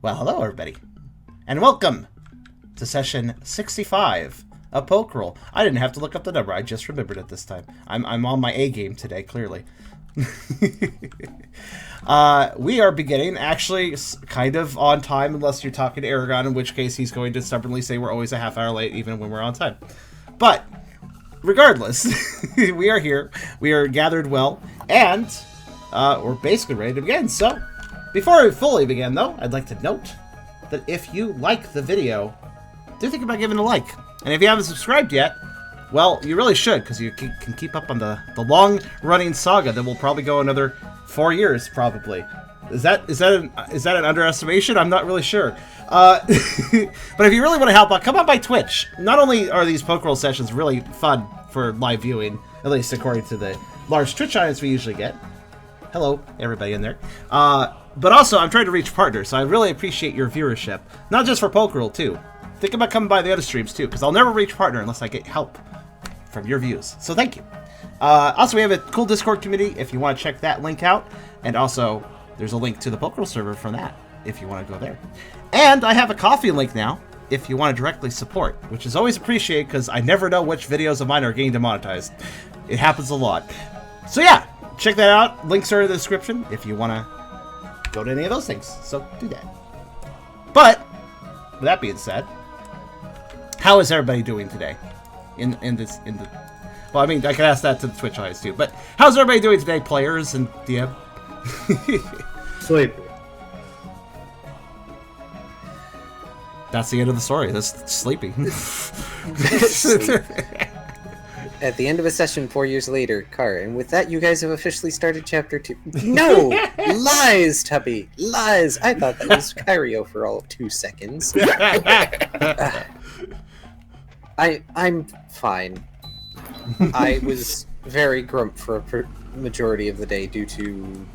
Well, hello everybody, and welcome to session 65 of Pokerole. I didn't have to look up the number, I just remembered it this time. I'm on my A game today, clearly. We are beginning, actually, kind of on time, unless you're talking to Eragon, in which case he's going to stubbornly say we're always a half hour late, even when we're on time. But, regardless, we are here, we are gathered well, and we're basically ready to begin. So, before we fully begin, though, I'd like to note that if you like the video, do think about giving it a like. And if you haven't subscribed yet, well, you really should, because you can keep up on the long-running saga that will probably go another 4 years, probably. Is that an underestimation? I'm not really sure. But if you really want to help out, come on by Twitch. Not only are these Pokerole sessions really fun for live viewing, at least according to the large Twitch audience we usually get. Hello, everybody in there. But also, I'm trying to reach partners, so I really appreciate your viewership. Not just for Pokerole, too. Think about coming by the other streams, too, because I'll never reach partner unless I get help from your views. So thank you. Also, we have a cool Discord community if you want to check that link out. And also, there's a link to the Pokerole server for that, if you want to go there. And I have a Ko-fi link now, if you want to directly support, which is always appreciated, because I never know which videos of mine are getting demonetized. It happens a lot. So yeah, check that out. Links are in the description if you want to go to any of those things. So do that. But with that being said, how is everybody doing today? Well, I mean, I could ask that to the Twitch audience too. But how's everybody doing today, players and DM? Sleep. That's the end of the story. That's sleepy. At the end of a session 4 years later, and with that, you guys have officially started Chapter 2. No! Lies, Tubby! Lies! I thought that was Kyrio for all of 2 seconds. I'm fine. I was very grump for a majority of the day due to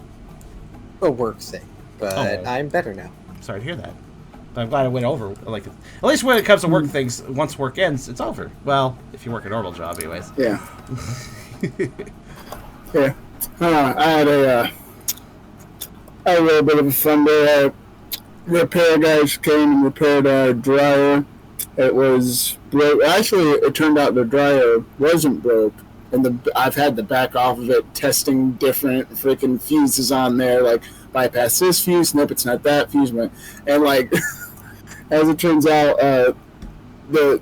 a work thing, but I'm better now. Sorry to hear that. But I'm glad it went over. Like, at least when it comes to work things, once work ends, it's over. Well, if you work a normal job, anyways. Yeah. Yeah. I had a little bit of a fun day. Repair guys came and repaired our dryer. It was broke. Actually, it turned out the dryer wasn't broke, and I've had to back off of it, testing different freaking fuses on there, like bypass this fuse, nope, it's not that fuse, and like, as it turns out, the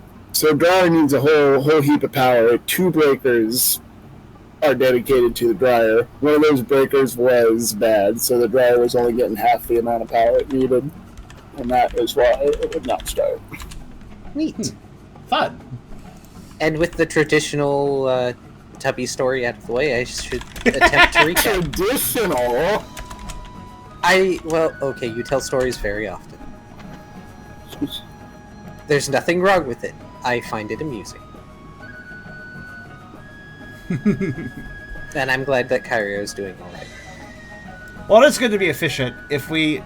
dryer needs a whole heap of power. 2 breakers are dedicated to the dryer. One of those breakers was bad, so the dryer was only getting half the amount of power it needed, and that is why it would not start. Neat. Fun. And with the traditional Tubby story out of the way, I should attempt to recap. Traditional? Well, okay, you tell stories very often. There's nothing wrong with it. I find it amusing. And I'm glad that Kyrio is doing alright. Well, it's good to be efficient. If we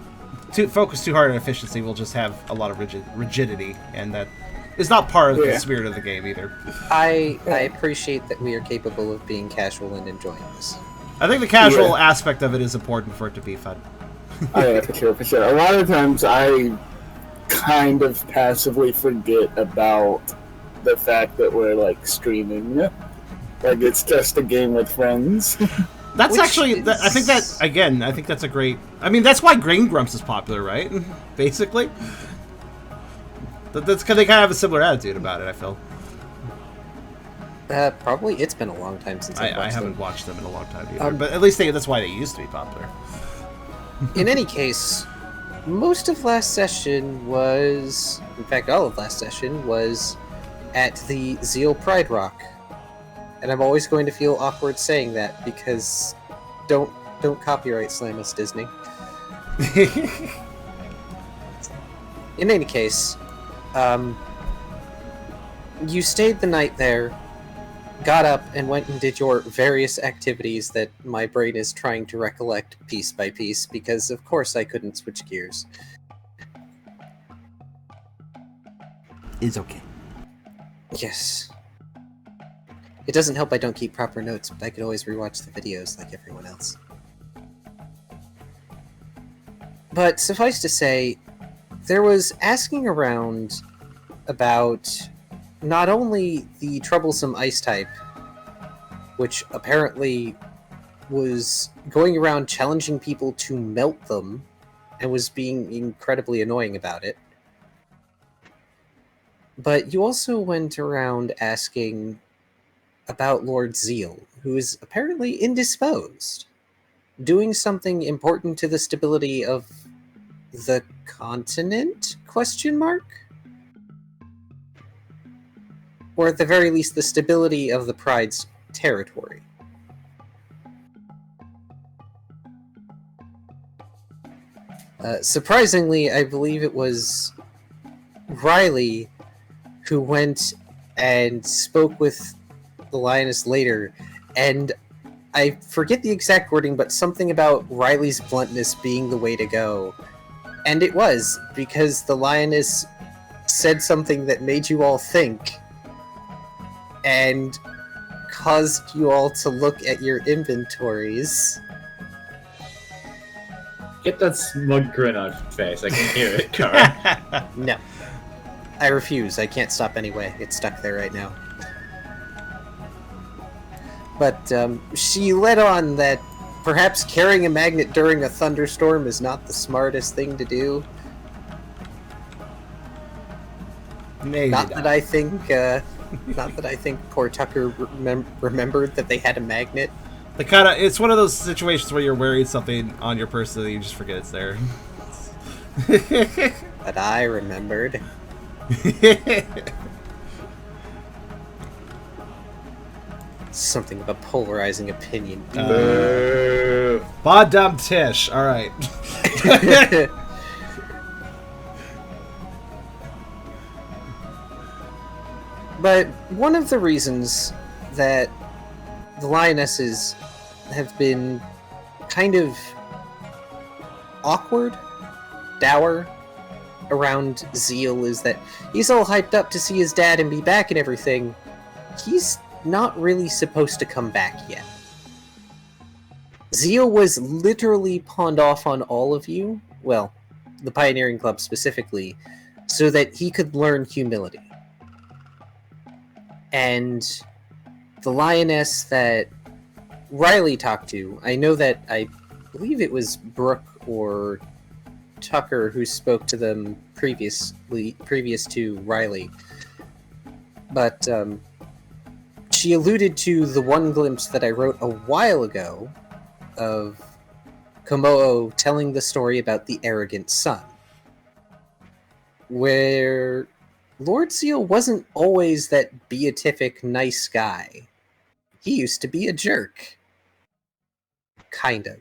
focus too hard on efficiency, we'll just have a lot of rigidity, and that is not part of the spirit of the game either. I appreciate that we are capable of being casual and enjoying this. I think the casual aspect of it is important for it to be fun. Oh, yeah, for sure. A lot of times I kind of passively forget about the fact that we're, like, streaming. Like, it's just a game with friends. That's actually, I think that's a great, I mean, that's why Grain Grumps is popular, right? Basically. That's because they kind of have a similar attitude about it, I feel. Probably, it's been a long time since I haven't watched them in a long time either, but at least that's why they used to be popular. In any case, most of last session was, in fact, all of last session was at the Zeal Pride Rock. And I'm always going to feel awkward saying that, because don't copyright slam us, Disney. In any case, you stayed the night there, got up, and went and did your various activities that my brain is trying to recollect piece by piece, because of course I couldn't switch gears. It's okay. Yes. It doesn't help I don't keep proper notes, but I could always rewatch the videos like everyone else. But suffice to say, there was asking around about not only the troublesome ice type, which apparently was going around challenging people to melt them and was being incredibly annoying about it, but you also went around asking about Lord Zeal, who is apparently indisposed, doing something important to the stability of the continent? Question mark? Or at the very least, the stability of the Pride's territory. Surprisingly, I believe it was Riley who went and spoke with the lioness later, and I forget the exact wording, but something about Riley's bluntness being the way to go. And it was, because the lioness said something that made you all think, and caused you all to look at your inventories. Get that smug grin on your face. I can hear it, Kara. No. I refuse. I can't stop anyway. It's stuck there right now. But she let on that perhaps carrying a magnet during a thunderstorm is not the smartest thing to do. Maybe Not that I think poor Tucker remembered that they had a magnet. It's one of those situations where you're wearing something on your person and you just forget it's there. But I remembered. Something of a polarizing opinion. Badam Tish. All right. But one of the reasons that the lionesses have been kind of awkward, dour around Zeal is that he's all hyped up to see his dad and be back and everything. He's not really supposed to come back yet. Zeal was literally pawned off on all of you, well, the Pioneering Club specifically, so that he could learn humility. And the lioness that Riley talked to, I know that I believe it was Brooke or Tucker who spoke to them previous to Riley, but she alluded to the one glimpse that I wrote a while ago of Komodo telling the story about the arrogant son, where Lord Zeal wasn't always that beatific nice guy. He used to be a jerk. Kind of.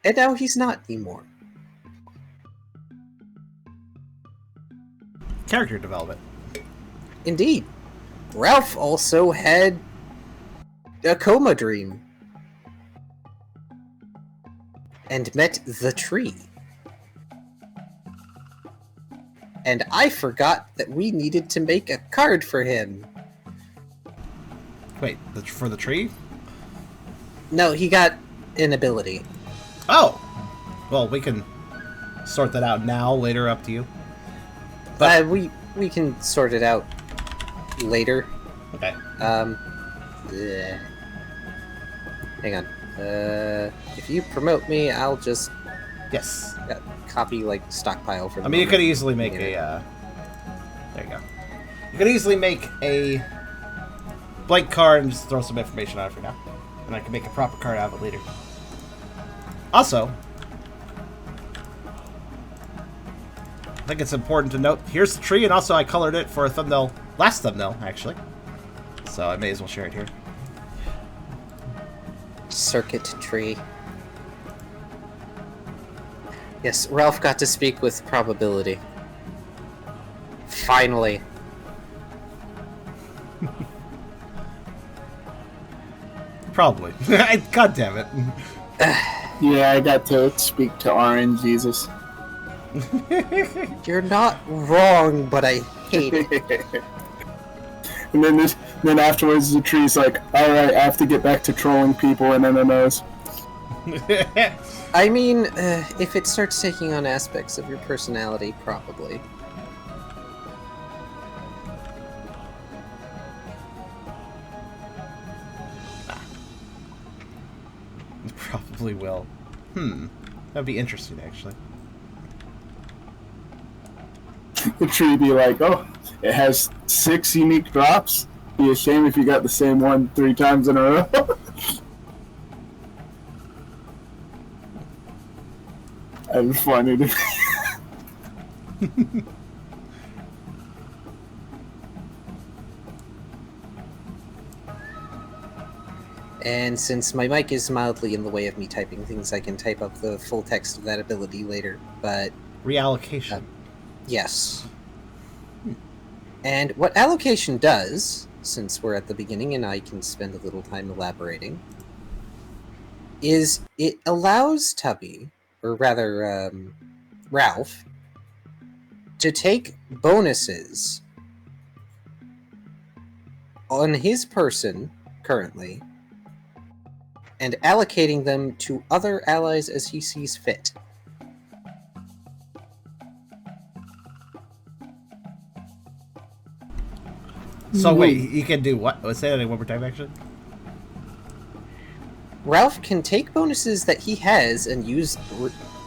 And now he's not anymore. Character development. Indeed. Ralph also had a coma dream. And met the tree. And I forgot that we needed to make a card for him. Wait, for the tree? No, he got an ability. Oh! Well, we can sort that out now, later, up to you. But We can sort it out later. okay. Yeah. Hang on. If you promote me, I'll just Yes. copy, stockpile for the I mean, you moment. could easily make a, there you go. You could easily make a blank card and just throw some information on it for now. And I can make a proper card out of it later. Also, I think it's important to note, here's the tree, and also I colored it for a thumbnail, last thumbnail, actually. So I may as well share it here. Circuit tree. Yes, Ralph got to speak with probability. Finally. Probably. God damn it. Yeah, I got to speak to RN Jesus. You're not wrong, but I hate it. And then afterwards, the tree's like, "All right, I have to get back to trolling people in MMOs." I mean, if it starts taking on aspects of your personality, probably. Probably will. That'd be interesting, actually. The tree be like, oh, it has 6 unique drops. Be a shame if you got the same one 3 times in a row. That'd be funny to And since my mic is mildly in the way of me typing things, I can type up the full text of that ability later, but... Reallocation. Yes. And what allocation does, since we're at the beginning and I can spend a little time elaborating, is it allows Tubby, or rather, Ralph, to take bonuses on his person, currently, and allocating them to other allies as he sees fit. So wait, he can do what? Let's say that one more time, actually. Ralph can take bonuses that he has and use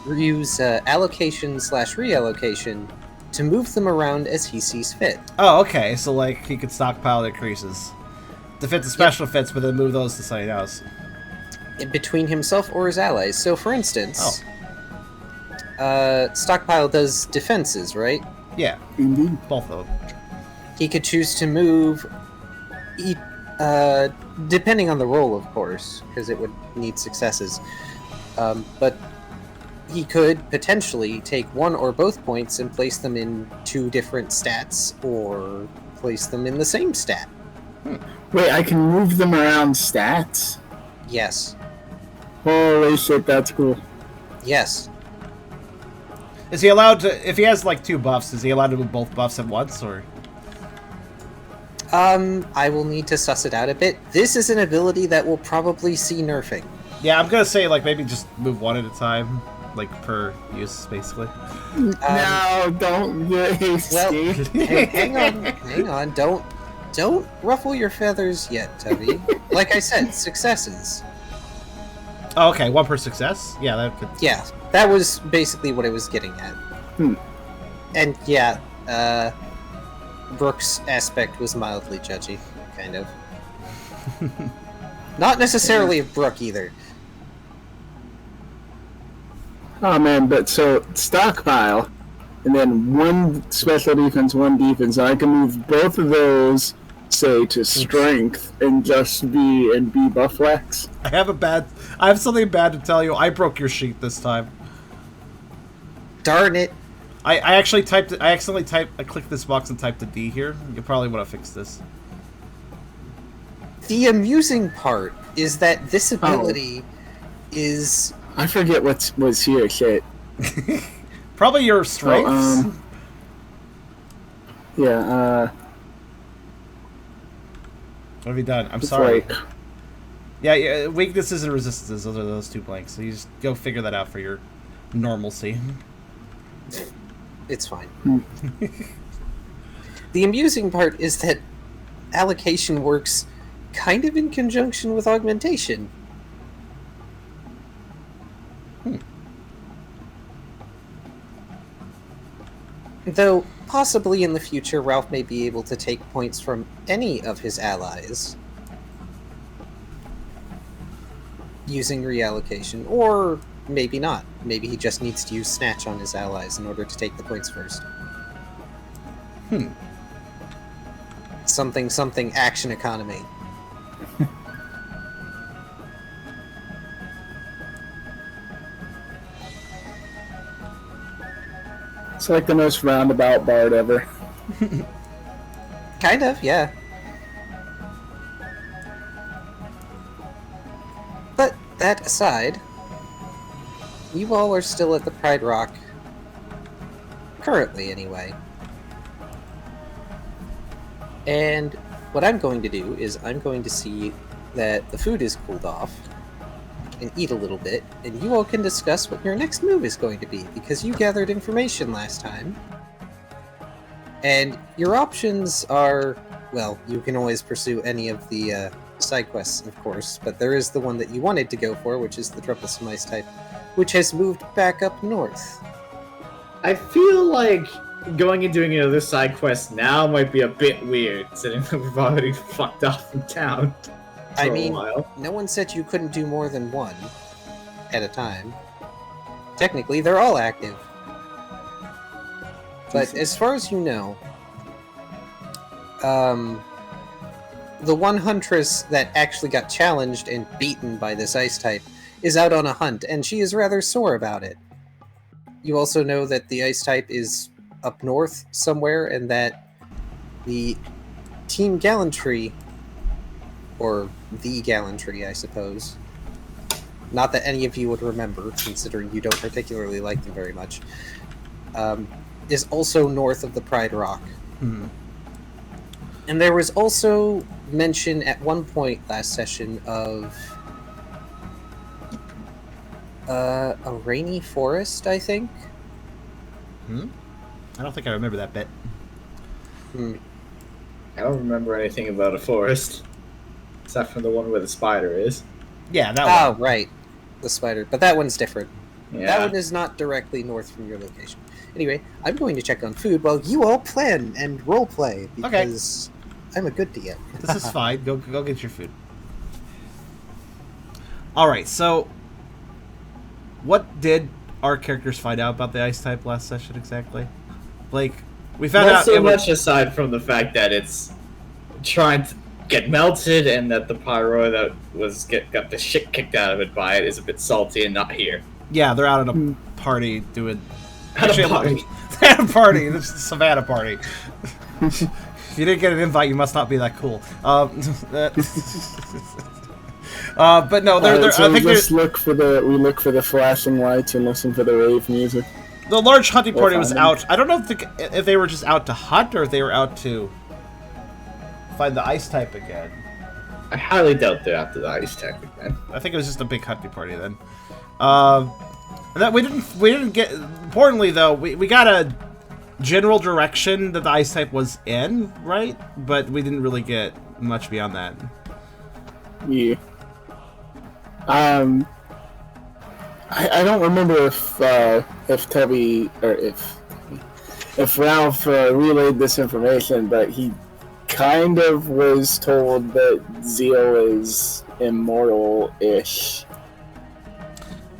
allocation/reallocation to move them around as he sees fit. Oh, okay. So like he could stockpile the increases, defend the special fits, but then move those to something else. Between himself or his allies. So, for instance, stockpile does defenses, right? Yeah, both of them. He could choose to move, depending on the roll, of course, because it would need successes. But he could potentially take one or both points and place them in 2 different stats, or place them in the same stat. Wait, I can move them around stats? Yes. Holy shit, that's cool. Yes. Is he allowed to, if he has like 2 buffs, is he allowed to move both buffs at once, or? I will need to suss it out a bit. This is an ability that will probably see nerfing. Yeah, I'm gonna say like maybe just move one at a time, like per use, basically. No, don't get hasty. Well, hang on. Don't ruffle your feathers yet, Tubby. Like I said, successes. Oh, okay, 1 per success? Yeah, that could... Yeah, that was basically what I was getting at. And yeah, Brooke's aspect was mildly judgy, kind of. Not necessarily of Brooke, either. Oh man, but so stockpile, and then 1 special defense, 1 defense. I can move both of those, say, to strength and just be buff flex. I have something bad to tell you. I broke your sheet this time. Darn it. I accidentally I clicked this box and typed a D here. You probably want to fix this. The amusing part is that this ability is... I forget what was here, shit. Probably your strengths. Yeah, What have you done? I'm sorry. Like... Yeah, weaknesses and resistances, those are those 2 blanks. So you just go figure that out for your normalcy. It's fine. The amusing part is that allocation works kind of in conjunction with augmentation. Though, possibly in the future, Ralph may be able to take points from any of his allies using reallocation, or maybe not. Maybe he just needs to use Snatch on his allies in order to take the points first. Something action economy. It's like the most roundabout bard ever. Kind of, yeah. But that aside, you all are still at the Pride Rock. Currently, anyway. And what I'm going to do is I'm going to see that the food is cooled off. and eat a little bit, and you all can discuss what your next move is going to be, because you gathered information last time. And your options are, well, you can always pursue any of the side quests, of course, but there is the one that you wanted to go for, which is the Troublesome Ice type, which has moved back up north. I feel like going and doing another side quest now might be a bit weird, considering that we've already fucked off from town for I mean, a while. no one said you couldn't do more than one at a time. Technically, they're all active. But as far as you know, the one huntress that actually got challenged and beaten by this ice type is out on a hunt, and she is rather sore about it. You also know that the ice type is up north somewhere, and that the Team Gallantry, or the Gallantry, I suppose, not that any of you would remember, considering you don't particularly like them very much, is also north of the Pride Rock. Hmm. And there was also mention at one point last session of a rainy forest, I think. I don't think I remember that bit. I don't remember anything about a forest, except for the one where the spider is. Yeah, that Oh, one. right. The spider. But that one's different. Yeah. That one is not directly north from your location. Anyway, I'm going to check on food while you all plan and roleplay, because I'm a good DM. This is fine. Go get your food. Alright, so what did our characters find out about the ice type last session exactly? Like, we found Not out so it was- much aside from the fact that it's trying to get melted, and that the pyro that was got the shit kicked out of it by it is a bit salty and not here. Yeah, they're out at a party doing... At a party. They're at a party. This is a Savannah party. If you didn't get an invite, you must not be that cool. But no, they're So I think we look for the flashing lights and listen for the rave music. the large hunting party was find out. I don't know if they were just out to hunt or if they were out to find the ice type again. I highly doubt they're after the ice tech again. I think it was just a big hunting party then. And that we didn't get. Importantly, though, we got a general direction that the ice type was in, right? But we didn't really get much beyond that. Yeah. I don't remember if Tubby or if Ralph relayed this information, but he kind of was told that Zeal is immortal-ish.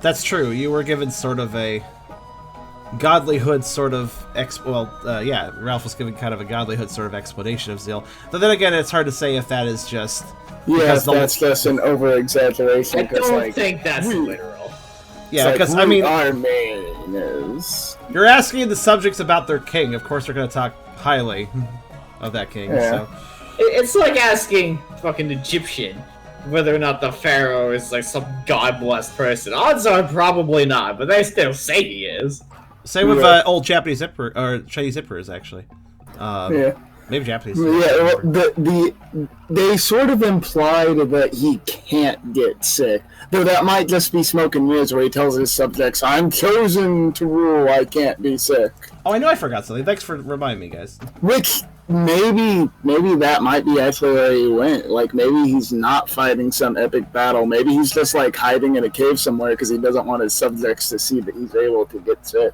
That's true. You were given sort of a godlyhood sort of Ralph was given kind of a godlyhood sort of explanation of Zeal. But then again, it's hard to say if that is just Yeah, that's just an over-exaggeration. I don't like, think that's literal. yeah, because like, I mean, our main is you're asking the subjects about their king. Of course, they're going to talk highly of that king. Yeah. So It's like asking fucking Egyptian whether or not the pharaoh is like some god-blessed person. Odds are probably not, but they still say he is. same with Yeah. old Japanese emperor or Chinese emperors actually. yeah. Maybe Japanese. Yeah, well, they sort of implied that he can't get sick. Though that might just be smoke and mirrors where he tells his subjects, I'm chosen to rule, I can't be sick. Oh, I know I forgot something. Thanks for reminding me, guys. Which, maybe that might be actually where he went. Like, maybe he's not fighting some epic battle. Maybe he's just, like, hiding in a cave somewhere because he doesn't want his subjects to see that he's able to get sick.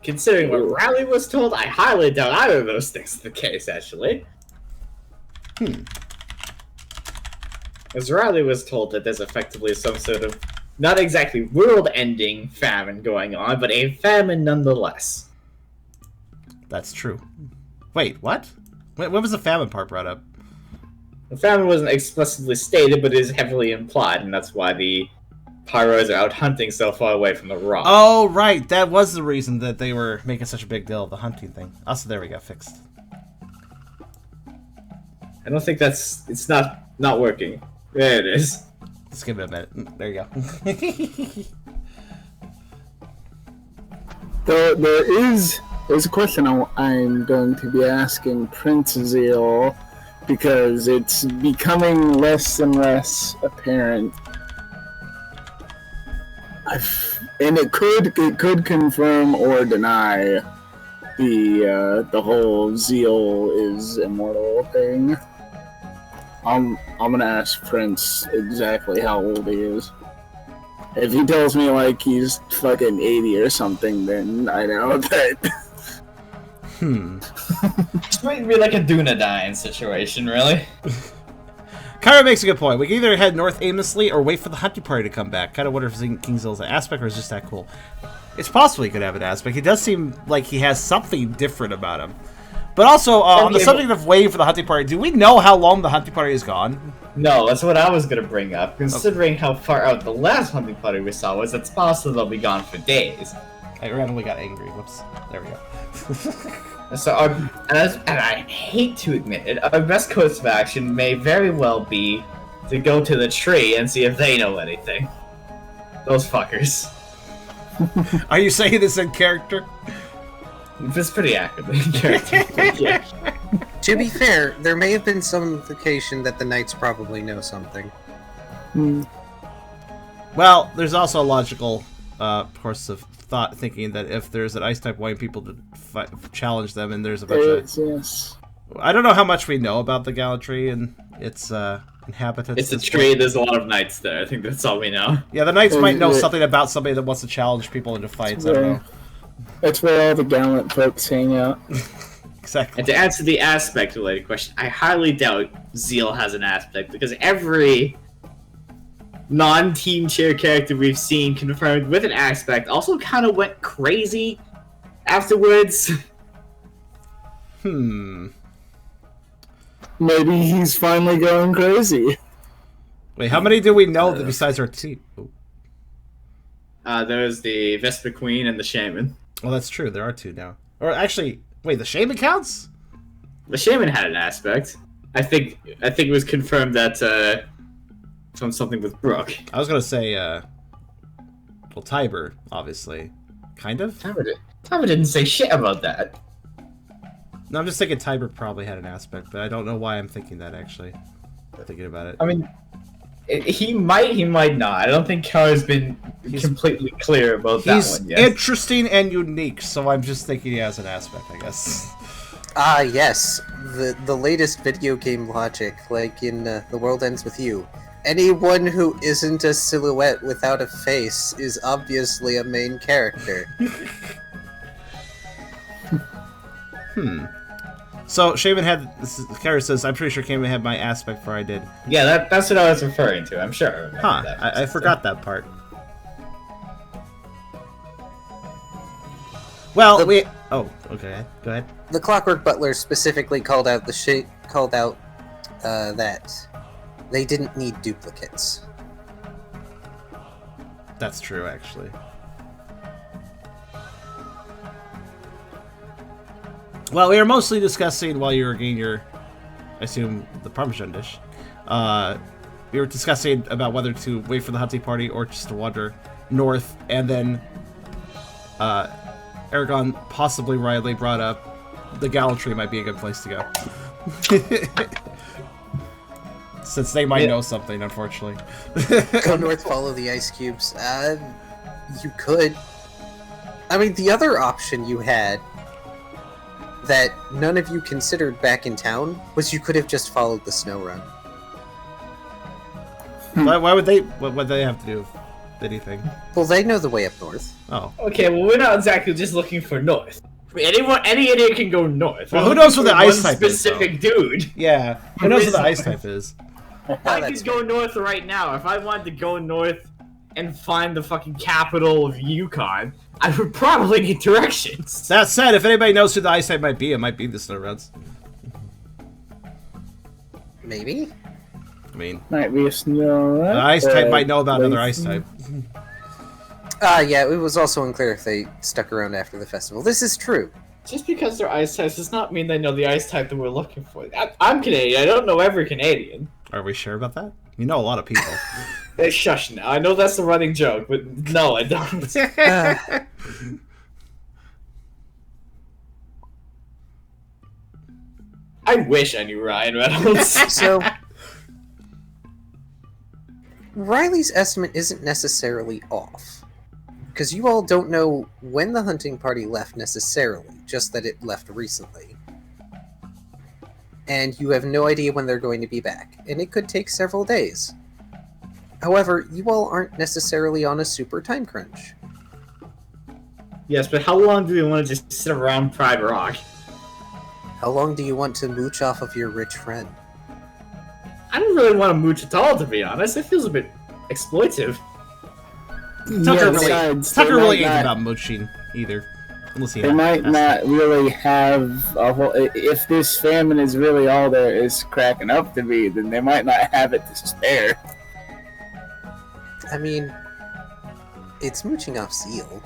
Considering what Riley was told, I highly doubt either of those things are the case, actually. As Riley was told that there's effectively some sort of, not exactly world-ending famine going on, but a famine nonetheless. That's true. Wait, what? When was the famine part brought up? The famine wasn't explicitly stated, but is heavily implied, and that's why the Pyros are out hunting so far away from the rock. Oh, right. That was the reason that they were making such a big deal of the hunting thing. Also, there we go. Fixed. I don't think it's not working. There it is. Just give it a minute. There you go. There's a question I'm going to be asking Prince Zeal, because it's becoming less and less apparent And it could confirm or deny the whole Zeal is immortal thing. I'm gonna ask Prince exactly how old he is. If he tells me like he's fucking 80 or something, then I know that. This might be like a Dunedain situation, really. Kyrio makes a good point. We can either head north aimlessly or wait for the hunting party to come back. Kind of wonder if King Zeal's an aspect or is just that cool. It's possible he could have an aspect. He does seem like he has something different about him. But also, on the subject of waiting for the hunting party, do we know how long the hunting party is gone? No, that's what I was going to bring up. Considering how far out the last hunting party we saw was, it's possible they'll be gone for days. I randomly got angry. Whoops. There we go. So, and I hate to admit it, our best course of action may very well be to go to the tree and see if they know anything. Those fuckers. Are you saying this in character? It's pretty accurately in character. Yeah. To be fair, there may have been some indication that the knights probably know something. Well, there's also a logical course of thought thinking that if there's an ice-type wanting people to challenge them and there's a bunch of... Yes. I don't know how much we know about the Gallantry and its inhabitants. It's a tree, there's a lot of knights there. I think that's all we know. Yeah, the knights might know something about somebody that wants to challenge people into fights. I don't know. That's where all the gallant folks hang out. Exactly. And to answer the aspect-related question, I highly doubt Zeal has an aspect, because every non-team chair character we've seen confirmed with an aspect also kind of went crazy afterwards. Maybe he's finally going crazy. Wait, how many do we know that besides our team? There's the Vesper Queen and the Shaman. Well, that's true. There are two now. Or actually, wait, the Shaman counts? The Shaman had an aspect. I think it was confirmed that from something with Brooke. I was gonna say, well, Tiber, obviously, kind of. Tiber didn't say shit about that. No, I'm just thinking Tiber probably had an aspect, but I don't know why I'm thinking that actually. Thinking about it. I mean, he might not. I don't think Car's been completely clear about that one yet. He's interesting and unique, so I'm just thinking he has an aspect, I guess. Yes. The latest video game logic, like in The World Ends With You. Anyone who isn't a silhouette without a face is obviously a main character. So, Shaman had... Kara says, I'm pretty sure Shaman had my aspect before I did. Yeah, that's what I was referring to. I'm sure. I forgot that part. Well, Oh, okay. Go ahead. The Clockwork Butler specifically called out that they didn't need duplicates. That's true, actually. Well, we were mostly discussing while you were getting your, I assume, the Parmesan dish. We were discussing about whether to wait for the hunting party or just to wander north, and then Eragon possibly rightly brought up the Gallantry might be a good place to go. Since they might know something, unfortunately. Go north, follow the ice cubes. You could. I mean, the other option you had that none of you considered back in town was you could have just followed the snow run. Why would they? What would they have to do with anything? Well, they know the way up north. Oh. Okay, well, we're not exactly just looking for north. Any idiot can go north. Well, who knows what the ice type is? Specific dude. Yeah, who knows what the ice type is? I could go north right now. If I wanted to go north and find the fucking capital of Yukon, I would probably need directions. That said, if anybody knows who the ice type might be, it might be the Snow Runs. Maybe? I mean, might be a snow. the ice type might know about another ice type. Yeah, it was also unclear if they stuck around after the festival. This is true. Just because they're ice types does not mean they know the ice type that we're looking for. I'm Canadian. I don't know every Canadian. Are we sure about that? You know a lot of people. Hey, shush now. I know that's a running joke, but no, I don't. I wish I knew Ryan Reynolds. So, Riley's estimate isn't necessarily off. because you all don't know when the hunting party left necessarily, just that it left recently. And you have no idea when they're going to be back, and it could take several days. However, you all aren't necessarily on a super time crunch. Yes, but how long do we want to just sit around Pride Rock? How long do you want to mooch off of your rich friend? I don't really want to mooch at all, to be honest. It feels a bit exploitive. Tucker really ain't about mooching either. Unless he They might not really have a whole. If this famine is really all there is cracking up to be, then they might not have it to spare. I mean, it's mooching off Zeal.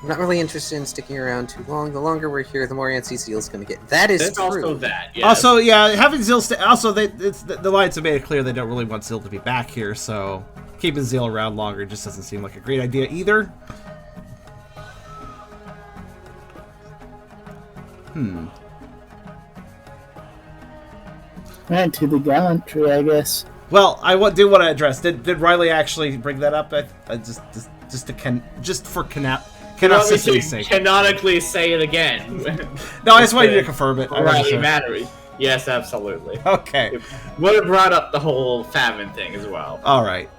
I'm not really interested in sticking around too long. The longer we're here, the more antsy Zeal's going to get. That is That's true. also that. Yes. Also, yeah, having Zeal also the Lions have made it clear they don't really want Zeal to be back here, so keeping Zeal around longer just doesn't seem like a great idea either. And to the Gallantry, I guess. Well, I do want to address. Did Riley actually bring that up? Just for canonicity sake. Canonically say it again. No, I just wanted you to confirm it. Riley Mattery. Yes, absolutely. Okay. Would have brought up the whole famine thing as well. All right.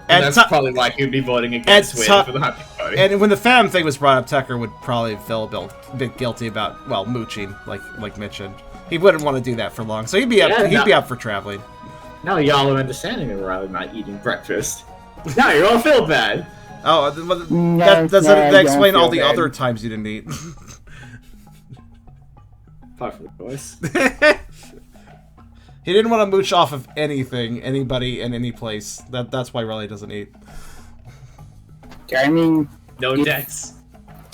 And that's probably why he'd be voting against Win for the hunting party. And when the famine thing was brought up, Tucker would probably feel a bit guilty about, well, mooching, like mentioned. He wouldn't want to do that for long, so he'd be up for traveling. Now y'all are understanding that Riley not eating breakfast. Now you all feel bad. Oh, that explain all the other times you didn't eat. Apart from the voice. He didn't want to mooch off of anything, anybody, in any place. That's why Riley doesn't eat. I mean, no debts.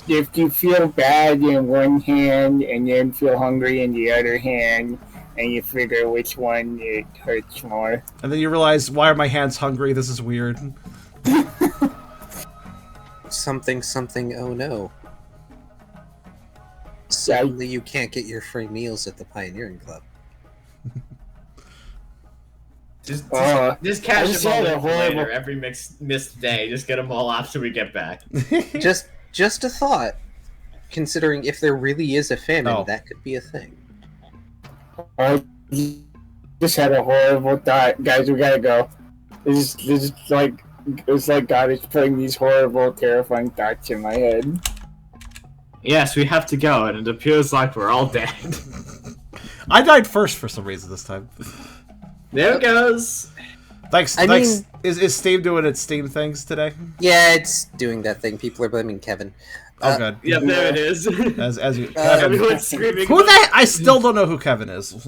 If you feel bad in one hand and then feel hungry in the other hand, and you figure which one it hurts more. And then you realize, why are my hands hungry? This is weird. Something, oh no. Suddenly you can't get your free meals at the Pioneering Club. Just catch them all later, every missed day. Just get them all after we get back. Just a thought. Considering if there really is a famine, that could be a thing. I just had a horrible thought. Guys, we gotta go. It's like God is putting these horrible, terrifying thoughts in my head. Yes, we have to go, and it appears like we're all dead. I died first for some reason this time. There it goes. Thanks. Is Steam doing its Steam things today? Yeah, it's doing that thing. People are blaming Kevin. Oh, good. Yeah, there it is. As you, everyone's screaming. Who the? I still don't know who Kevin is.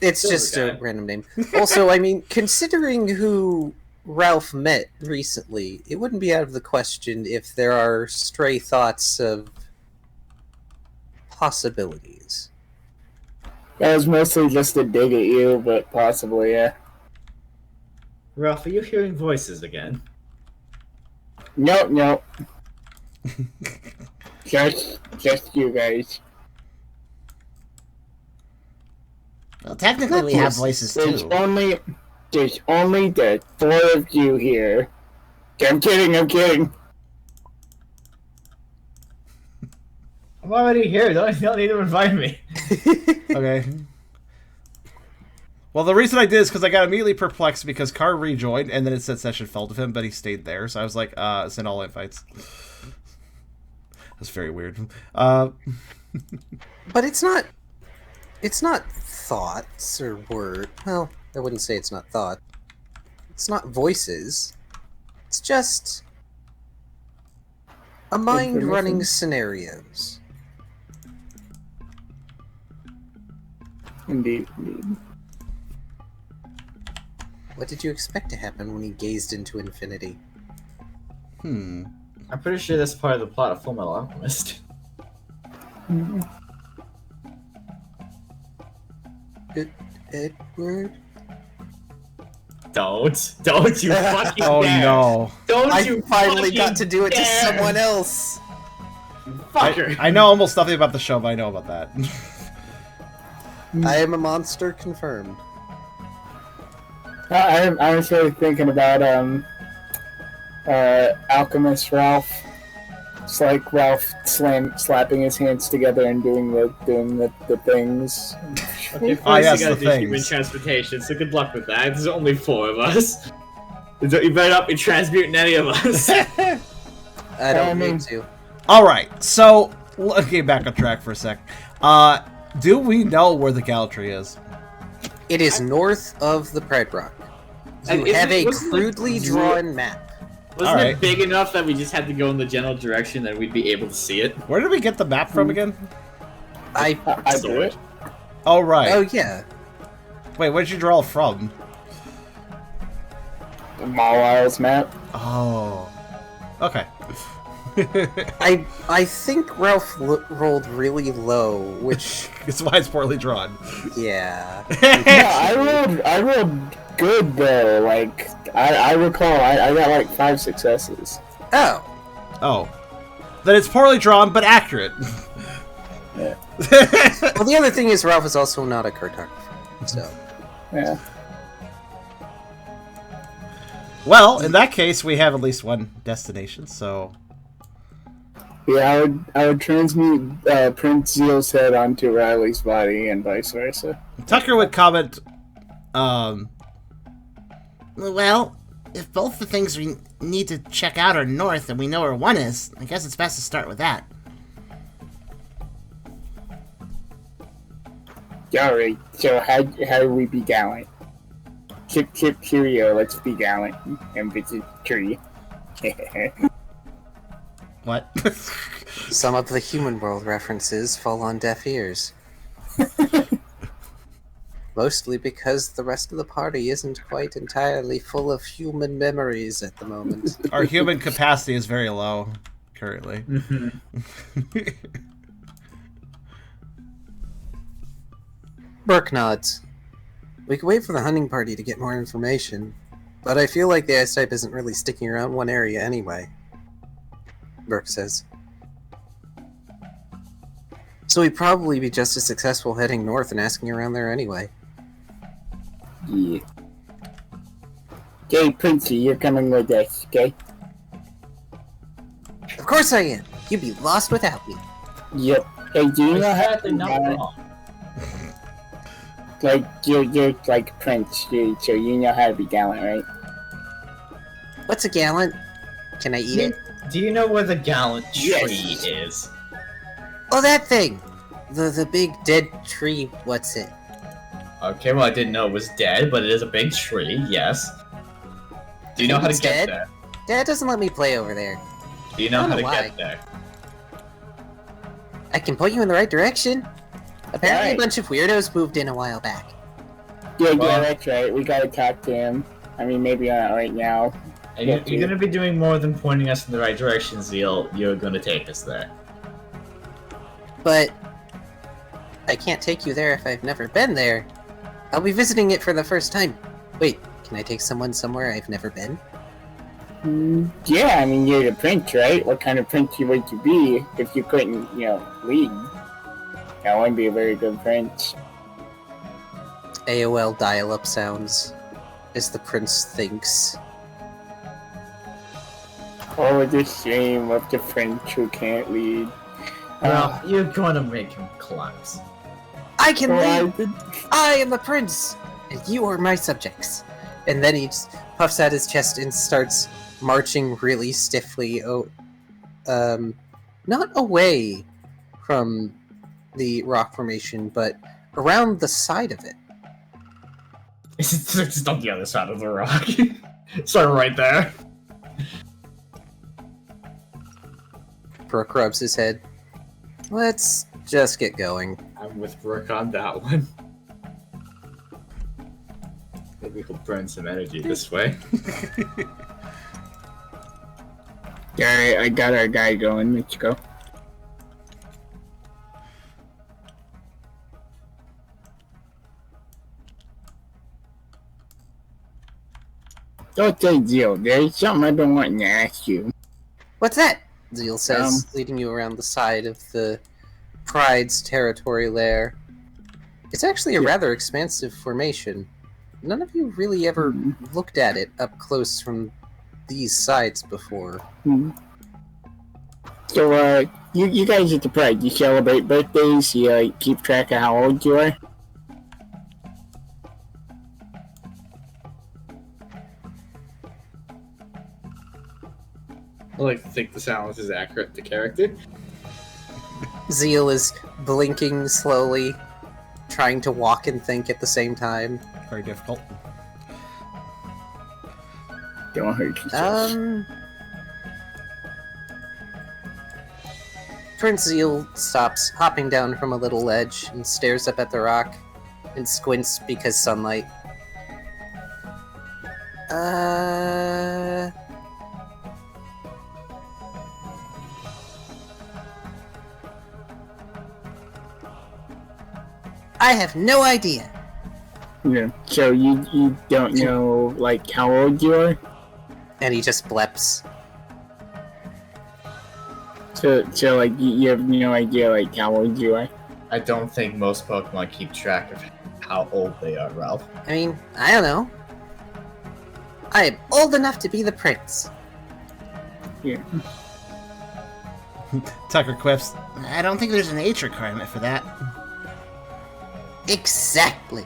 It's just a random name. Also, I mean, considering who Ralph met recently, it wouldn't be out of the question if there are stray thoughts of possibilities. That was mostly just a dig at you, but possibly, yeah. Ralph, are you hearing voices again? Nope. just you guys. Well, technically we have voices too. There's only the four of you here. I'm kidding. I'm already here. You don't need to invite me. Okay. Well, the reason I did is because I got immediately perplexed because Carr rejoined, and then it said session fell to him, but he stayed there. So I was like, send all invites. That's very weird. But it's not thoughts or word. Well, I wouldn't say it's not thought. It's not voices. It's just a mind running scenarios. Indeed. What did you expect to happen when he gazed into infinity? I'm pretty sure that's part of the plot of Fullmetal Alchemist. Edward? Don't you fucking Oh dare! no! I finally got to do it to someone else. Fucker! I know almost nothing about the show, but I know about that. I am a monster confirmed. I was really thinking about Alchemist Ralph. It's like Ralph slapping his hands together and doing the things. Okay, first yes, you gotta the do human things. transportation, so good luck with that. There's only 4 of us. You better not be transmuting any of us. I don't mean- need to. Alright, so, okay, back on track for a sec. Do we know where the Gallantry is? It is north of the Pride Rock. And You have a wasn't it crudely drawn map. Wasn't Alright. it big enough that we just had to go in the general direction that we'd be able to see it? Where did we get the map from again? I do it. Oh, right. Oh yeah. Wait, where'd you draw from? The Mall Isles map. Oh. Okay. I think Ralph rolled really low, which It's why it's poorly drawn. yeah. Yeah, I rolled good though. Like I recall, I got like 5 successes. Oh, Oh. Then it's poorly drawn, but accurate. Yeah. well, the other thing is Ralph is also not a cartographer, so Yeah. Well, in that case, we have at least one destination, so... Yeah, I would transmute Prince Zeal's head onto Riley's body and vice versa. Tucker would comment, Well, if both the things we need to check out are north and we know where one is, I guess it's best to start with that. Alright, so how do we be gallant? Chip Kyrio, let's be gallant and visit tree. what? some of the human world references fall on deaf ears. Mostly because the rest of the party isn't quite entirely full of human memories at the moment. Our human capacity is very low, currently. Burke nods. We could wait for the hunting party to get more information, but I feel like the ice type isn't really sticking around one area anyway. Burke says. So we'd probably be just as successful heading north and asking around there anyway. Yeah. Okay, Princey, you're coming with us, okay? Of course I am! You'd be lost without me. Yep. Hey, do you know how Exactly, not wrong. like you're like Prince, so you know how to be gallant, right? What's a gallant? Can I eat it? Do you know where the gallant tree Yes. is? Oh, that thing! The big dead tree, what's it? Okay, well I didn't know it was dead, but it is a big tree, yes. Do you know how to It's get dead? there? Dad doesn't let me play over there. Do you know I how don't to know get why. there? I can point you in the right direction. Apparently Alright. a bunch of weirdos moved in a while back. Yeah, Well- that's right. We gotta talk to him. I mean, maybe not right now. And Yeah, you're gonna be doing more than pointing us in the right direction, Zeal. You're gonna take us there. But I can't take you there if I've never been there. I'll be visiting it for the first time. Wait, can I take someone somewhere I've never been? Yeah, I mean, you're the prince, right? What kind of prince you would you be if you couldn't, lead? That wouldn't be a very good prince. AOL dial-up sounds, as the prince thinks. Oh, the shame of the prince who can't lead. Well, you're gonna make him collapse. I can Well, lead! I am the prince! And you are my subjects. And then he just puffs out his chest and starts marching really stiffly, not away from the rock formation, but around the side of it. It's just on the other side of the rock. Start right there. Brooke rubs his head. Let's just get going. I'm with Brooke on that one. Maybe we'll burn some energy this way. Alright, I got our guy going. Let's go. Don't say Zeal. There's something I've been wanting to ask you. What's that? Zeal says, leading you around the side of the Pride's territory lair. It's actually a rather expansive formation. None of you really ever looked at it up close from these sides before. Hmm. So, you guys at the Pride, you celebrate birthdays? You keep track of how old you are? I like to think the sound is accurate to character. Zeal is blinking slowly, trying to walk and think at the same time. Very difficult. Don't hurt yourself. Prince Zeal stops, hopping down from a little ledge, and stares up at the rock, and squints because sunlight. I have no idea. Yeah. So you don't know, like, how old you are? And he just bleps. So like, you have no idea, like, how old you are? I don't think most Pokemon keep track of how old they are, Ralph. I mean, I don't know. I am old enough to be the prince. Yeah. Tucker quips. I don't think there's an age requirement for that. Exactly.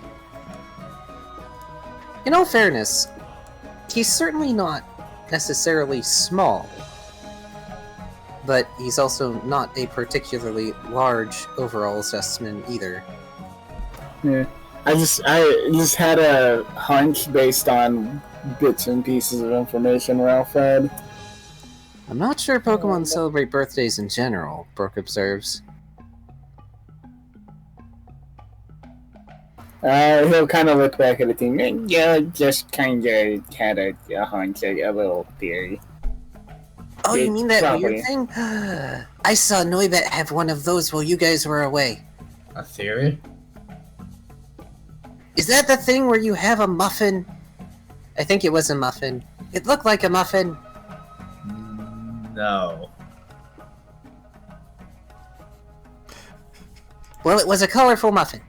In all fairness, he's certainly not necessarily small, but he's also not a particularly large overall specimen either. Yeah. I just had a hunch based on bits and pieces of information Ralph had. I'm not sure Pokemon celebrate birthdays in general, Brooke observes. He'll kind of look back at the team and just kind of had a hunch, a little theory. Oh, you mean that Probably. weird thing? I saw Noibet have one of those while you guys were away. A theory? Is that the thing where you have a muffin? I think it was a muffin. It looked like a muffin. No. Well, it was a colorful muffin.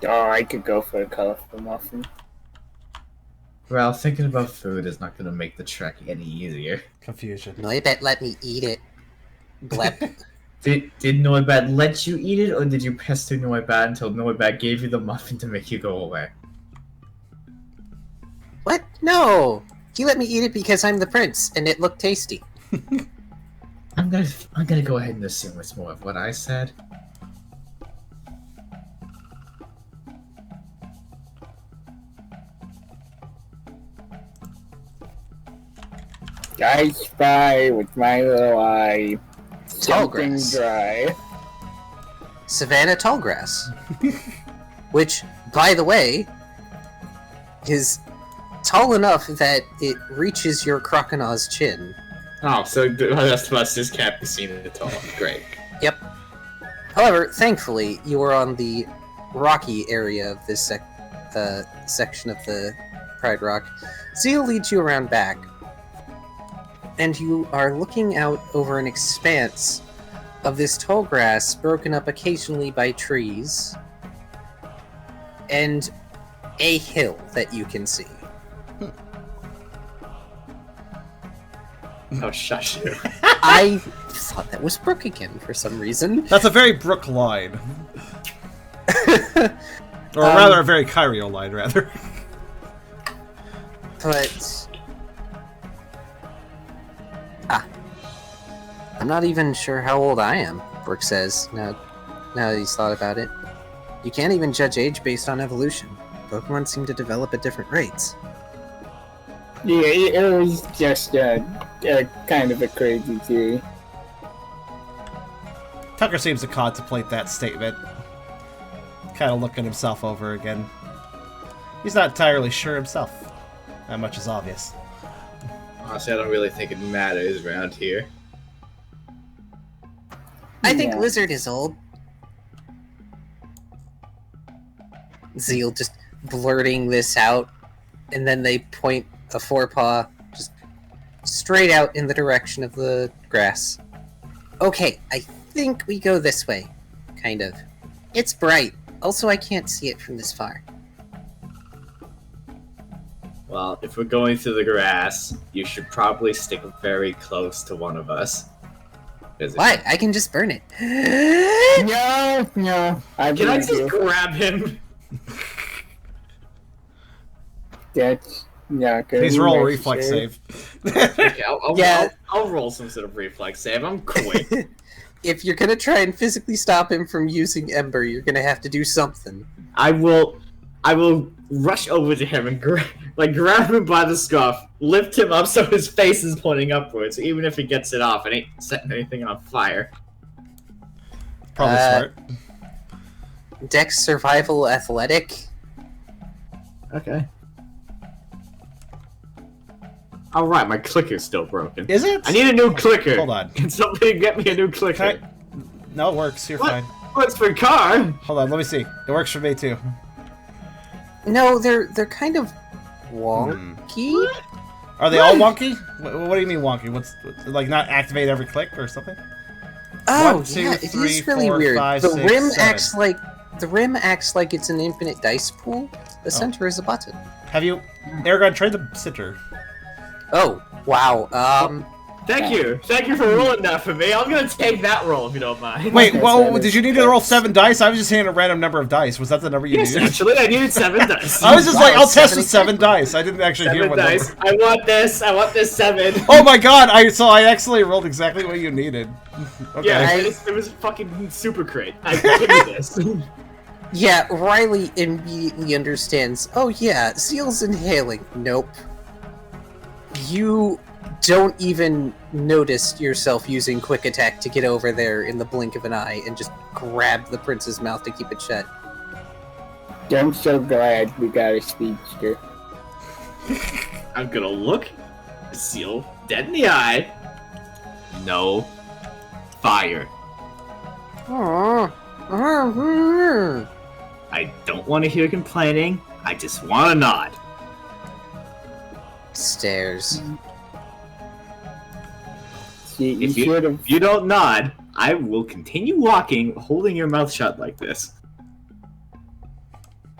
Oh, I could go for a colorful muffin. Ralph, thinking about food is not going to make the trek any easier. Confusion. Noibet let me eat it. Blep. Did Noibat let you eat it, or did you pester Noibat until Noibat gave you the muffin to make you go away? What? No! He let me eat it because I'm the prince, and it looked tasty. I'm gonna go ahead and assume it's more of what I said. I spy with my little eye something Tallgrass. dry. Savannah tallgrass. Which, by the way, is tall enough that it reaches your Croconaws' chin. Oh, so the rest of us just can't be seen at all. Great. Yep. However, thankfully, you are on the rocky area of this section of the Pride Rock. Zeal leads you around back, and you are looking out over an expanse of this tall grass broken up occasionally by trees, and a hill that you can see. Oh, shush you. I thought that was Brooke again for some reason. That's a very Brook line. Or rather, a very Kyrio line, rather. But... I'm not even sure how old I am, Brooke says, now that he's thought about it. You can't even judge age based on evolution. Pokemon seem to develop at different rates. Yeah, it was just a kind of a crazy theory. Tucker seems to contemplate that statement. Kind of looking himself over again. He's not entirely sure himself. That much is obvious. Honestly, I don't really think it matters around here. I think Yeah. Lizard is old. Zeal just blurting this out, and then they point a forepaw just straight out in the direction of the grass. Okay, I think we go this way. Kind of. It's bright. Also, I can't see it from this far. Well, if we're going through the grass, you should probably stick very close to one of us. Why? I can just burn it. No. Can I believe just you. grab him? That's not good. Please roll a reflex save. Okay, Yeah. I'll roll some sort of reflex save. I'm quick. If you're gonna try and physically stop him from using Ember, you're gonna have to do something. I will rush over to him and grab him by the scarf, lift him up so his face is pointing upwards. Even if he gets it off, it ain't setting anything on fire. Probably smart. Dex, survival, athletic. Okay. All right, my clicker's still broken. Is it? I need a new clicker. Hold on. Can somebody get me a new clicker? No, it works. You're What? fine. Works for car. Hold on, let me see. It works for me too. No, they're kind of wonky. Are they all wonky? What do you mean wonky? What's like not activate every click or something? Oh, 1, 2, yeah, 3, it is really 4, weird. 5, the 6, rim 7. acts like it's an infinite dice pool. The center is a button. Have you, Eragon, try the center? Oh, wow. Thank you for rolling that for me. I'm gonna take that roll if you don't mind. Wait, well, did you need to roll 7 dice? I was just handing a random number of dice. Was that the number you Yes, needed? actually, I needed 7 dice. I was just Wow, like, I'll test with 7 7 dice. I didn't actually hear 7 what dice. number. I want this 7. Oh my god! I actually rolled exactly what you needed. Okay. Yeah, it was fucking super great. I give you this. Yeah, Riley immediately understands. Oh yeah, Zeal's inhaling. Nope. You don't even notice yourself using quick attack to get over there in the blink of an eye and just grab the prince's mouth to keep it shut. I'm so glad we got a speedster. I'm gonna look Zeal dead in the eye. No fire. I don't want to hear complaining. I just want to nod. Stairs. See, If you should have. you don't nod, I will continue walking, holding your mouth shut like this.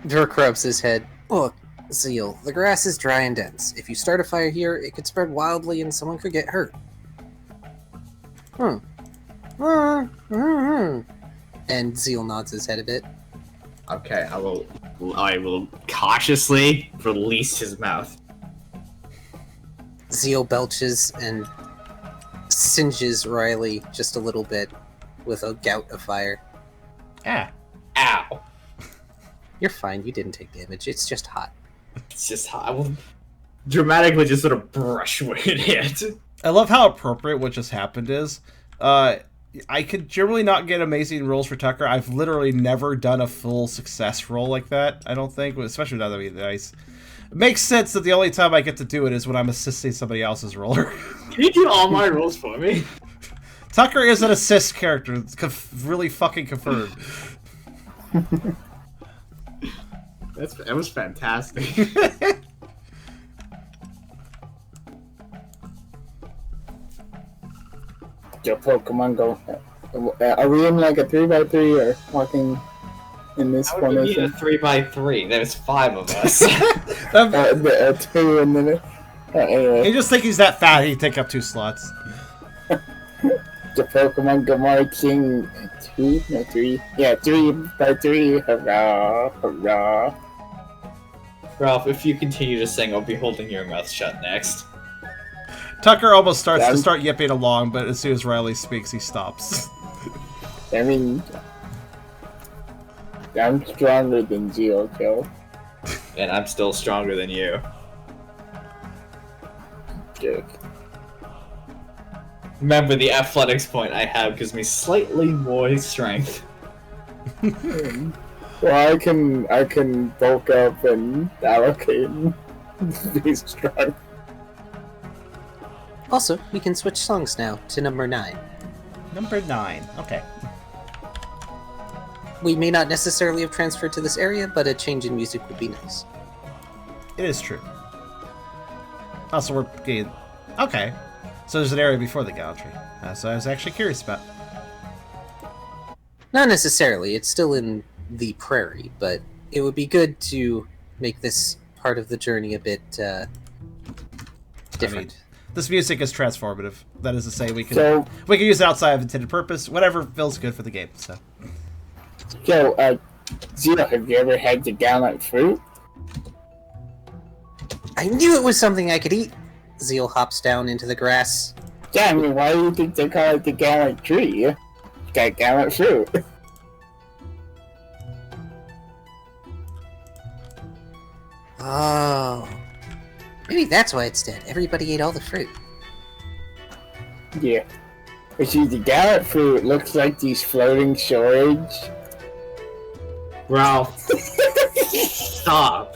Dirk rubs his head. Look, Zeal, the grass is dry and dense. If you start a fire here, it could spread wildly and someone could get hurt. And Zeal nods his head a bit. Okay, I will cautiously release his mouth. Zeal belches and singes Riley just a little bit with a gout of fire. Ah. Ow. You're fine, you didn't take damage, it's just hot. It's just hot. I will dramatically just sort of brush where it hit. I love how appropriate what just happened is. I could generally not get amazing rolls for Tucker. I've literally never done a full success roll like that, I don't think, especially now that we dice. It makes sense that the only time I get to do it is when I'm assisting somebody else's roller. Can you do all my rolls for me? Tucker is an assist character. It's really fucking confirmed. That was fantastic. Your Pokemon Go. Are we in like a 3x3 or walking in this How would we need a formation? 3x3? There's 5 of us. 2 in the. Anyway, You just think he's that fat, he'd take up 2 slots. the Pokemon Go marching 2, no 3. Yeah, 3x3. Hurrah! Hurrah! Ralph, if you continue to sing, I'll be holding your mouth shut next. Tucker almost starts to start yipping along, but as soon as Riley speaks, he stops. I mean, I'm stronger than Zeal, so. And I'm still stronger than you. Jerk. Remember, the athletics point I have gives me slightly more strength. Well, I can bulk up and allocate and be strong. Also, we can switch songs now to number 9. Number 9. Okay. We may not necessarily have transferred to this area, but a change in music would be nice. It is true. Also, we're getting... Okay. So there's an area before the Gallantry. So I was actually curious about. Not necessarily, it's still in the prairie, but it would be good to make this part of the journey a bit different. This music is transformative. That is to say, we can use it outside of intended purpose. Whatever feels good for the game. So, Zeal, have you ever had the gallant fruit? I knew it was something I could eat. Zeal hops down into the grass. Yeah, I mean, why do you think they call it the gallant tree? It's got gallant fruit. Oh. Maybe that's why it's dead. Everybody ate all the fruit. Yeah. But see, the gallant fruit looks like these floating chores. Ralph. Stop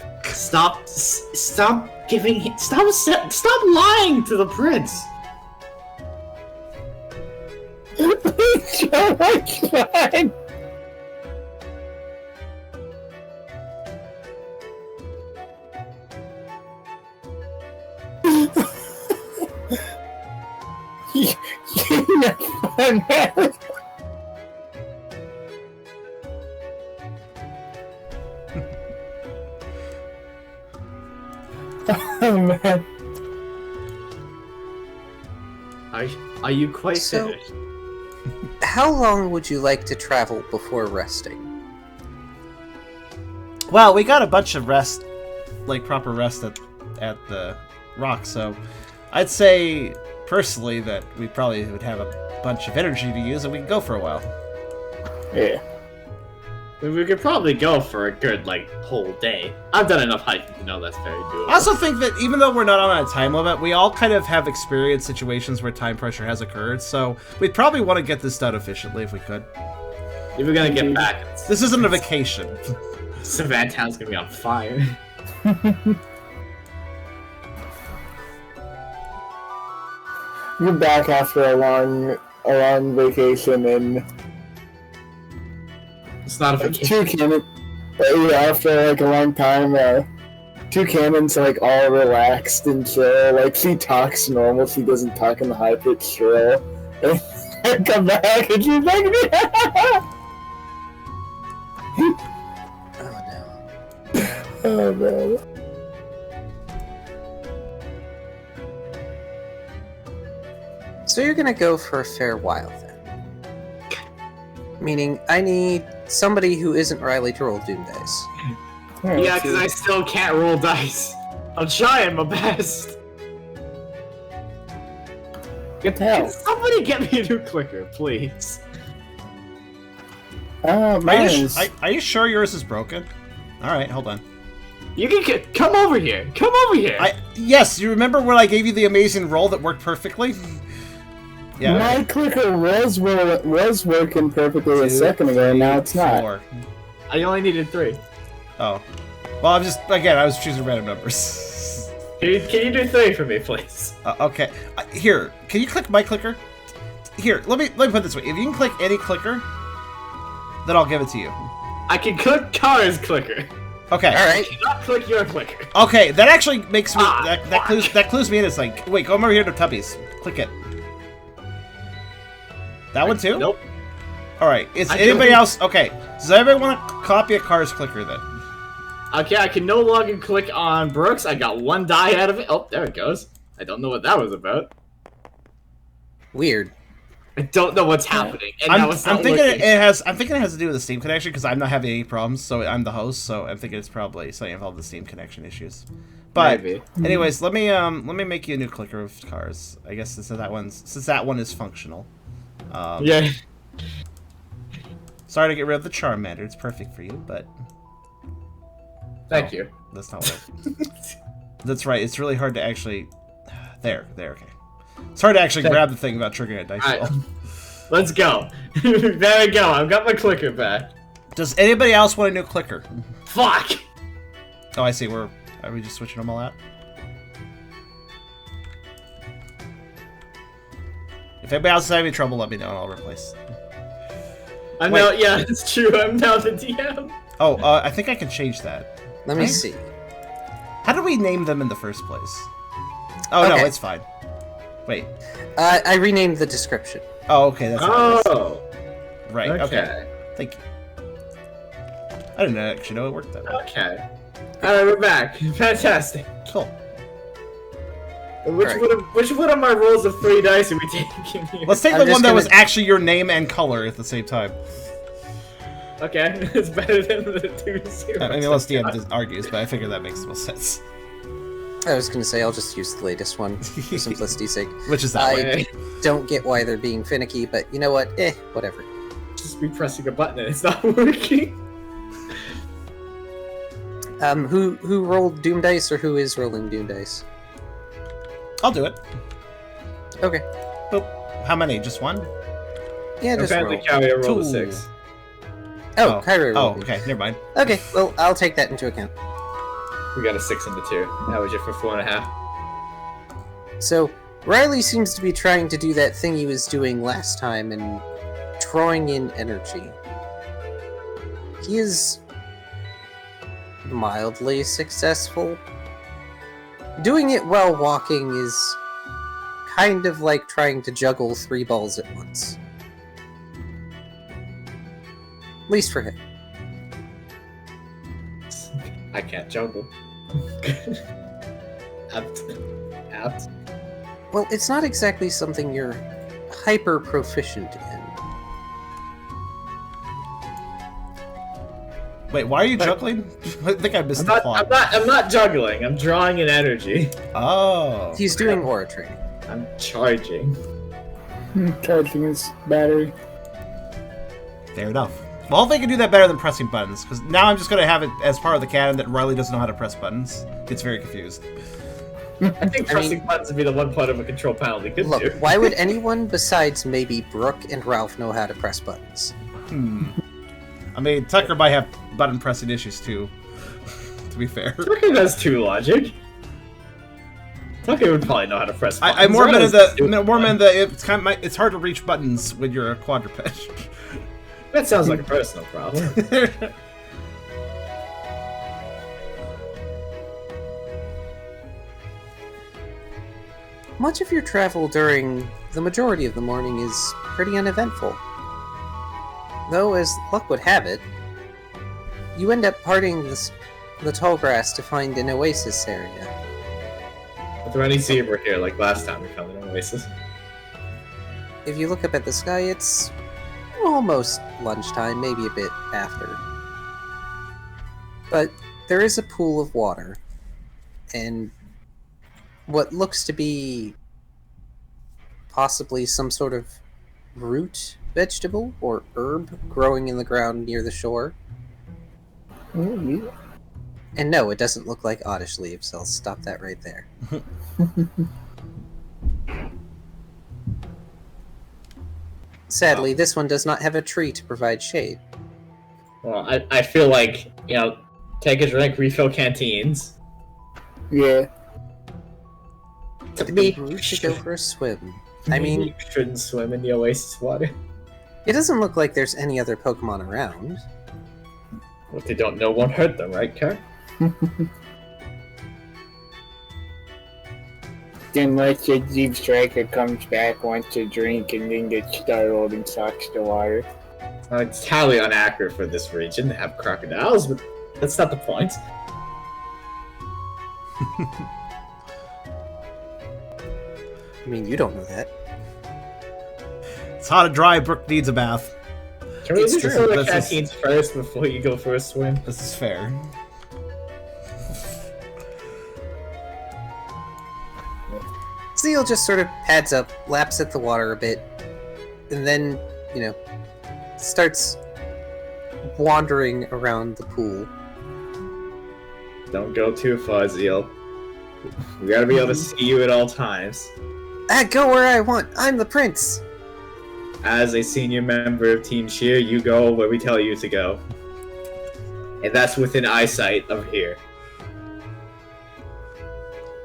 lying to the prince. Oh my god! You're fun, man. Oh man. Are you quite So- finished? How long would you like to travel before resting? well, we got a bunch of rest, like proper rest at the rock. So, I'd say personally that we probably would have a bunch of energy to use, and we can go for a while. Yeah. We could probably go for a good, whole day. I've done enough hiking to know that's very doable. I also think that even though we're not on a time limit, we all kind of have experienced situations where time pressure has occurred, so we'd probably want to get this done efficiently if we could. If we're gonna get back, This isn't a vacation. Savannah Town's gonna be on fire. You're back after a long vacation and It's not a vacation. two cannons. After a long time, two cannons all relaxed and chill. She talks normal. She doesn't talk in the high pitched shrill. And come back and she's like, Oh no. oh man. So you're gonna go for a fair while then. Meaning, I need somebody who isn't Riley to roll Doom dice. Yeah, because I still can't roll dice. I'm trying my best. Can somebody get me a new clicker, please? Are you sure yours is broken? Alright, hold on. You can come over here. Come over here. Yes, you remember when I gave you the amazing roll that worked perfectly? Yeah. My clicker was working perfectly a second ago, and now it's not. 4. I only needed 3. Oh. Well, I was choosing random numbers. Can you do 3 for me, please? Okay. Here, can you click my clicker? Here, let me put it this way. If you can click any clicker, then I'll give it to you. I can click Kara's clicker. Okay. Alright. I cannot click your clicker. Okay, that actually makes me that fuck. clues me in. It's wait, go over here to Tubby's. Click it. That one too? Nope. Alright, is anybody else... Okay, does anybody want to copy a Kar's clicker then? Okay, I can no longer click on Brooks. I got 1 die out of it. Oh, there it goes. I don't know what that was about. Weird. I don't know what's happening. And I'm thinking it has to do with the Steam connection because I'm not having any problems. So I'm the host, so I'm thinking it's probably something involved with the Steam connection issues. But Maybe. anyways, let me make you a new clicker of Cars. I guess since that one is functional. Yeah. Sorry to get rid of the Charmander. It's perfect for you, but Thank you. that's not what. That's right. It's really hard to actually. There. Okay. It's hard to actually grab the thing without triggering a dice roll. Alright. Let's go. There we go. I've got my clicker back. Does anybody else want a new clicker? Fuck! Oh, I see. Are we just switching them all out? If anybody else is having trouble, let me know and I'll replace. I know, yeah, it's true. I'm now the DM. Oh, I think I can change that. Let me see. How did we name them in the first place? Oh, no, Okay. it's fine. Wait. I renamed the description. Oh, okay, that's how it is. Oh. Right, okay. Thank you. I didn't actually know it worked that way. Okay. Alright, we're back. Fantastic. Cool. Which one of my rolls of 3 dice are we taking here? Let's take the one that was actually your name and color at the same time. Okay, it's better than the 2 zeros. I mean, unless DM argues, but I figure that makes the most sense. I was gonna say I'll just use the latest one for simplicity's sake. Which is that way. I don't get why they're being finicky, but you know what? Whatever. Just be pressing a button and it's not working. Who rolled Doom Dice, or who is rolling Doom Dice? I'll do it. Okay. Boop. How many? Just one? Yeah, just roll. Apparently Kyrio rolled a 2. 6. Oh, Kyrio rolled. Oh, okay, never mind. Okay, well, I'll take that into account. We got a 6 and a 2. How was it for 4.5? So, Riley seems to be trying to do that thing he was doing last time and drawing in energy. He is mildly successful. Doing it while walking is kind of like trying to juggle 3 balls at once. At least for him. I can't juggle. Apt. Well, it's not exactly something you're hyper proficient in. Wait, why are you juggling? I think I missed the plot. I'm not juggling. I'm drawing in energy. Oh. He's doing aura training. I'm charging. Charging his battery. Fair enough. Well, they can do that better than pressing buttons, because now I'm just going to have it as part of the canon that Riley doesn't know how to press buttons. Gets very confused. I think pressing buttons would be the one part of a control panel we could Look, do. why would anyone besides maybe Brooke and Ralph know how to press buttons? I mean, Tucker might have button pressing issues too, to be fair. Tucker has 2 logic. Tucker would probably know how to press buttons. I'm more meant in the it's hard to reach buttons when you're a quadruped. That sounds like a personal problem. Much of your travel during the majority of the morning is pretty uneventful. Though, as luck would have it, you end up parting the tall grass to find an oasis area. Is there any zebra here like last time we found an oasis? If you look up at the sky, it's almost lunchtime, maybe a bit after. But there is a pool of water, and what looks to be possibly some sort of root vegetable or herb growing in the ground near the shore. Yeah. And no, it doesn't look like oddish leaves. I'll stop that right there. Sadly, this one does not have a tree to provide shade. Well, I feel like, take a drink, refill canteens. Yeah. Maybe we should go for a swim. I mean, you shouldn't swim in the oasis water. it doesn't look like there's any other Pokemon around. What they don't know won't hurt them, right, Kurt? Unless your Deep Striker comes back, wants to drink, and then gets startled and sucks the water. It's entirely inaccurate for this region to have crocodiles, but that's not the point. I mean, you don't know that. It's hot and dry. Brooke needs a bath. Can we just true. fill the This is- canteens first before you go for a swim? This is fair. Zeal just sort of pads up, laps at the water a bit, and then, starts wandering around the pool. Don't go too far, Zeal. We gotta be able to see you at all times. I go where I want. I'm the prince. As a senior member of Team Cheer, you go where we tell you to go. And that's within eyesight of here.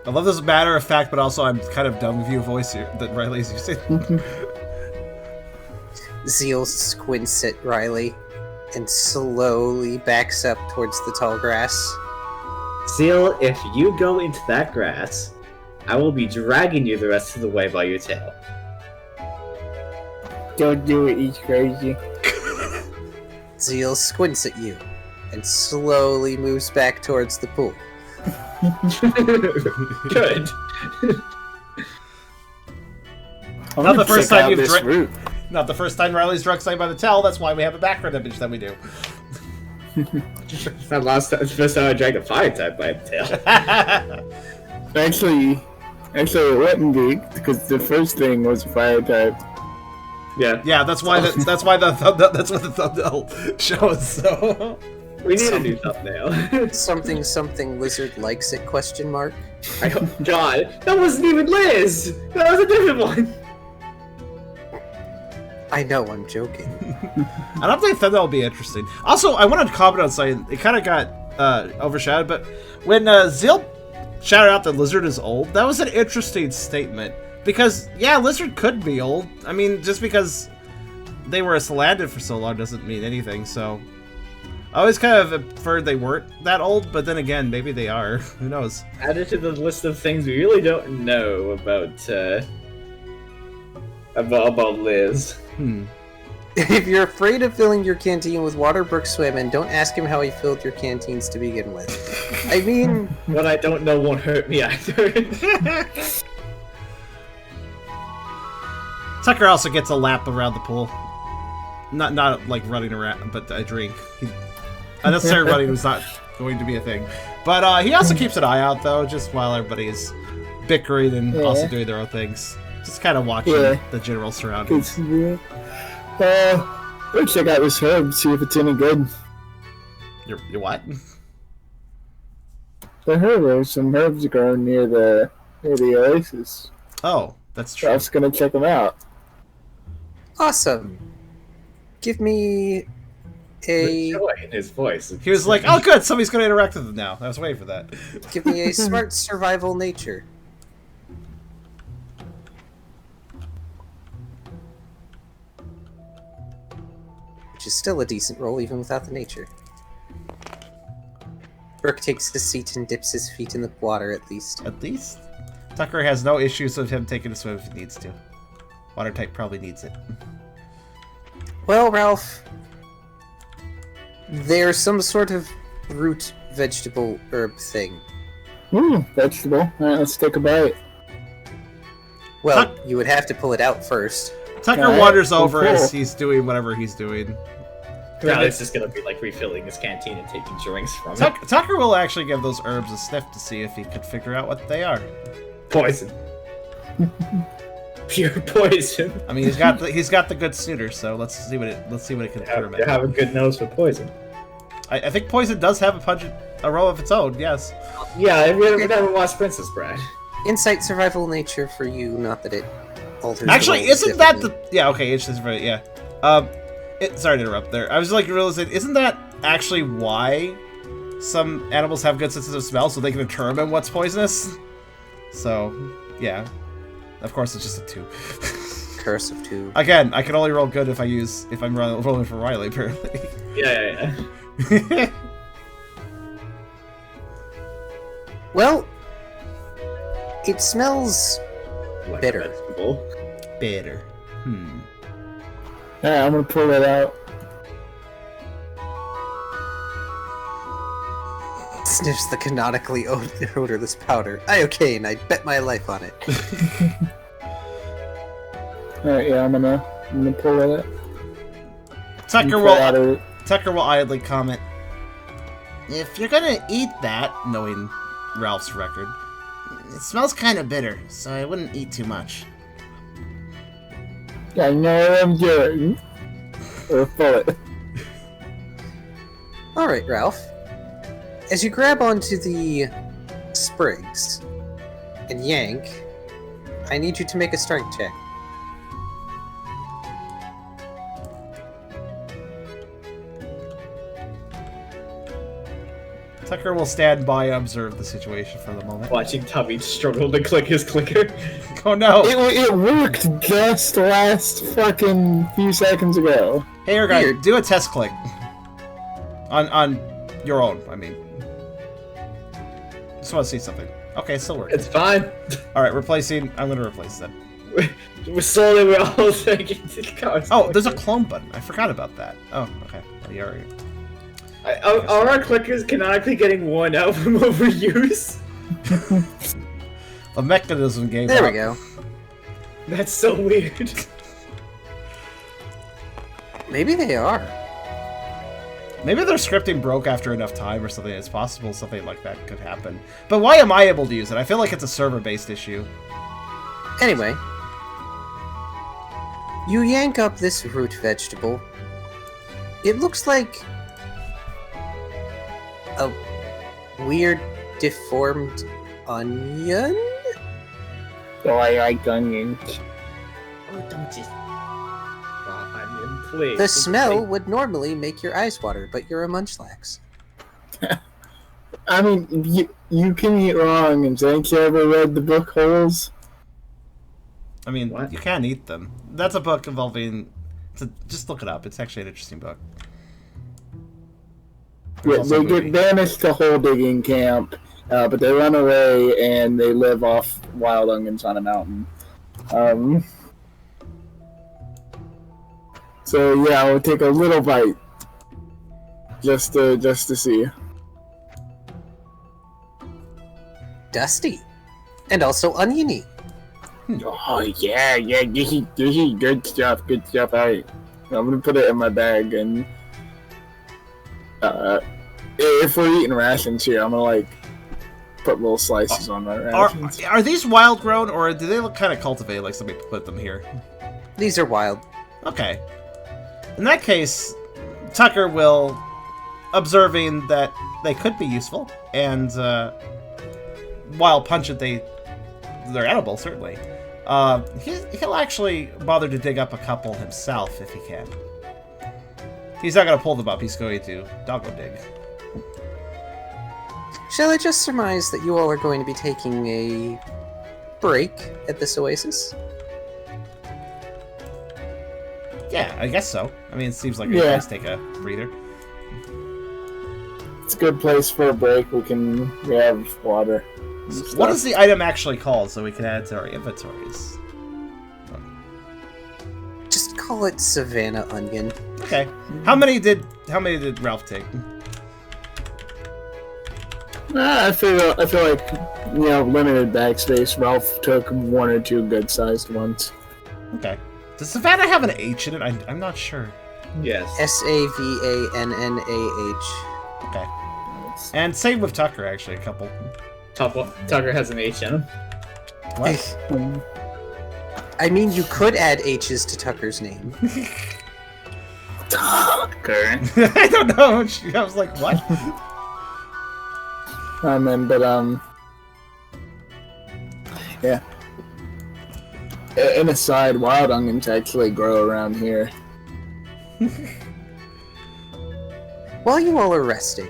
I love this matter of fact, but also I'm kind of dumb with you voice here that Riley's using. Zeal squints at Riley and slowly backs up towards the tall grass. Zeal, if you go into that grass, I will be dragging you the rest of the way by your tail. Don't do it, he's crazy. Zeal squints at you and slowly moves back towards the pool. Good. Not the first time you've this drank. route. Not the first time Riley's drunk sight by the tell. That's why we have a background image that we do. It's not last time. It's the first time I drank a fire type by the tail. Actually, it wouldn't be because the first thing was a fire type. Yeah. Yeah, that's why. That's what the thumbnail shows. So We need a new thumbnail. Something lizard likes it, question mark. God, that wasn't even Liz! That was a different one! I know, I'm joking. I don't think thumbnail will be interesting. Also, I wanted to comment on something. It kind of got overshadowed, but when Zeal shouted out that Lizard is old, that was an interesting statement. Because, yeah, Lizard could be old. I mean, just because they were a Salandid for so long doesn't mean anything, so... I always kind of inferred they weren't that old, but then again, maybe they are. Who knows? Added to the list of things we really don't know about Liz. If you're afraid of filling your canteen with water, Brook swim, and don't ask him how he filled your canteens to begin with. I mean... What I don't know won't hurt me either. Tucker also gets a lap around the pool. Not like running around, but a drink. Unnecessary running was not going to be a thing. But he also keeps an eye out, though, just while everybody is bickering and also doing their own things. Just kind of watching the general surroundings. Let's check out this herb, see if it's any good. Your what? The herb, there's some herbs growing near the Oasis. Oh, that's true. I was gonna check them out. Awesome. Give me The joy in his voice. He was like, oh good, somebody's going to interact with him now. I was waiting for that. Give me a smart survival nature. Which is still a decent roll even without the nature. Brooke takes his seat and dips his feet in the water at least. At least? Tucker has no issues with him taking a swim if he needs to. Water type probably needs it. Well, Ralph, there's some sort of root, vegetable, herb thing. Vegetable. Alright, let's take a bite. Well, you would have to pull it out first. Tucker wanders over as he's doing whatever he's doing. Riley's just gonna be like refilling his canteen and taking drinks from it. Tucker will actually give those herbs a sniff to see if he could figure out what they are. Poison. Pure poison. I mean, he's got the good snooter, so let's see what it can determine. You have a good nose for poison. I think poison does have a row of its own. Yes. Yeah, have you ever watched Princess Bride? Insight, survival, nature for you. Not that it alters. Actually, the isn't that the? Yeah. Okay. It's just right. Yeah. Sorry to interrupt there. I was like realizing, isn't that actually why some animals have good senses of smell, so they can determine what's poisonous? So, yeah. Of course, it's just a 2. Curse of 2. Again, I can only roll good if I'm rolling for Riley, apparently. Yeah. Well, it smells Like bitter. a vegetable. Bitter. Alright, I'm gonna pull it out. Sniffs the canonically odorless powder. Okay, and I bet my life on it. Alright, yeah, I'm gonna pull it out. Tucker will idly comment, if you're gonna eat that, knowing Ralph's record, It smells kind of bitter, so I wouldn't eat too much. I know what I'm doing. Or pull it. Alright, Ralph. As you grab onto the sprigs and yank, I need you to make a strength check. Tucker will stand by and observe the situation for the moment. Watching Tubby struggle to click his clicker. Oh no! It worked just last fucking few seconds ago. Hey, Eragon, do a test click. On your own, I mean. Just want to see something. Okay, it's still working. It's fine. Alright, replacing. I'm gonna replace that. We're all thinking to cars. Oh, there's a clone button. I forgot about that. Oh, okay. Well, you already. Are our clickers canonically getting worn out from overuse? The mechanism gave There up. we go. That's so weird. Maybe they are. Maybe their scripting broke after enough time or something. It's possible something like that could happen. But why am I able to use it? I feel like it's a server-based issue. Anyway, you yank up this root vegetable. It looks like a weird, deformed onion? Oh, I like onions. Oh, don't just... onion, please. The smell would normally make your eyes water, but you're a munchlax. I mean, you can eat raw onions. Ain't you ever read the book Holes? I mean, What? you can eat them. That's a book involving... just look it up. It's actually an interesting book. There's Yeah, also a they movie. get banished to hole digging camp, but they run away and they live off wild onions on a mountain. So yeah, I would take a little bite just to see. Dusty. And also oniony. Oh yeah, this is good stuff. Good stuff. I'm gonna put it in my bag, and if we're eating rations here, I'm gonna like put little slices on my rations. Are these wild grown, or do they look kind of cultivated like somebody put them here? These are wild. Okay. In that case, Tucker will, observing that they could be useful, and while pungent they're edible, certainly. He'll actually bother to dig up a couple himself if he can. He's not going to pull them up, he's going to doggo dig. Shall I just surmise that you all are going to be taking a break at this oasis? Yeah, I guess so. I mean, it seems like you Yeah. guys take a breather. It's a good place for a break. We have water. and What stuff. is the item actually called so we can add it to our inventories? Just call it Savannah Onion. Okay. How many did Ralph take? I feel like limited bag space. Ralph took one or two good sized ones. Okay. Does Savannah have an H in it? I'm not sure. Yes. Savannah. Okay. And same with Tucker, actually, a couple. Tucker has an H in him. What? I mean, you could add H's to Tucker's name. Tucker. I don't know. I was like, what? Yeah. An aside, wild onions actually grow around here. While you all are resting,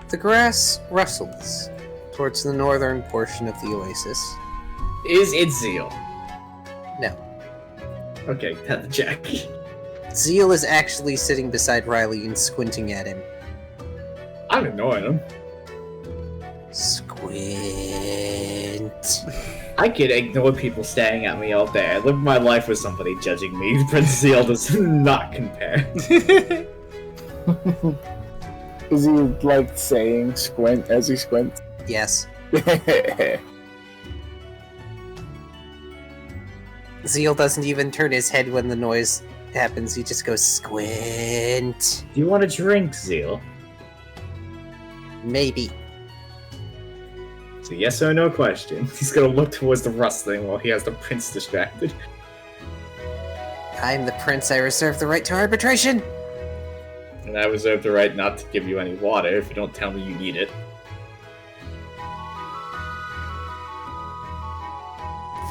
the grass rustles towards the northern portion of the oasis. Is it Zeal? No. Okay, had to check. Zeal is actually sitting beside Riley and squinting at him. I'm ignoring him. Squint. I could ignore people staring at me all day. I live my life with somebody judging me. Prince Zeal does not compare. Is he like saying squint as he squints? Yes. Zeal doesn't even turn his head when the noise happens. He just goes squint. Do you want a drink, Zeal? Maybe. It's a yes or no question. He's gonna look towards the rustling while he has the prince distracted. I'm the prince. I reserve the right to arbitration. And I reserve the right not to give you any water if you don't tell me you need it.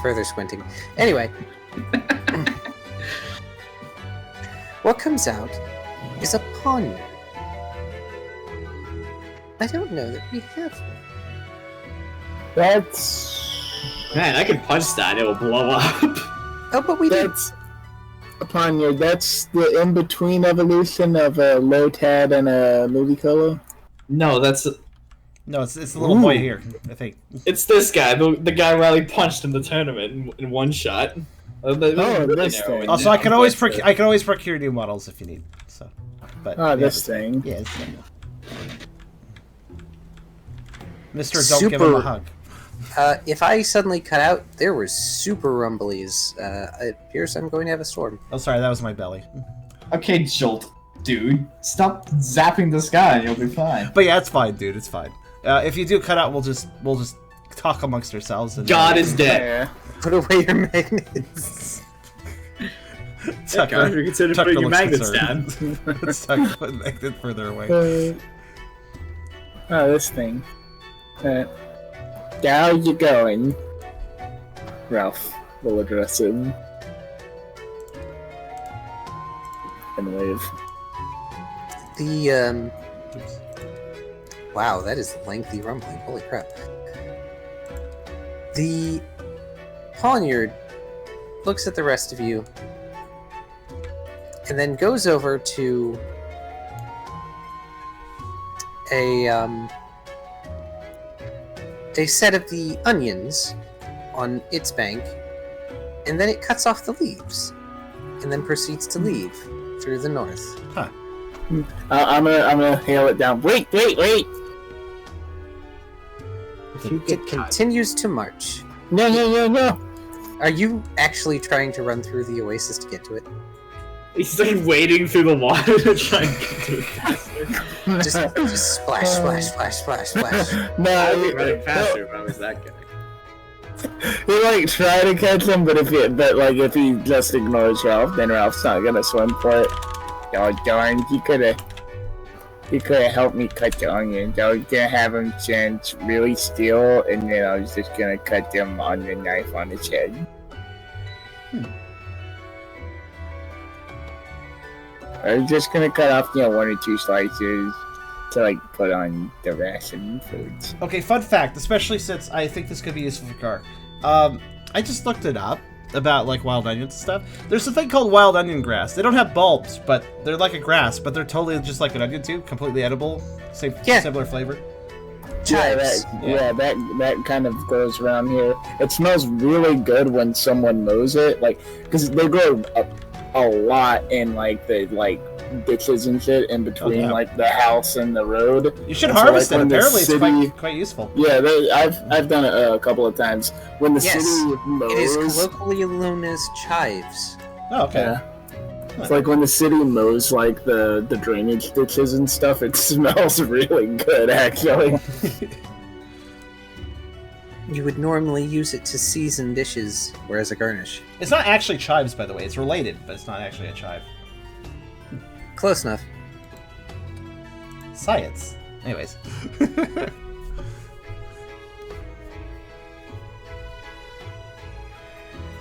Further squinting. Anyway. What comes out is a poniard. I don't know that we have one. That's Man, I can punch that, it will blow up. Oh, but we did. that's a poniard. That's the in between evolution of a Lotad and a Ludicolo. No, that's... No, it's the little boy here, I think. It's this guy, the guy Riley punched in the tournament in one shot. this thing. Also, I can always procure new models if you need. So But Oh, this thing. Yes. Mr. Don't give him a hug. If I suddenly cut out, there was super rumblies. It appears I'm going to have a storm. Oh, sorry, that was my belly. Okay, Jolt, dude. Stop zapping the sky and you'll be fine. But yeah, it's fine, dude. It's fine. If you do cut out, we'll just talk amongst ourselves. And God is dead. Yeah. Put away your magnets. Tucker, consider putting your magnets down. Let's tuck the magnet further away. Oh, this thing. How you going? Ralph will address him. And wave. Wow, that is lengthy rumbling. Holy crap. The Poniard looks at the rest of you and then goes over to a set of the onions on its bank, and then it cuts off the leaves and then proceeds to leave through the north. Huh. I'm gonna hail it down. Wait! It continues to march. No! Are you actually trying to run through the oasis to get to it? He's like wading through the water to try and get to it faster. Just splash, splash, splash, splash, splash. I'd be No, running faster if I was that guy. he like try to catch him, but if he just ignores Ralph, then Ralph's not gonna swim for it. Oh darn! He could have helped me cut the onions. I was gonna have him stand really still, and then I was just gonna cut them on the knife on his head. I was just gonna cut off, 1 or 2 slices to like put on the ration foods. Okay, fun fact, especially since I think this could be useful for Car. I just looked it up about like wild onions and stuff. There's a thing called wild onion grass. They don't have bulbs, but they're like a grass, but they're totally just like an onion too, completely edible, similar flavor. Chives. That kind of grows around here. It smells really good when someone mows it, like because they grow a lot in like the ditches and shit in between like the house and the road. You should and harvest so, it. like, Apparently, city, it's quite useful. Yeah, I've done it a couple of times. When the city mows, it is colloquially known as chives. Oh, okay. Yeah. It's like when the city mows like the drainage ditches and stuff. It smells really good, actually. You would normally use it to season dishes or as a garnish. It's not actually chives, by the way. It's related, but it's not actually a chive. Close enough. Science. Anyways.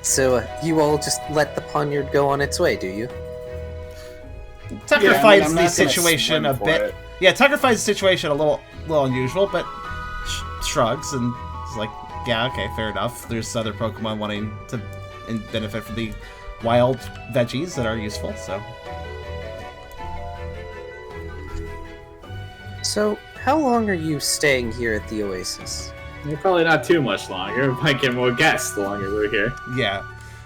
So you all just let the poniard go on its way, do you? Tucker Yeah, finds I'm the not gonna situation swim a for bit. it. Yeah, Tucker finds the situation a little unusual, but shrugs and is like, "Yeah, okay, fair enough. There's other Pokemon wanting to benefit from the wild veggies that are useful." So, how long are you staying here at the Oasis? You're probably not too much longer. We might get more guests the longer we're here. Yeah.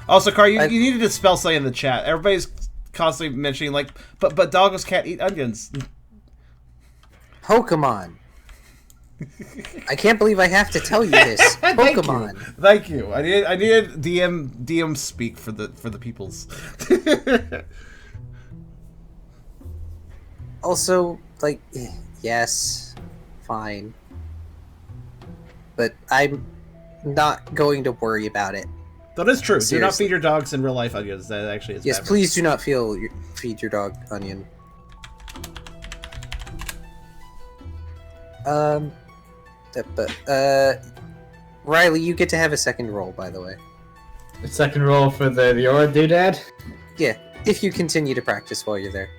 Also, Car, you needed to spell something in the chat. Everybody's constantly mentioning like, but doggos can't eat onions. Pokemon. I can't believe I have to tell you this. Pokemon. Thank you. I needed DM speak for the peoples. Also, like, yes, fine. But I'm not going to worry about it. That is true. Seriously. Do not feed your dogs in real life onions. That actually is Yes, bad. please do not feed your dog onion. Riley, you get to have a second roll, by the way. The second roll for the aura doodad? Yeah, if you continue to practice while you're there.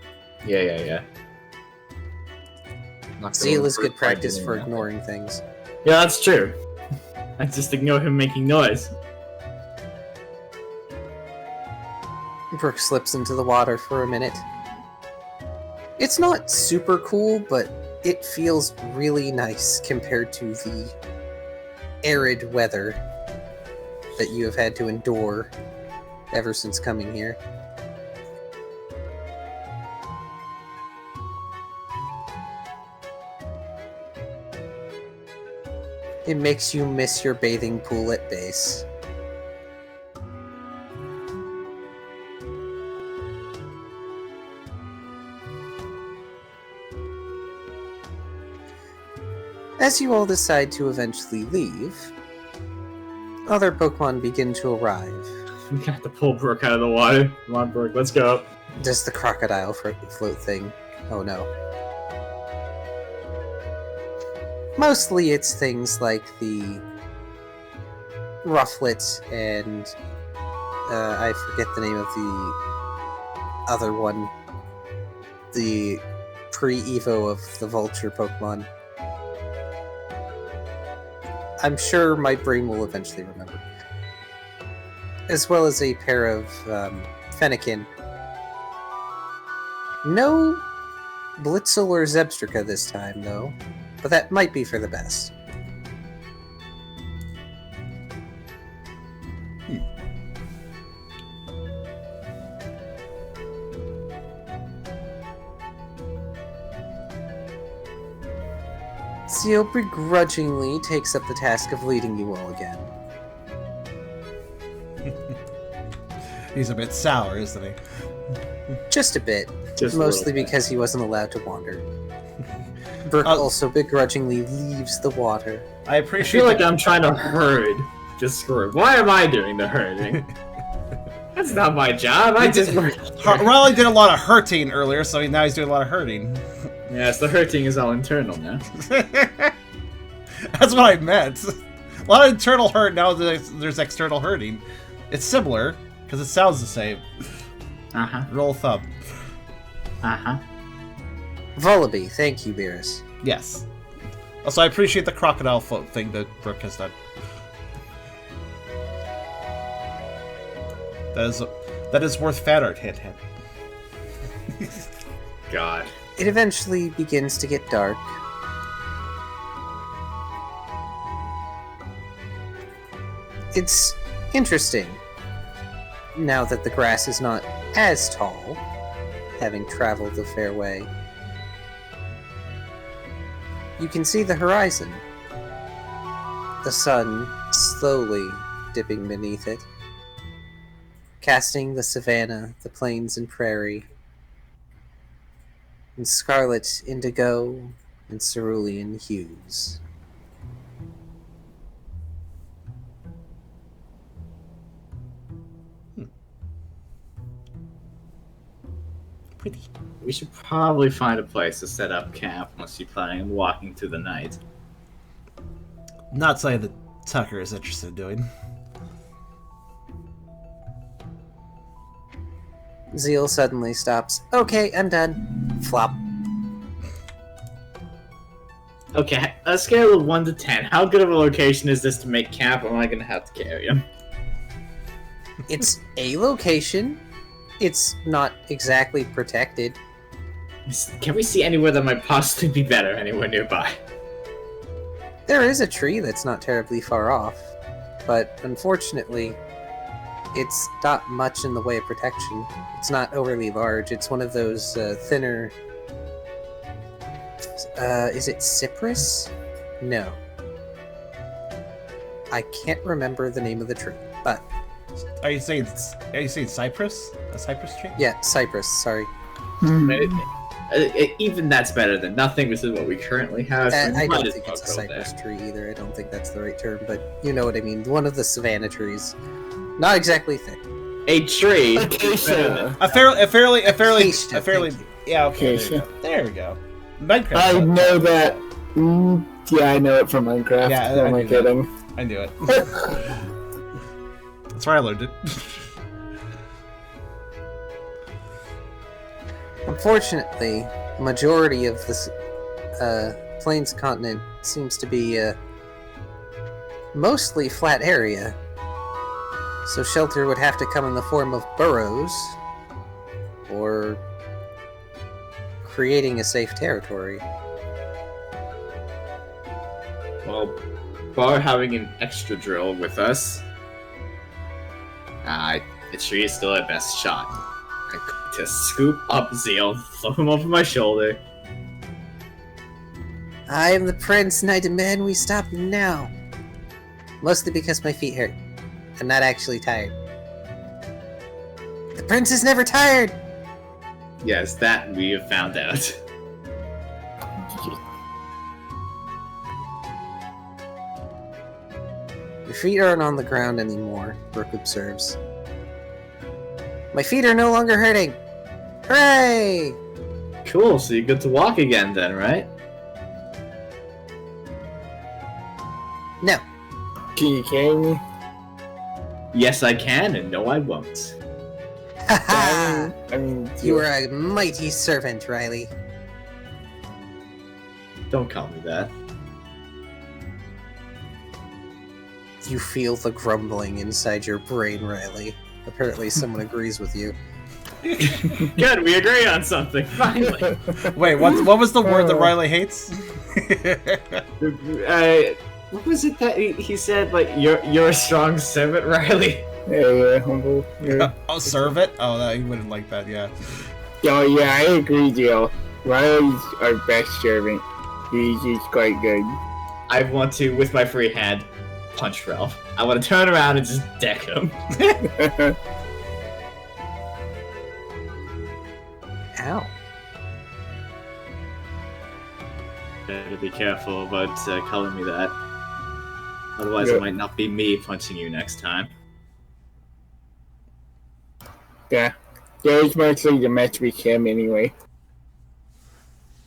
Yeah. Zeal is good practice for ignoring things. Yeah, that's true. I just ignore him making noise. Brooke slips into the water for a minute. It's not super cool, but it feels really nice compared to the arid weather that you have had to endure ever since coming here. It makes you miss your bathing pool at base. As you all decide to eventually leave, other Pokemon begin to arrive. We got to pull Brooke out of the water. Come on, Brooke, let's go. Does the crocodile float thing? Oh no. Mostly it's things like the Rufflet and I forget the name of the other one. The pre-Evo of the Vulture Pokemon. I'm sure my brain will eventually remember. As well as a pair of Fennekin. No Blitzel or Zebstrika this time, though. But that might be for the best. Zeal begrudgingly takes up the task of leading you all again. He's a bit sour, isn't he? Just a bit. Just a mostly little bit. because he wasn't allowed to wander. Brooke also begrudgingly leaves the water. I I appreciate feel like that. I'm trying to herd. Just screw it. Why am I doing the herding? That's not my job. I just. Raleigh did a lot of hurting earlier, so now he's doing a lot of hurting. Yes, the hurting is all internal now. That's what I meant. A lot of internal hurt, now there's external hurting. It's similar, because it sounds the same. Uh-huh. Roll thumb. Uh-huh. Volibee, thank you, Beerus. Yes. Also, I appreciate the crocodile float thing that Brooke has done. That is worth fan art, hint, hint. God. It eventually begins to get dark. It's interesting, now that the grass is not as tall, having traveled the fair way. You can see the horizon, the sun slowly dipping beneath it, casting the savanna, the plains and prairie, in scarlet, indigo, and cerulean hues. Pretty. We should probably find a place to set up camp unless you're planning on walking through the night. Not something that Tucker is interested in doing. Zeal suddenly stops. Okay, I'm done. Flop. Okay, a scale of 1 to 10, how good of a location is this to make camp, or am I gonna have to carry him? It's a location. It's not exactly protected. Can we see anywhere that might possibly be better anywhere nearby? There is a tree that's not terribly far off, but unfortunately, it's not much in the way of protection. It's not overly large. It's one of those thinner... is it cypress? No. I can't remember the name of the tree, but... Are you saying cypress? A cypress tree? Yeah, cypress, sorry. Even that's better than nothing. This is what we currently have. So I might don't as think well it's a go cypress there. tree either. I don't think that's the right term, but you know what I mean. One of the savanna trees. Not exactly thick. A tree. Acacia. A fairly, Acacia, thank you. yeah, okay, Acacia. there we go. Minecraft. I know that. Yeah, I know it from Minecraft. Yeah, Who I am I knew that. kidding? I knew it. That's where I learned it. Unfortunately, the majority of this plains continent seems to be a mostly flat area, so shelter would have to come in the form of burrows or creating a safe territory. Well, bar having an extra drill with us, the tree is still our best shot. I'm going to scoop up Zeal, throw him over my shoulder. I am the prince, and I demand we stop now. Mostly because my feet hurt. I'm not actually tired. The prince is never tired! Yes, that we have found out. Your feet aren't on the ground anymore, Brooke observes. My feet are no longer hurting! Hooray! Cool, so you get to walk again then, right? No. Can you carry me? Yes, I can, and no, I won't. Haha! I mean, You are a mighty servant, Riley. Don't call me that. You feel the grumbling inside your brain, Riley. Apparently someone agrees with you. Good, we agree on something, finally. Wait, what was the word that Riley hates? What was it that he said? Like, you're a strong servant, Riley? yeah, humble. Yeah. Oh, serve it? Oh, that, he wouldn't like that, yeah. Oh, yeah, I agree, Zeal. Riley's our best servant. He's quite good. I want to, with my free hand, punch Ralph. I want to turn around and just deck him. Ow. Better be careful about calling me that. Otherwise, Yeah. it might not be me punching you next time. Yeah. It was mostly the match with him anyway.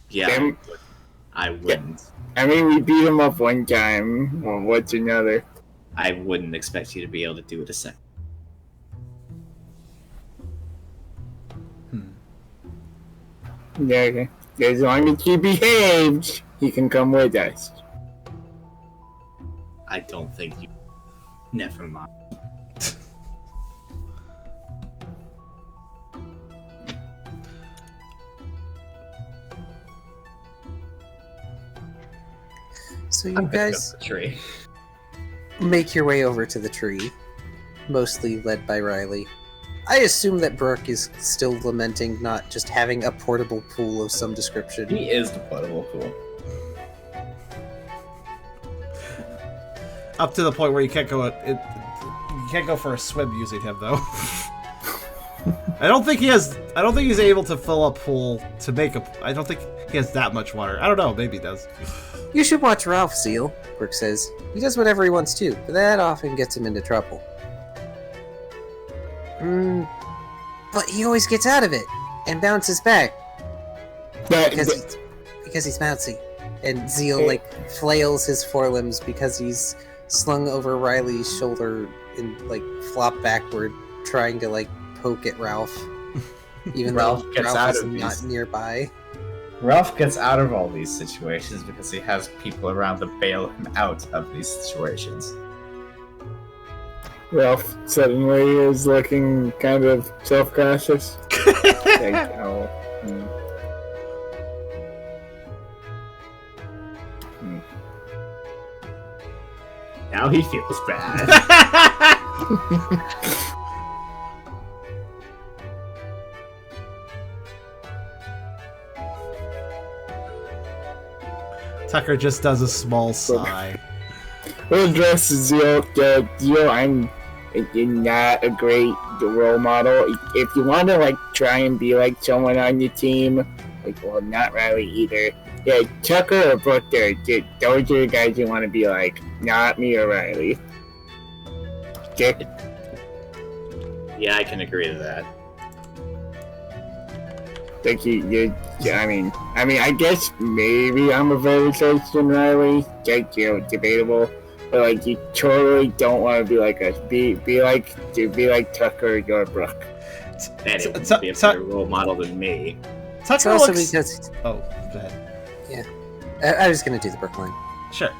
Yeah, Damn. I wouldn't. I mean, we beat him up one time. Well, what's another? I wouldn't expect you to be able to do it a second. Yeah, okay. As long as he behaves, he can come with us. I don't think you. Never mind. So you I'm picking guys up the tree. make your way over to the tree, mostly led by Riley. I assume that Brooke is still lamenting not just having a portable pool of some description. He is the portable pool. Up to the point where you can't go. You can't go for a swim using him, though. I don't think he's able to fill a pool to make a. I don't think he has that much water. I don't know. Maybe he does. You should watch Ralph, Zeal, Brooke says. He does whatever he wants to, but that often gets him into trouble. But he always gets out of it and bounces back because he's mousy. And Zeal flails his forelimbs because he's slung over Riley's shoulder and flop backward, trying to poke at Ralph, even Ralph though gets Ralph out is of not these. nearby. Ralph gets out of all these situations because he has people around to bail him out of these situations. Ralph suddenly is looking kind of self-conscious. Oh. Now he feels bad. Tucker just does a small sigh. We'll address Zeal. Zeal, I'm not a great role model. If you want to try and be like someone on your team, not Riley either. Yeah, Tucker or Brooke, those are the guys you want to be like, not me or Riley. Okay. Yeah, I can agree to that. I guess maybe I'm a better choice than Riley. Debatable. But you totally don't want to be like us. Be like Tucker or Brooke. And it would be a better role model than me. It's also because... Oh, go ahead. I was going to do the Brooke line. Sure.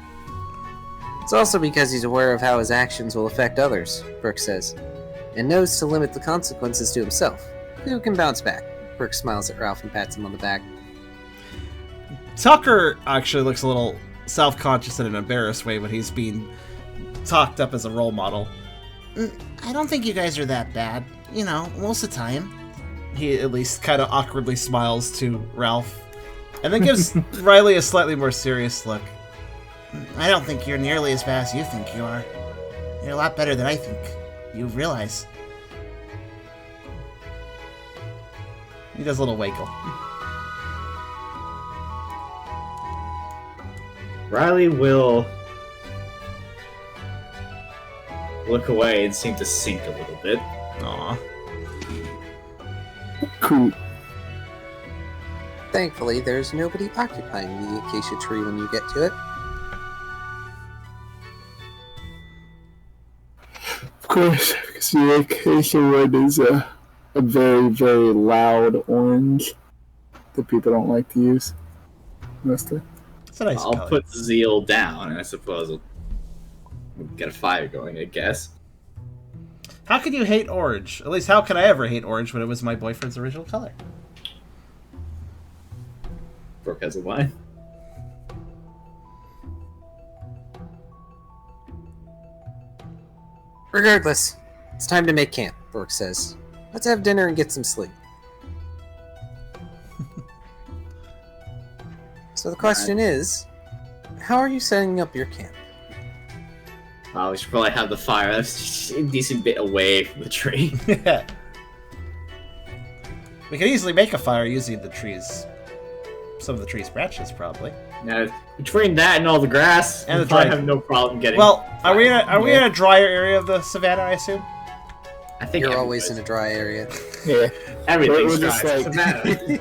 It's also because he's aware of how his actions will affect others, Brooke says, and knows to limit the consequences to himself, who can bounce back. Brooke smiles at Ralph and pats him on the back. Tucker actually looks a little self-conscious in an embarrassed way when he's being talked up as a role model. I don't think you guys are that bad. Most of the time. He at least kind of awkwardly smiles to Ralph, and then gives Riley a slightly more serious look. I don't think you're nearly as bad as you think you are. You're a lot better than I think you realize. He does a little wiggle. Riley will look away and seem to sink a little bit. Aw. Cool. Thankfully, there's nobody occupying the acacia tree when you get to it. Of course, because the acacia wood is a very, very loud orange that people don't like to use. Mostly. It's a nice I'll color. put Zeal down, and I suppose we'll get a fire going, I guess. How can you hate orange? At least, how can I ever hate orange when it was my boyfriend's original color? Brooke has a line. Regardless, it's time to make camp, Brooke says. Let's have dinner and get some sleep. So the question is, how are you setting up your camp? Well, we should probably have the fire. That's just a decent bit away from the tree. We can easily make a fire using the trees. Some of the tree's branches, probably. Now, between that and all the grass, And the I dry- have no problem getting. Well, are we in a drier area of the savannah, I assume? I think You're always in a dry area. Yeah. everything's We're dry. just It like- doesn't matter.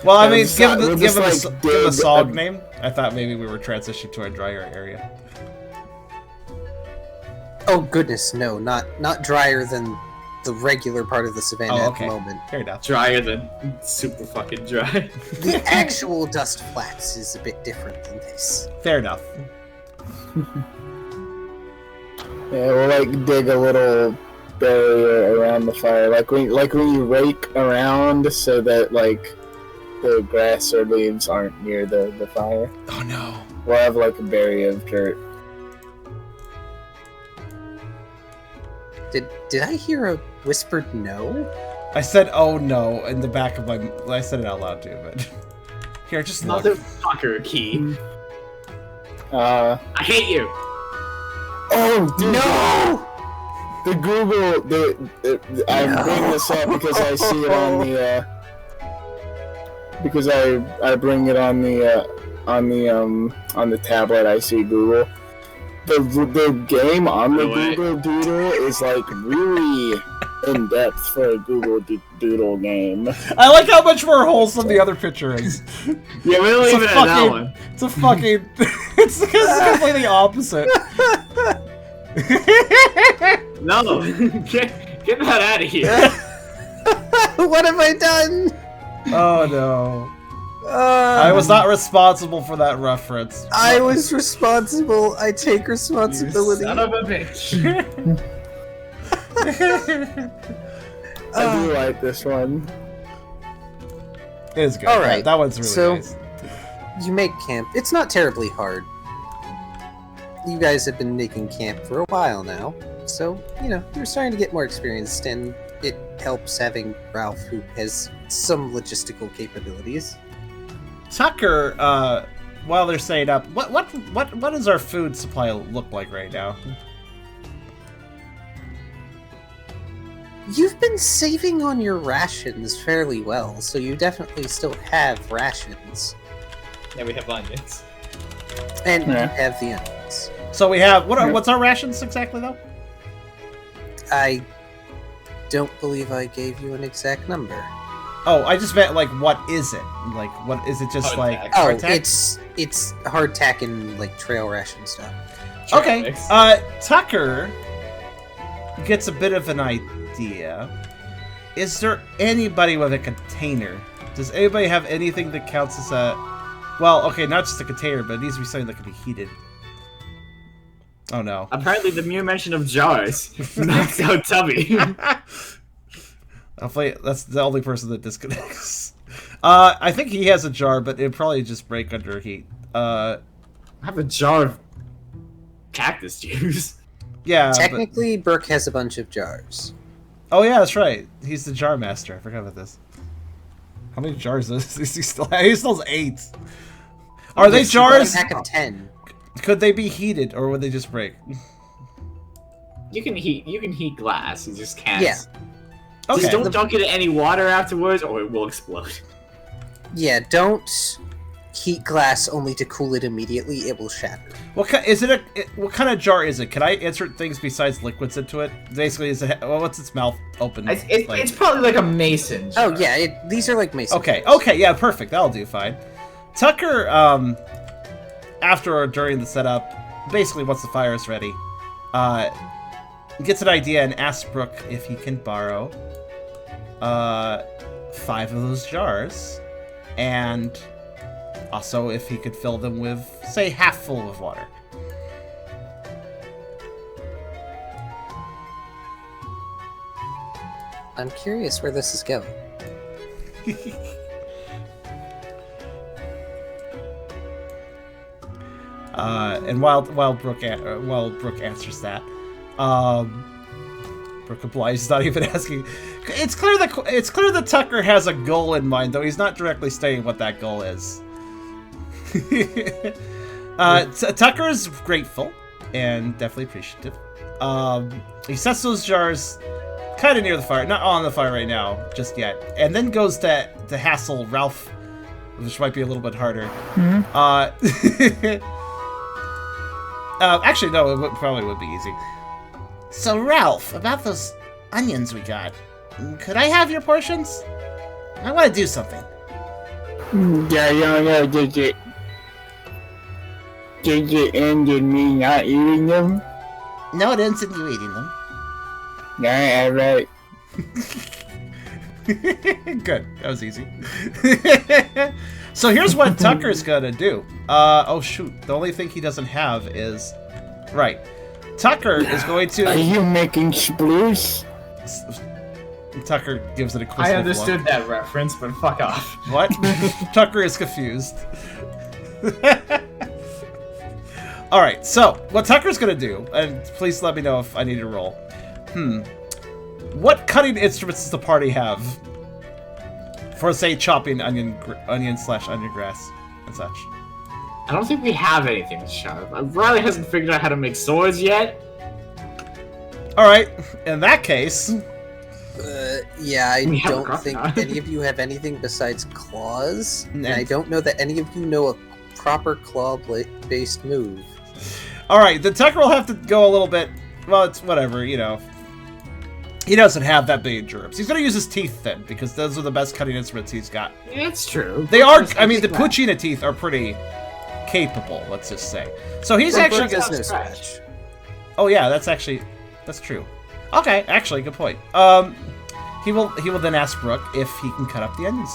Well, I Yeah, mean, we're given just the like given the dig SOG a- name, I thought maybe we were transitioning to a drier area. Oh goodness, no, not drier than the regular part of the savannah Oh, at okay. the moment. Fair enough. Drier than super fucking dry. The actual dust flats is a bit different than this. Fair enough. Yeah, we'll like dig a little barrier around the fire, like when you rake around so that like the grass or leaves aren't near the fire. Oh no. We'll have like a barrier of dirt. Did I hear a whispered no? I said, "Oh no," in the back of my. I said it out loud too, but here, just look. Motherfucker, Key. Uh I hate you. oh dude, No! the Google I'm bringing this up because I see it on the because I bring it on the tablet. I see Google. The game on the By the way. Google Doodle is like really in depth for a Google Doodle game. I like how much more wholesome the other picture is. Yeah, we'll It's leave a it at that fucking- one. It's a fucking. It's completely opposite. No, get that out of here. What have I done? Oh no. I was not responsible for that reference. I was responsible. I take You responsibility. son of a bitch. I do like this one. It is good. All right, That one's really so- nice. You make camp. It's not terribly hard. You guys have been making camp for a while now, so you're starting to get more experienced, and it helps having Ralph, who has some logistical capabilities. Tucker, while they're setting up, what does our food supply look like right now? You've been saving on your rations fairly well, so you definitely still have rations, Yeah, we have onions. and Yeah. you have the onions. So we have what's our rations exactly though? I don't believe I gave you an exact number. Oh, I just meant like what is it? Like what is it? Just Hardtack. like Oh, hardtack? it's hardtack and like trail ration stuff. Okay. Mix. Tucker gets a bit of an idea. Is there anybody with a container? Does anybody have anything that counts as a... Well, okay, not just a container, but it needs to be something that can be heated. Oh no. Apparently, the mere mention of jars knocks out Tubby. Hopefully, that's the only person that disconnects. I think he has a jar, but it'd probably just break under heat. I have a jar of cactus juice. Yeah. But... Technically, Burke has a bunch of jars. Oh yeah, that's right. He's the jar master. I forgot about this. How many jars does he still have? He still has 8. Are they Yes, you got a jars? pack of 10. Could they be heated, or would they just break? heat glass. You just can't. Yeah. Okay. Just don't get any water afterwards, or it will explode. Yeah, don't heat glass only to cool it immediately. It will shatter. What kind of jar is it? Can I insert things besides liquids into it? Basically, what's its mouth open? It's probably like a mason jar. Oh yeah, these are like mason. Okay. jars. Okay. Yeah. Perfect. That'll do fine. Tucker, after or during the setup, basically once the fire is ready, gets an idea and asks Brooke if he can borrow 5 of those jars, and also if he could fill them with, say, half full of water. I'm curious where this is going. And while Brooke answers that, Brooke obliges, not even asking. It's clear that Tucker has a goal in mind, though he's not directly stating what that goal is. Tucker is grateful and definitely appreciative. He sets those jars kind of near the fire, not on the fire right now, just yet, and then goes to hassle Ralph, which might be a little bit harder. Actually, no, it probably would be easy. So, Ralph, about those onions we got, could I have your portions? I want to do something. Yeah, no, did it end in me not eating them? No, it ends in you eating them. Alright. Good, that was easy. So here's what Tucker's gonna do. Oh shoot, the only thing he doesn't have is... Right. Tucker is going to... Are you making sploos? Tucker gives an I inquisitive understood look. that reference, but fuck off. What? Tucker is confused. Alright, so, what Tucker's gonna do, and please let me know if I need to roll. What cutting instruments does the party have? For, say, chopping onion grass and such. I don't think we have anything sharp. Riley hasn't figured out how to make swords yet. Alright, in that case... Yeah, I We have a don't think crocodile. any of you have anything besides claws, and I And- don't know that any of you know a proper claw-based move. Alright, then Tucker will have to go a little bit... Well, it's whatever, you know. He doesn't have that big germs. He's gonna use his teeth then, because those are the best cutting instruments he's got. It's true. They are... I mean, the Puccina teeth are pretty capable, let's just say. So he's Brooke actually... does no scratch. scratch. Oh yeah, that's true. Okay, actually, good point. He will then ask Brooke if he can cut up the onions,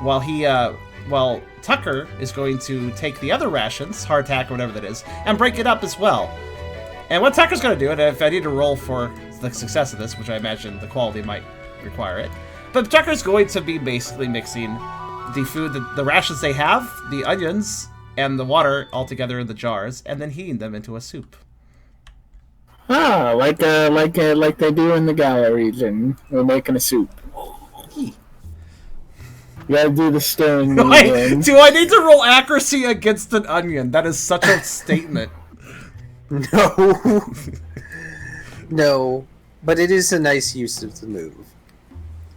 while Tucker is going to take the other rations, hardtack or whatever that is, and break it up as well. And what Tucker's going to do, and if I need to roll for the success of this, which I imagine the quality might require it, but Tucker's going to be basically mixing the food, the rations they have, the onions, and the water all together in the jars, and then heating them into a soup. Ah, like they do in the galleries, and we're making a soup. You gotta do the stirring. Do I need to roll accuracy against an onion? That is such a statement. No. No, but it is a nice use of the move.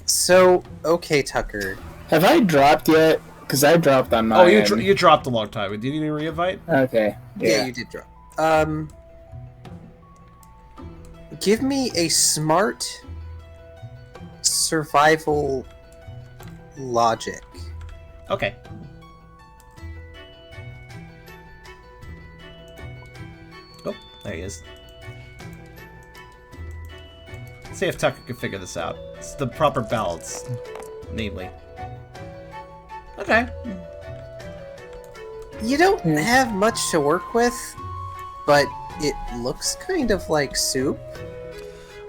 So, okay, Tucker. Have I dropped yet? Because I dropped on my Oh, end. you dropped a long time. Did you need a re-invite? Okay. Yeah, you did drop. Give me a smart survival logic. Okay. Oh, there he is. Let's see if Tucker can figure this out. It's the proper balance, namely. Okay. You don't have much to work with, but it looks kind of like soup.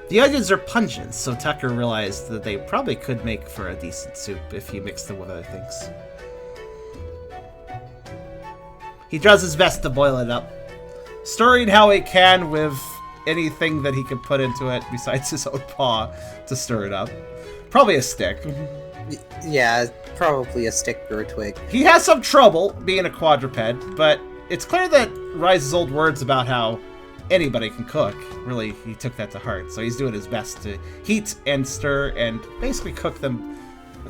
The onions are pungent, so Tucker realized that they probably could make for a decent soup if he mixed them with other things. He does his best to boil it up, stirring how he can with anything that he can put into it besides his own paw to stir it up. Probably a stick. Yeah, probably a stick or a twig. He has some trouble being a quadruped, but it's clear that Rise's old words about how anybody can cook. Really, he took that to heart. So he's doing his best to heat and stir and basically cook them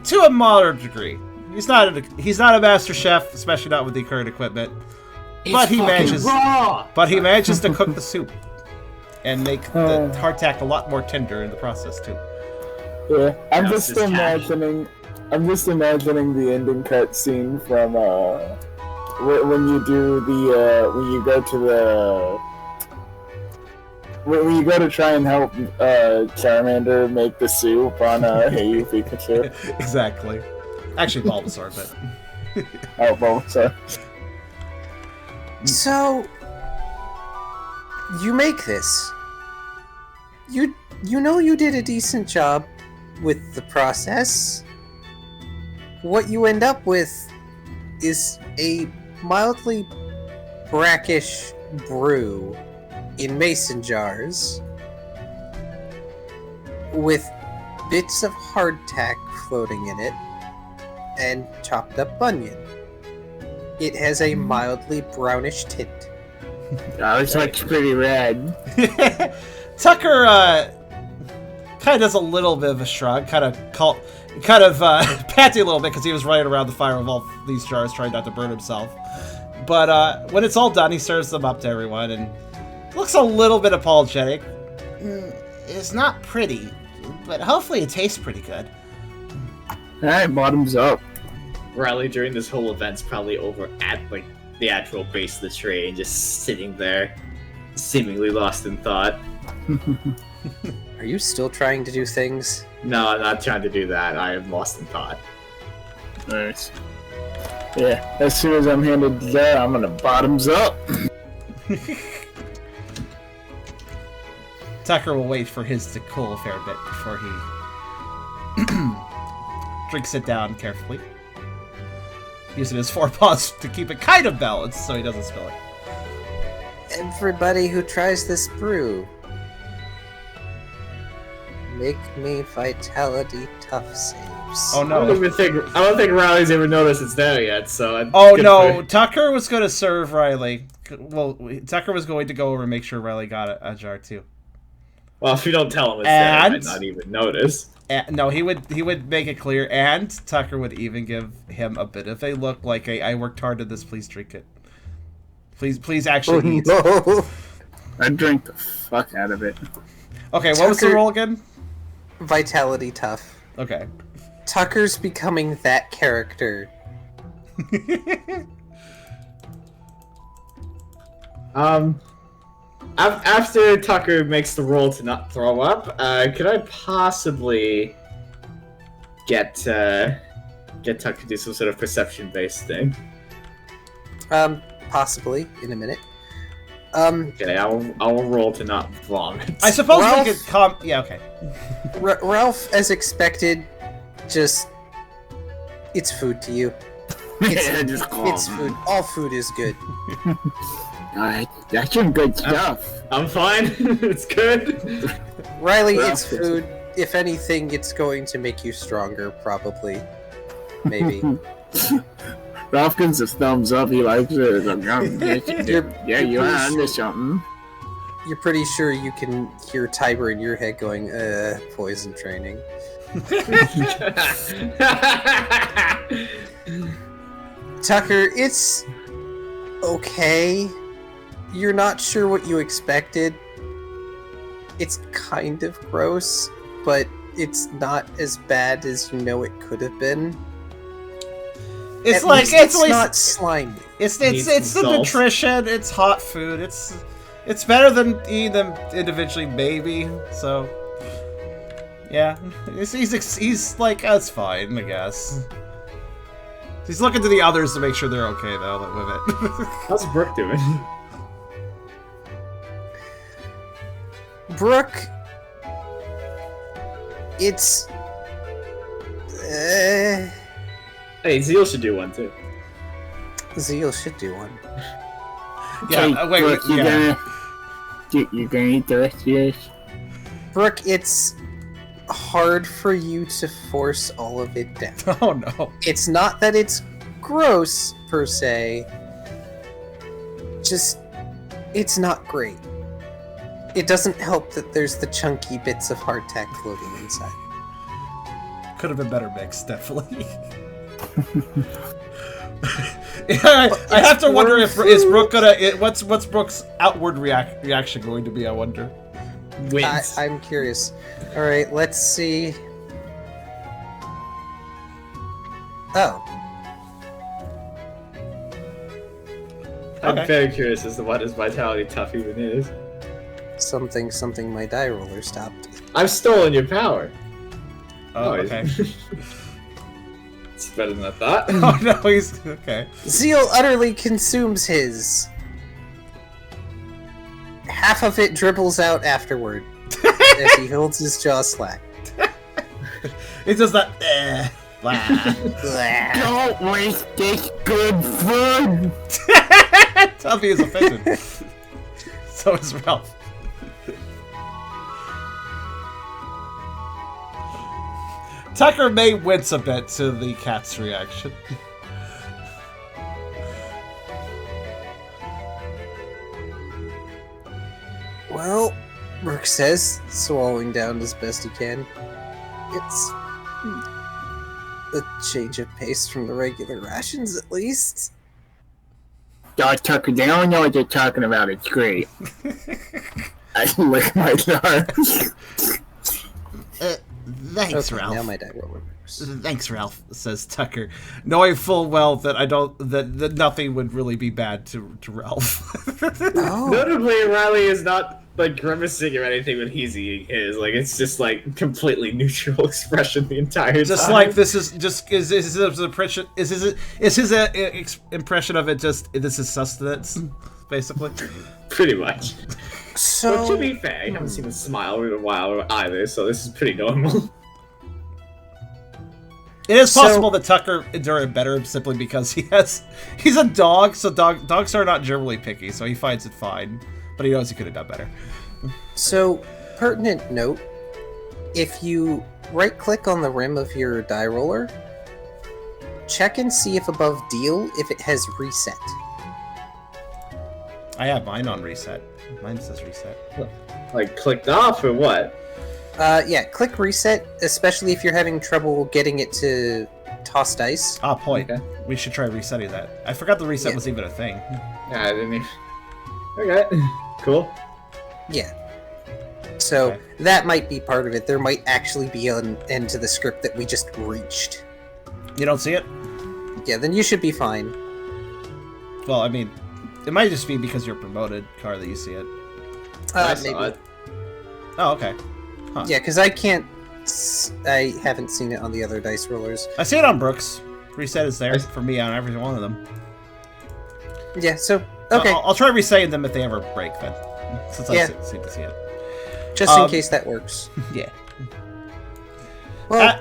to a moderate degree. He's not a master chef, especially not with the current equipment. But he manages to cook the soup and make the hardtack a lot more tender in the process too. Yeah, I'm just imagining the ending cutscene from when you do the when you go to the when you go to try and help Charmander make the soup on Hey You Pikachu. Exactly. Actually, Bulbasaur, but oh, Bulbasaur. So you make this. You know you did a decent job with the process. What you end up with is a mildly brackish brew in mason jars with bits of hardtack floating in it and chopped up onion. It has a mildly brownish tint. Oh, it's like pretty red. Tucker kind of does a little bit of a shrug, kind of patty a little bit because he was running around the fire with all these jars trying not to burn himself. But when it's all done, he serves them up to everyone and looks a little bit apologetic. It's not pretty, but hopefully it tastes pretty good. Alright, bottoms up. Riley during this whole event's probably over at like the actual base of the tree and just sitting there, seemingly lost in thought. Are you still trying to do things? No, I'm not trying to do that. I am lost in thought. Nice. Yeah, as soon as I'm handed that, I'm gonna bottoms up. Tucker will wait for his to cool a fair bit before he drinks it down carefully. Using his forepaws to keep it kind of balanced so he doesn't spill it. Everybody who tries this brew, make me vitality tough saves. Oh I don't no. think Riley's ever noticed it's there yet, so... Oh no, Tucker was going to serve Riley. Well, Tucker was going to go over and make sure Riley got a jar too. Well, if you don't tell him it's there, he might not even notice. No, he would make it clear, and Tucker would even give him a bit of a look like I worked hard at this, please drink it. Please actually eat. No. I drink the fuck out of it. Okay, what was the roll again? Vitality tough. Okay. Tucker's becoming that character. After Tucker makes the roll to not throw up, could I possibly get Tucker to do some sort of perception-based thing? Possibly in a minute. Okay, I will roll to not vomit. I suppose Ralph, we could yeah, okay. Ralph, as expected, just it's food to you. It's food. All food is good. That's some good stuff. I'm fine. It's good. Riley, it's food. If anything, it's going to make you stronger, probably. Maybe. Ralph gives a thumbs up. He likes it. Yeah, you're onto something. You're pretty sure you can hear Tiber in your head going, poison training. Tucker, it's okay. You're not sure what you expected. It's kind of gross, but it's not as bad as you know it could have been. It's At like least it's not slimy. It's the salt. nutrition. It's hot food. It's better than eating them individually, maybe. So yeah, he's like, that's fine, I guess. He's looking to the others to make sure they're okay though with it. How's Brooke doing? Brooke, it's Hey, Zeal should do one too. Zeal should do one. Yeah, Hey, wait, Brooke, yeah. you gonna eat the rest of yours? Brooke, it's hard for you to force all of it down. Oh no. It's not that it's gross, per se. Just, it's not great. It doesn't help that there's the chunky bits of hardtack floating inside. Could have been better mixed, definitely. Yeah, I have to wonder if is Brooke gonna. What's Brooke's outward reaction going to be? I wonder. Wins. I'm curious. All right, let's see. Oh, I'm Okay. very curious as to what his vitality tough even is. something. My die roller stopped. I've stolen your power. Oh, okay. It's better than I thought. Oh no, he's okay. Zeal utterly consumes his. Half of it dribbles out afterward as he holds his jaw slack. He does that. Blah. Don't waste this good food! Tubby is offended. So is Ralph. Tucker may wince a bit to the cat's reaction. Well, Rook says, swallowing down as best he can. It's a change of pace from the regular rations, at least. Dog Tucker, they don't know what they're talking about. It's great. I lick my tongue. Thanks, Okay, Ralph. now my die roller works. Thanks, Ralph, says Tucker, knowing full well that that nothing would really be bad to Ralph. Oh, Notably, Riley is not like grimacing or anything when he's eating his. Like it's just like completely neutral expression the entire Just time. like this is just is his impression is his impression of it just this is sustenance, basically. pretty much. so But to be fair, I haven't seen him smile in a while either, so this is pretty normal. It is So- possible that Tucker endured better simply because he's a dog, so dogs are not generally picky, so he finds it fine, but he knows he could have done better. So, pertinent note, if you right-click on the rim of your die roller, check and see if above deal, if it has reset. I have mine on reset. Mine says reset. Like clicked off or what? Yeah, click reset, especially if you're having trouble getting it to toss dice. Ah, point. Okay. We should try resetting that. I forgot the reset Yeah. was even a thing. Yeah, I didn't even. Okay, cool. Yeah. So, Okay. that might be part of it. There might actually be an end to the script that we just reached. You don't see it? Yeah, then you should be fine. Well, I mean, it might just be because you're promoted, Car, that you see it. I saw Maybe. it. Oh, okay. Yeah, because I can't. I haven't seen it on the other dice rollers. I see it on Brooks. Reset is there Nice. for me on every one of them. Yeah, so, okay. I'll try resetting them if they ever break, then. Since Yeah. I seem to see it. Just in um, case that works. Yeah. Well,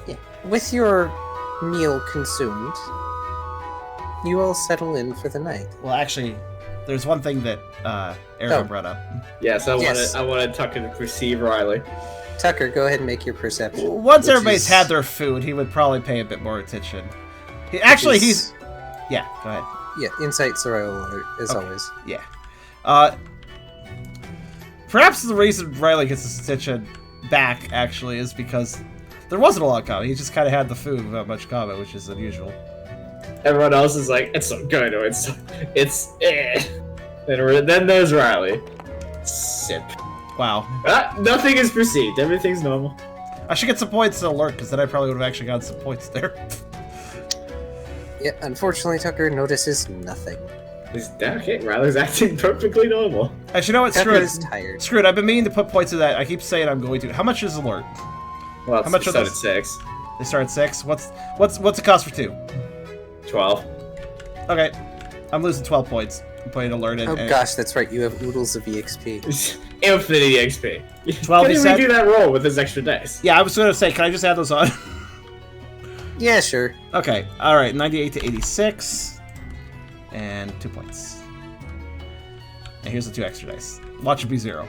yeah. With your meal consumed, you all settle in for the night. Well, actually, there's one thing that Eragon Oh. brought up. Yes, Yes. I wanted Tucker to perceive Riley. Tucker, go ahead and make your perception. Once which everybody's is- had their food, he would probably pay a bit more attention. Actually, is- he's... Yeah, go ahead. Yeah, insight survival alert, as Okay. always. Yeah. Perhaps the reason Riley gets his attention back, actually, is because there wasn't a lot of comment. He just kind of had the food without much comment, which is unusual. Everyone else is like, it's so good, or it's eh. Then there's Riley. Sip. Wow. Nothing is perceived. Everything's normal. I should get some points to alert, because then I probably would have actually gotten some points there. Yeah, unfortunately, Tucker notices nothing. Okay, Riley's acting perfectly normal. Actually, you know what? Screw Tucker it. is tired. Screw it. I've been meaning to put points to that. I keep saying I'm going to. How much is alert? Well, How much are started those? 6. They start at 6. What's the cost for 2? 12. Okay. I'm losing 12 points. I'm putting alert in. Oh and- gosh, that's right, you have oodles of EXP. Infinity XP. 12 Can you we said? do that roll with his extra dice? Yeah, I was going to say, can I just add those on? Yeah, sure. Okay. All right. 98 to 86. And 2 points. And here's the 2 extra dice. Watch it be 0.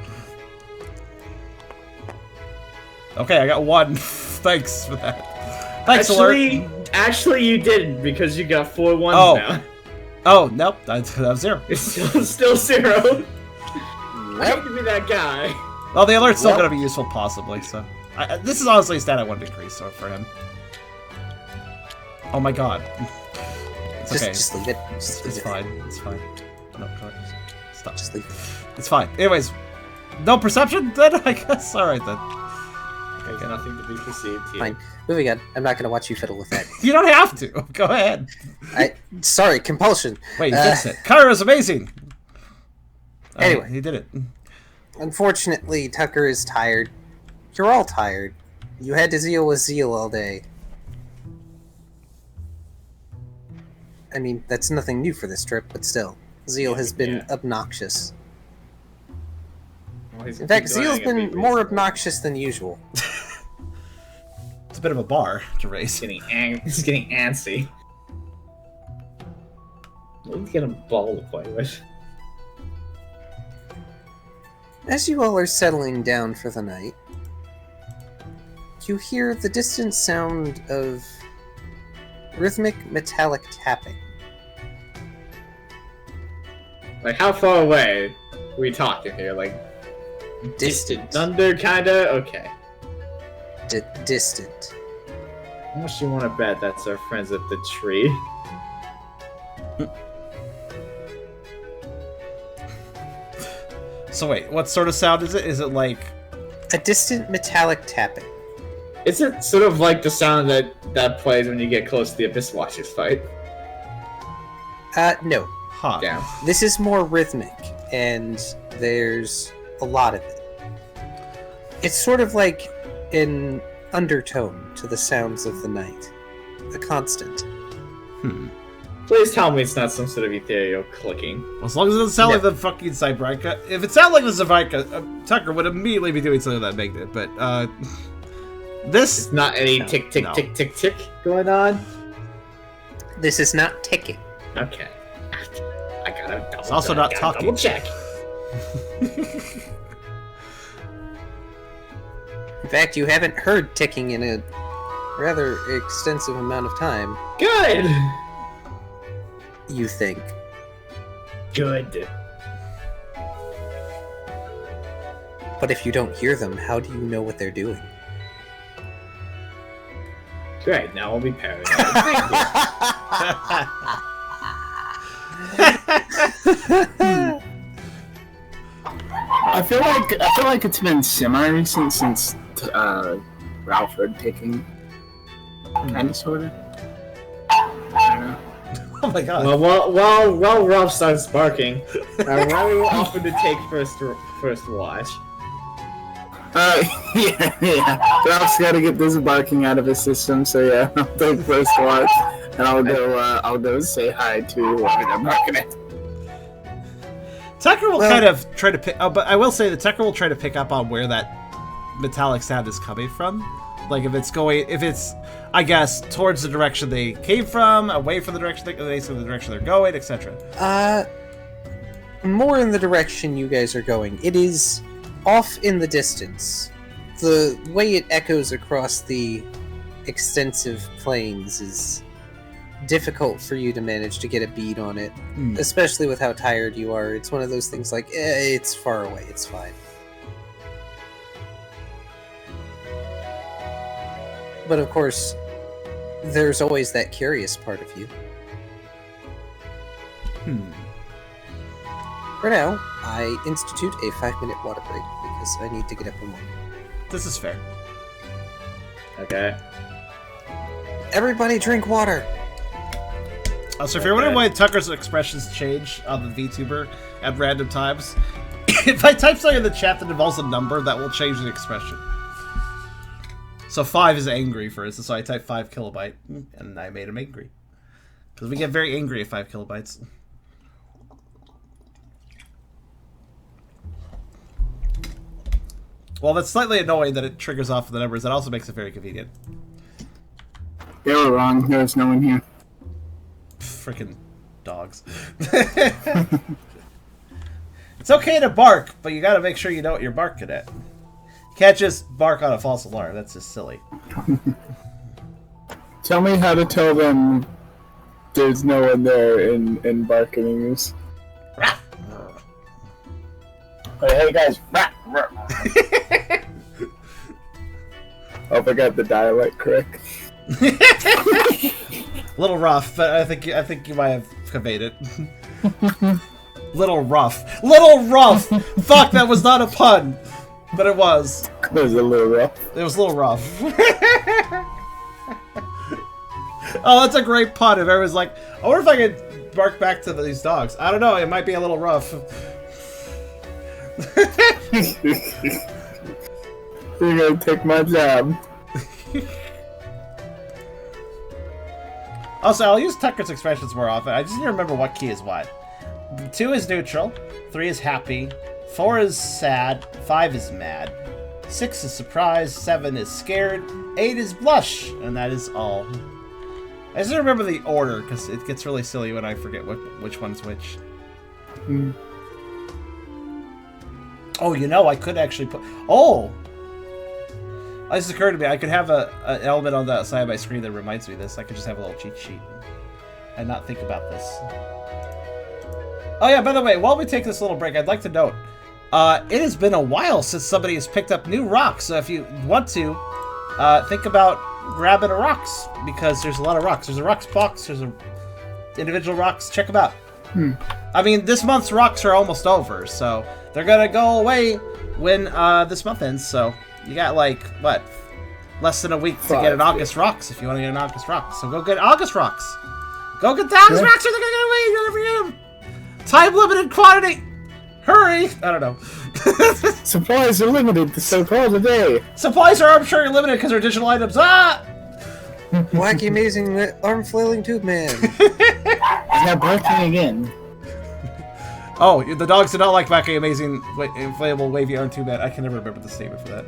Okay, I got 1. Thanks for that. Thanks, alert. Actually, you didn't because you got 4 ones Oh. now. Oh, nope. That was 0. It's still 0. I hate to be that guy. Well, the alert's still going to be useful, possibly, so... this is honestly a stat I wanted to increase for him. Oh my god. It's okay. Just leave it. It's fine. It's fine. No, go ahead. Stop. Just leave it. It's fine. Anyways, no perception then, I guess? Alright then. There's nothing to be perceived here. Fine. Moving on. I'm not going to watch you fiddle with that. You don't have to. Go ahead. Sorry, compulsion. Wait, you fixed it. Kyro's amazing! Anyway. He did it. Unfortunately, Tucker is tired. You're all tired. You had to deal with Zeal all day. I mean, that's nothing new for this trip, but still. Zeal has been obnoxious. Well, In fact, Zeal's been more obnoxious than usual. It's a bit of a bar to raise. He's getting antsy. He's getting a ball to play with. As you all are settling down for the night, you hear the distant sound of rhythmic metallic tapping. Like, how far away are we talking here? Like, Distant. thunder, kinda? Okay. Distant. How much do you want to bet that's our friends at the tree? So wait, what sort of sound is it? Is it like... A distant metallic tapping. Is it sort of like the sound that plays when you get close to the Abyss Watchers fight? No. Huh. Damn. This is more rhythmic, and there's a lot of it. It's sort of like an undertone to the sounds of the night. A constant. Please tell me it's not some sort of ethereal clicking. Well, as long as it doesn't sound like the fucking Cyberika. If it sounded like the Cyberika, Tucker would immediately be doing something that made it, but, this... It's not any tick, tick, tick, tick, tick going on? This is not ticking. Okay. I gotta double It's also not talking. Double check. In fact, you haven't heard ticking in a rather extensive amount of time, Good! you think. Good. But if you don't hear them, how do you know what they're doing? Great, now I'll be paranoid. Thank you. I feel like it's been semi-recent since Ralph heard taking, kind of, sort of. I don't know. Oh my god. Well, while Ralph starts barking, Riley will offer to take first watch. Yeah. Ralph's got to get this barking out of his system, so yeah, I'll take first watch, and I'll go say hi to whoever they're barking at. Tucker will kind of try to pick... Oh, but I will say that Tucker will try to pick up on where that metallic sound is coming from. Like, if it's, I guess, towards the direction they came from, away from the direction the direction they're going, etc. More in the direction you guys are going. It is off in the distance. The way it echoes across the extensive plains is difficult for you to manage to get a bead on it, especially with how tired you are. It's one of those things like, it's far away, it's fine. But of course, there's always that curious part of you. For now, I institute a 5-minute water break because I need to get up and walk. This is fair. Okay. Everybody drink water! So if you're wondering why Tucker's expressions change on the VTuber at random times, if I type something in the chat that involves a number, that will change the expression. So 5 is angry, for instance, so I type 5 kilobyte, and I made him angry. Because we get very angry at 5 kilobytes. Well, that's slightly annoying that it triggers off the numbers. That also makes it very convenient. They were wrong. There was no one here. Freaking dogs. It's okay to bark, but you gotta make sure you know what you're barking at. You can't just bark on a false alarm. That's just silly. Tell me how to tell them there's no one there in barking use. Hey guys. Hope I got the dialect correct. A little rough, but I think you might have conveyed it. Little rough. Little rough! Fuck, that was not a pun! But it was. It was a little rough. It was a little rough. Oh, that's a great pun. If everyone's like, I wonder if I could bark back to these dogs. I don't know, it might be a little rough. You're gonna take my job. Also, I'll use Tucker's expressions more often. I just need to remember what key is what. 2 is neutral, 3 is happy, 4 is sad, 5 is mad, 6 is surprised, 7 is scared, 8 is blush, and that is all. I just remember the order, because it gets really silly when I forget which one's which. Mm. Oh, you know, I could actually put... Oh! This occurred to me. I could have an element on the side of my screen that reminds me of this. I could just have a little cheat sheet and not think about this. Oh yeah, by the way, while we take this little break, I'd like to note, it has been a while since somebody has picked up new rocks, so if you want to, think about grabbing a rocks, because there's a lot of rocks. There's a rocks box, there's individual rocks, check them out. I mean, this month's rocks are almost over, so they're gonna go away when this month ends, so you got like, what, less than a week to get an August rocks if you want to get an August rocks, so go get August rocks. Go get the August rocks or they're gonna get away, you're gonna forget them. Time limited quantity! Hurry! I don't know. Supplies are limited, so call today. Supplies are arbitrarily limited because they're digital items. Ah! Wacky amazing arm flailing tube man. He's not barking again. Oh, the dogs do not like wacky amazing inflatable wavy arm tube man. I can never remember the statement for that.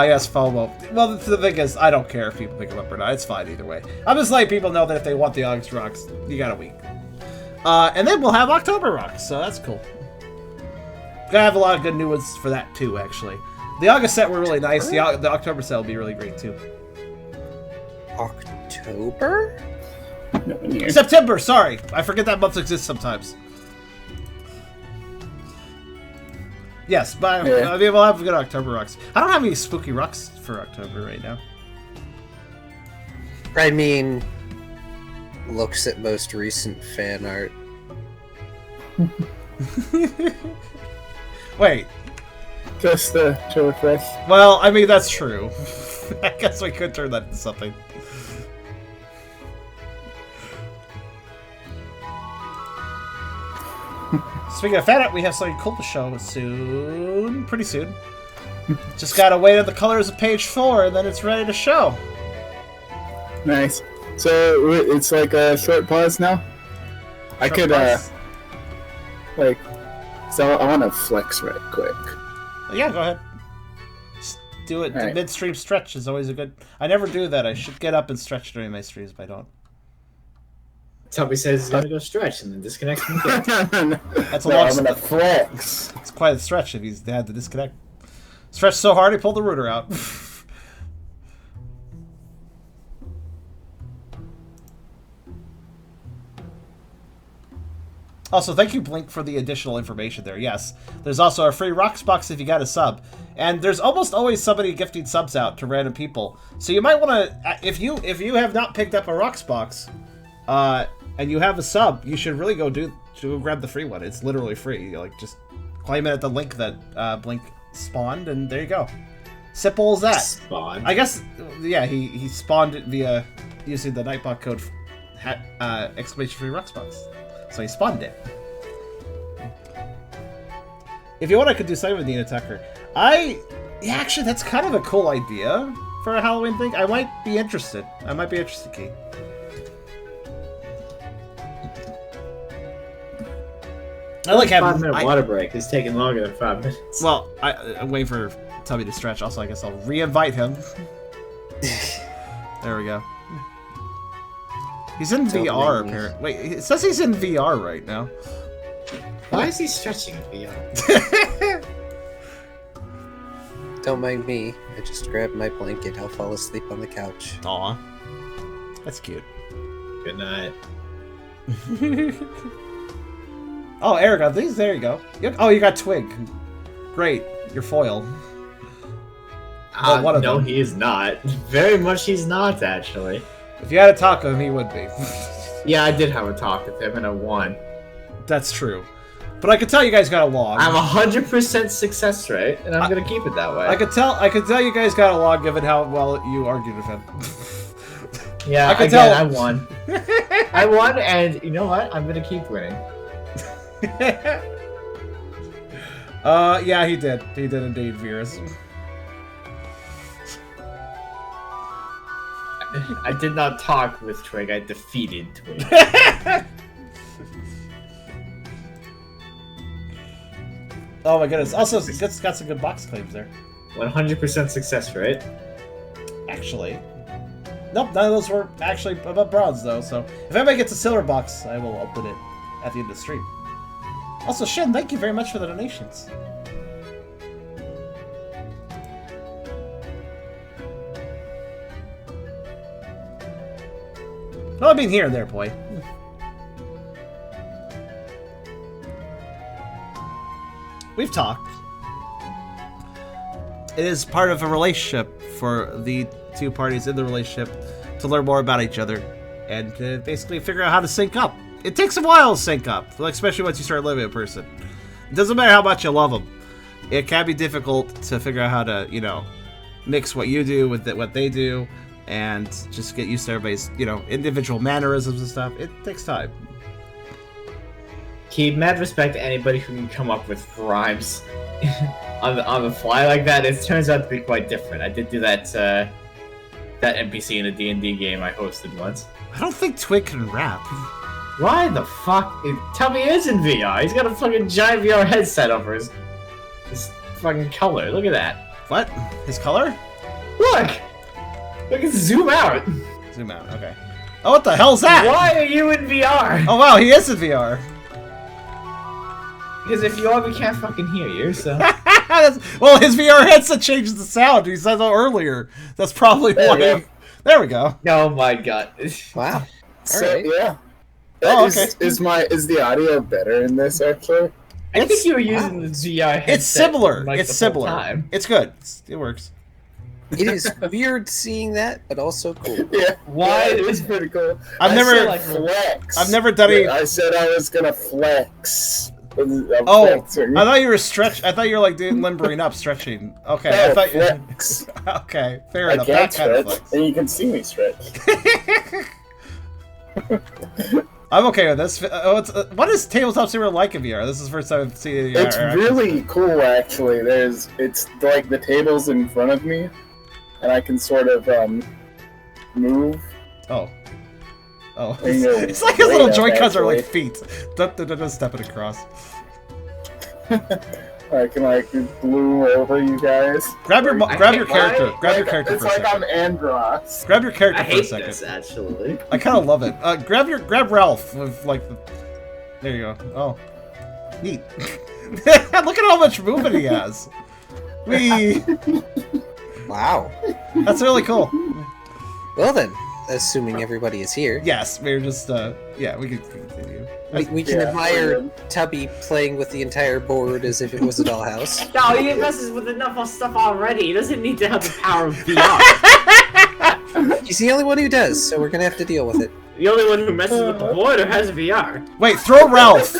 Yes, FOMO. Well, the thing is, I don't care if people pick them up or not. It's fine either way. I'm just letting people know that if they want the August rocks, you got a week. And then we'll have October rocks, so that's cool. Gonna have a lot of good new ones for that too, actually. The August set were really nice. The October set will be really great too. October? September, sorry. I forget that month exists sometimes. Yes, but Yeah. I mean, we'll have good October rocks. I don't have any spooky rocks for October right now. I mean, looks at most recent fan art. Wait. Just to refresh. Well, I mean, that's true. I guess we could turn that into something. Speaking of fan art, we have something cool to show soon. Pretty soon. Just gotta wait at the colors of page 4, and then it's ready to show. Nice. So it's like a short pause now? I could, like, so I want to flex right quick. Yeah, go ahead. Just do it. Right. Midstream stretch is always a good... I never do that. I should get up and stretch during my streams, but I don't. Tubby says he's gonna go stretch and then disconnect from the game. That's a No, long I'm gonna flex. It's quite a stretch if he's had to disconnect. Stretched so hard he pulled the router out. Also, thank you, Blink, for the additional information there. Yes, there's also a free Rocks box if you got a sub. And there's almost always somebody gifting subs out to random people. So you might want to, if you have not picked up a Rocks box, and you have a sub, you should really go grab the free one. It's literally free. You, like, just claim it at the link that Blink spawned, and there you go. Simple as that. Spawn. I guess, yeah, he spawned it via using the Nightbot code exclamation free Rocks box. So he spawned it. If you want, I could do something with Nina Tucker. Yeah, actually, that's kind of a cool idea for a Halloween thing. I might be interested. Kate. I like having 5-minute water break. It's taking longer than 5 minutes. Well, I wait for Tubby to stretch. Also, I guess I'll re-invite him. There we go. He's in VR, apparently. Wait, it says he's in VR right now. Why is he stretching in VR? Don't mind me. I just grabbed my blanket. I'll fall asleep on the couch. Aw. That's cute. Good night. Oh, Eragon, there you go. Oh, you got Twig. Great, your foil. Well, one of no, them. he is not. Very much he's not, actually. If you had a talk with him, he would be. Yeah, I did have a talk with him, and I won. That's true. But I could tell you guys got along. I'm 100% success rate, and I'm gonna keep it that way. I could tell you guys got along given how well you argued with him. Yeah, I could again, tell. I won. I won, and you know what? I'm gonna keep winning. Yeah, he did. He did indeed, Virus. I did not talk with Twig, I defeated Twig. Oh my goodness. Also, it's got some good box claims there. 100% success rate. Actually. Nope, none of those were actually above bronze, though, so if anybody gets a silver box, I will open it at the end of the stream. Also, Shen, thank you very much for the donations. Well, I mean here and there, boy. We've talked. It is part of a relationship for the two parties in the relationship to learn more about each other and to basically figure out how to sync up. It takes a while to sync up, like, especially once you start living with a person. It doesn't matter how much you love them. It can be difficult to figure out how to, you know, mix what you do with what they do and just get used to everybody's, you know, individual mannerisms and stuff. It takes time. Keep mad respect to anybody who can come up with rhymes on the fly like that. It turns out to be quite different. I did do that that NPC in a D&D game I hosted once. I don't think Twig can rap. Why the fuck? Tubby is in VR. He's got a fucking giant VR headset over his fucking color. Look at that. What? His color? Look! Look at zoom out. Zoom out, okay. Oh, what the hell's that? Why are you in VR? Oh wow, he is in VR. Because if you are, we can't fucking hear you, so... Well, his VR headset changes the sound. He said that earlier. That's probably why. There we go. Oh my god. Wow. So, Alright. yeah. Oh, okay. Is the audio better in this, actually? I think you were using the VR headset. It's similar. like, It's the whole similar. time. It's good. It works. It is weird seeing that, but also cool. Yeah. Why? Yeah, it was pretty cool. I've I never- said, like, flex. I've never done any. I said I was gonna flex. Oh, I thought you were I thought you were like doing limbering up, stretching. Okay, I thought you. flex. Okay, fair I enough. can't That kind of stretch, flex. and you can see me stretch. I'm okay with this. What is Tabletop Simulator like in VR? This is the first time I've seen it. It's really cool, actually. It's like the table's in front of me, and I can sort of move. Oh. Oh. And go It's like his way little up, Joy-Cons are like actually. feet. Don't step it across. I can like bloom over you guys. Grab your I character. hate- Grab your character It's for a like second. I'm Andros. Grab your character I for a hate second. this, actually. I kind of love it. Grab Ralph with like the... There you go. Oh, neat. Look at how much movement he has. Wee. Wow. That's really cool. Well then, assuming everybody is here, Yes, we're just yeah, we can continue. we can Yeah, admire yeah. Tubby playing with the entire board as if it was a dollhouse. No, he messes with enough stuff already. He doesn't need to have the power of VR. He's the only one who does, so we're gonna have to deal with it. The only one who messes with the board or has VR. Wait, throw Ralph.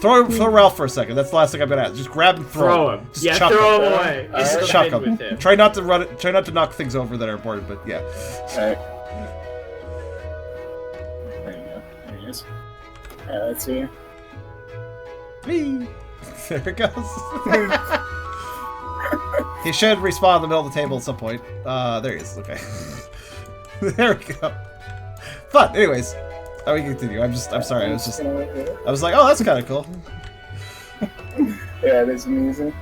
Throw Ralph for a second. That's the last thing I'm gonna ask. Just grab and Throw him. Just Yeah, chuck throw him. him away. Just Just chuck chuck him. with him. Try not to run it. Try not to knock things over that are bored. But yeah. Alright. There you go. There he is. Alright, let's see. Whee! There it goes. He should respawn in the middle of the table at some point. There he is. Okay. There we go. Fun. Anyways, we can continue. I'm sorry. I was like, oh, that's kind of cool. Yeah, it is amusing.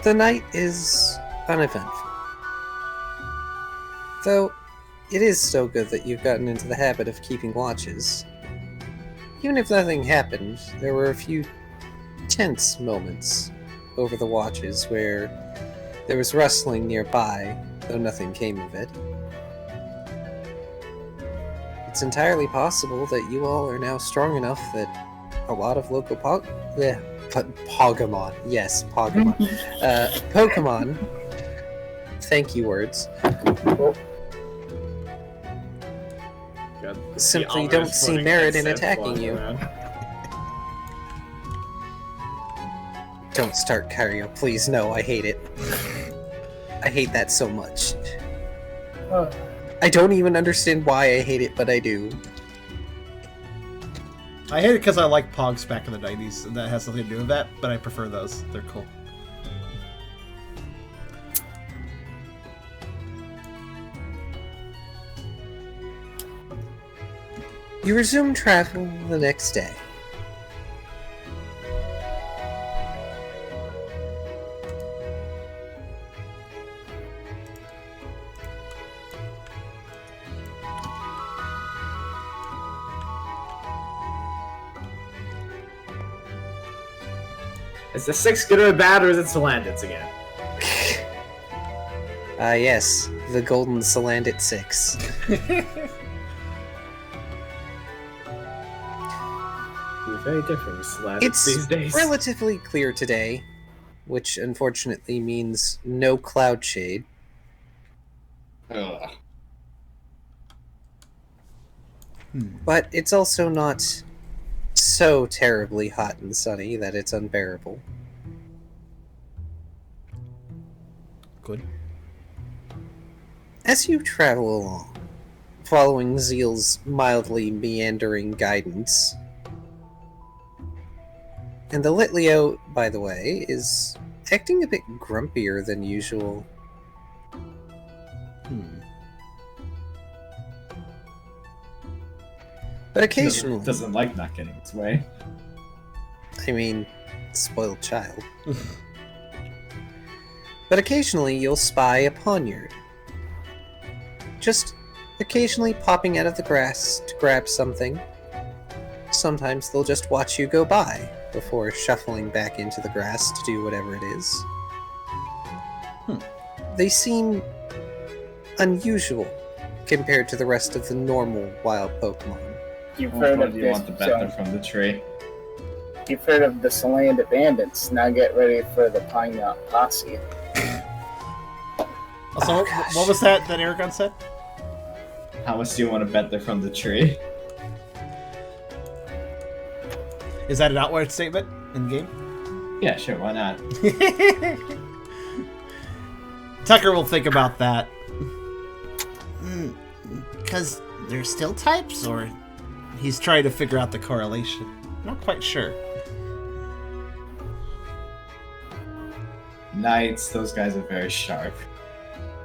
The night is uneventful. Though, it is so good that you've gotten into the habit of keeping watches. Even if nothing happened, there were a few tense moments over the watches where there was rustling nearby, though nothing came of it. It's entirely possible that you all are now strong enough that a lot of local Pokemon. Yes, Pokemon. Pokemon. Thank you, words. Simply don't see merit in attacking you. Don't start, Kyrio. Please, no, I hate it. I hate that so much. I don't even understand why I hate it, but I do. I hate it because I like Pogs back in the 90s, and that has something to do with that, but I prefer those. They're cool. You resume travel the next day. Is the 6 good or bad, or is it Salandits again? Yes, the Golden Salandit 6. Very different with Salandits It's these days. relatively clear today, which unfortunately means no cloud shade. Ugh. But it's also not so terribly hot and sunny that it's unbearable. Good. As you travel along, following Zeal's mildly meandering guidance, and the Litleo, by the way, is acting a bit grumpier than usual. But occasionally... Doesn't like not getting its way. I mean, spoiled child. But occasionally you'll spy a poniard. Just occasionally popping out of the grass to grab something. Sometimes they'll just watch you go by before shuffling back into the grass to do whatever it is. They seem unusual compared to the rest of the normal wild Pokemon. You've heard of You this, want the Banter from the tree. You've heard of the Salandit bandits. Now get ready for the Pine Knot Posse. Also, what was that Eragon said? How much do you want to bet they're from the tree? Is that an outward statement in game? Yeah, sure, why not? Tucker will think about that. Because they're still types, or... He's trying to figure out the correlation. Not quite sure. Knights, those guys are very sharp.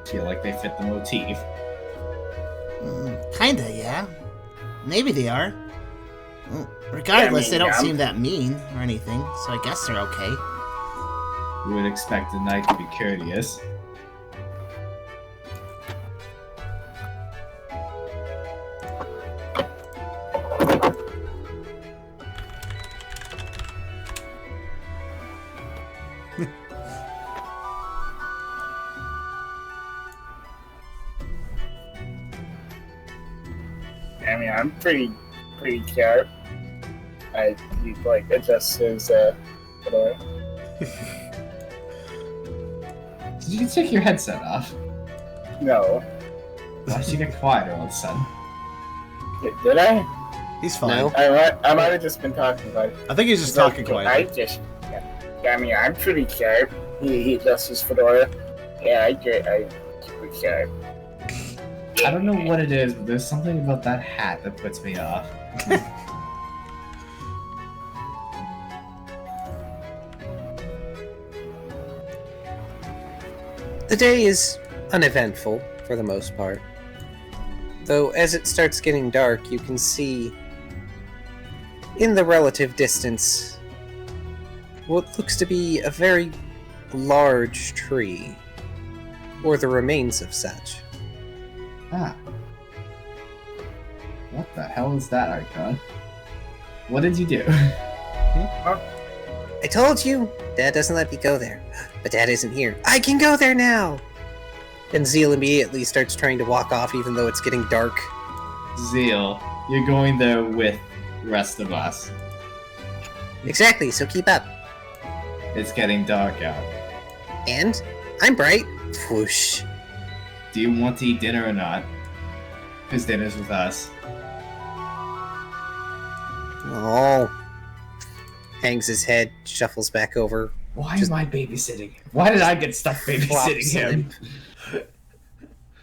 Feel like they fit the motif. Kinda, yeah. Maybe they are. Regardless, they don't seem that mean or anything, so I guess they're okay. You would expect a knight to be courteous. I mean, I'm pretty sharp. He like adjusts his fedora. Did you take your headset off? No. Why'd you get quiet all of a sudden? Did I? He's fine. No. I might have just been talking about it. I think he's just talking quietly. I mean, I'm pretty sharp. He adjusts his fedora. Yeah, I'm super sharp. I don't know what it is, but there's something about that hat that puts me off. The day is uneventful, for the most part. Though as it starts getting dark, you can see, in the relative distance, what looks to be a very large tree, or the remains of such. Ah. What the hell is that, Icon? What did you do? I told you! Dad doesn't let me go there. But Dad isn't here. I can go there now! And Zeal immediately starts trying to walk off even though it's getting dark. Zeal, you're going there with the rest of us. Exactly, so keep up. It's getting dark out. And I'm bright. Whoosh. Do you want to eat dinner or not? Because dinner's with us. Oh. Hangs his head, shuffles back over. Why am I babysitting? Why did I get stuck babysitting him?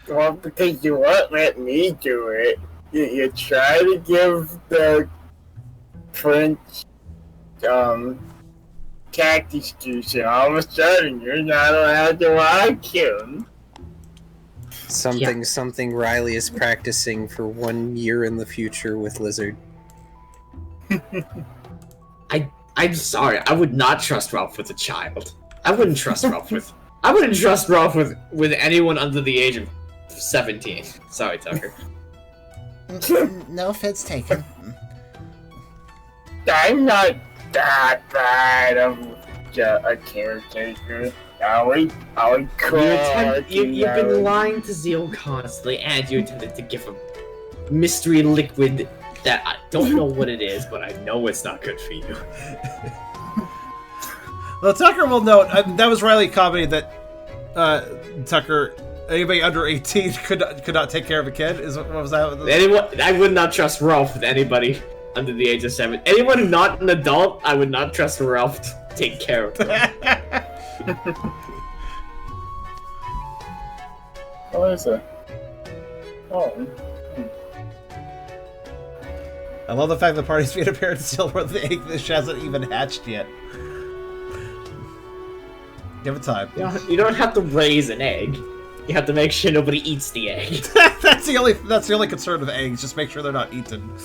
Well, because you won't let me do it. You try to give the Prince, cactus juice, and all of a sudden you're not allowed to watch him. Something Riley is practicing for 1 year in the future with Lizard. I'm sorry, I would not trust Ralph with a child. I wouldn't trust Ralph with anyone under the age of 17. Sorry, Tucker. No offense taken. I'm not that bad of a caretaker. I would call. You've been lying to Zeal constantly, and you attempted to give a mystery liquid that I don't know what it is, but I know it's not good for you. Well, Tucker will note, that was Riley commenting that Tucker, anybody under 18 could not take care of a kid. What was that? I would not trust Ralph with anybody under the age of 7. Anyone not an adult, I would not trust Ralph to take care of them. What is it? Oh. I love the fact that the party's being appeared to still where the egg fish hasn't even hatched yet. Give it time. You don't have to raise an egg. You have to make sure nobody eats the egg. That's the only concern of eggs. Just make sure they're not eaten.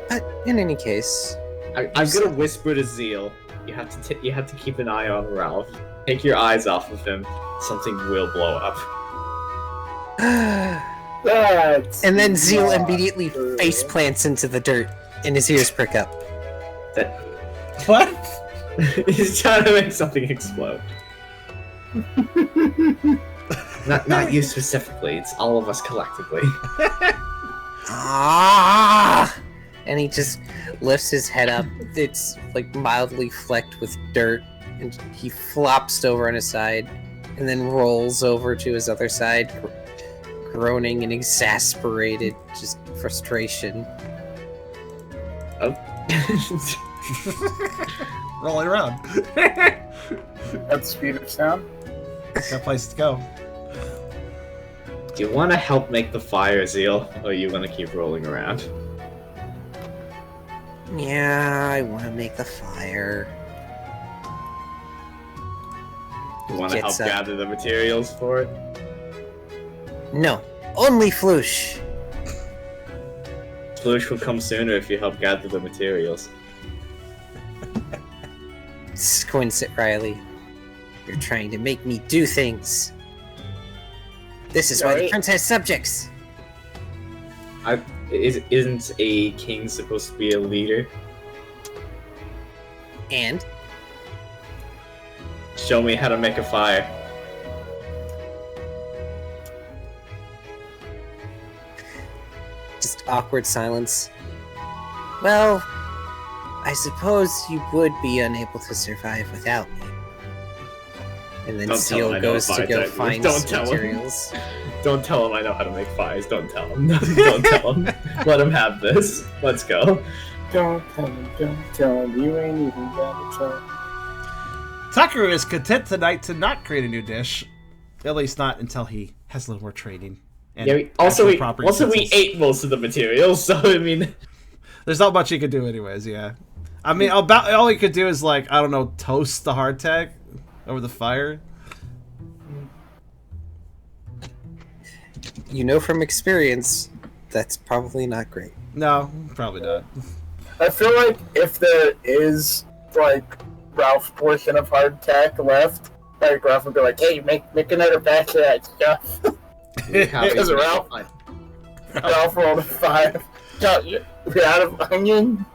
But in any case, I'm gonna whisper to Zeal. You have to keep an eye on Ralph. Take your eyes off of him. Something will blow up. and then Zeal immediately face plants into the dirt, and his ears prick up. What? He's trying to make something explode. Not you specifically. It's all of us collectively. Ah! And he just lifts his head up. It's like mildly flecked with dirt, and he flops over on his side, and then rolls over to his other side, groaning in exasperated just frustration. Oh. Rolling around. At the speed of sound? Got place to go. Do you want to help make the fire, Zeal, or you want to keep rolling around? Yeah, I want to make the fire. You want to help Gets up. gather the materials for it? No, only Floosh. Flush will come sooner if you help gather the materials. Squints at Riley. You're trying to make me do things. This is why the Sorry? prince has subjects. Isn't a king supposed to be a leader? And Show me how to make a fire. just awkward silence. Well, I suppose you would be unable to survive without me. And then Don't tell him Zeal I know goes a to fire go type. find Don't some tell him. materials. Don't tell him I know how to make fires. Don't tell him. Don't tell him. Let him have this. Let's go. Don't tell him, you ain't even gotta tell. Tucker is content tonight to not create a new dish. At least not until he has a little more training. And Yeah. We proper we utensils. ate most of the materials, so I mean, There's not much he could do anyways, yeah. I mean, all he could do is, like, I don't know, toast the hardtack over the fire. You know from experience, that's probably not great. No, probably not. I feel like if there is, like, Ralph's portion of hardtack left, like, Ralph would be like, hey, make another batch of that stuff. Because Ralph rolled a 5. We out of onion?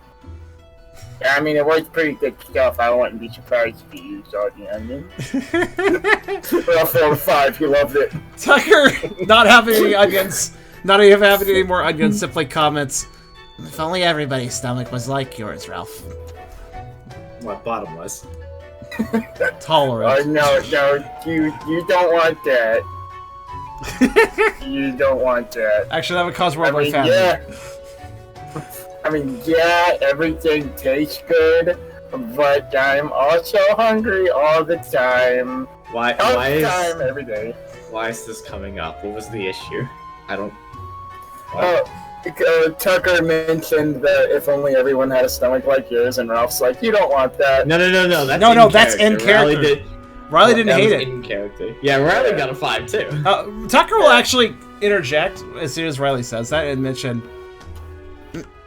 I mean, it was pretty good stuff. I wouldn't be surprised if you used all the onions. Well, 4 to 5, you loved it. Tucker, not having any onions, not even having any more onions, simply comments, If only everybody's stomach was like yours, Ralph. What bottom was? tolerant. No, you don't want that. You don't want that. Actually, that would cause worldwide famine. Yeah, everything tastes good, but I'm also hungry all the time. Why Every day. Why is this coming up? What was the issue? I don't... Tucker mentioned that if only everyone had a stomach like yours, and Ralph's like, you don't want that. No, that's No, that's in character. Riley didn't hate it. In character. Yeah, Riley got a 5 too. Tucker will actually interject as soon as Riley says that and mention,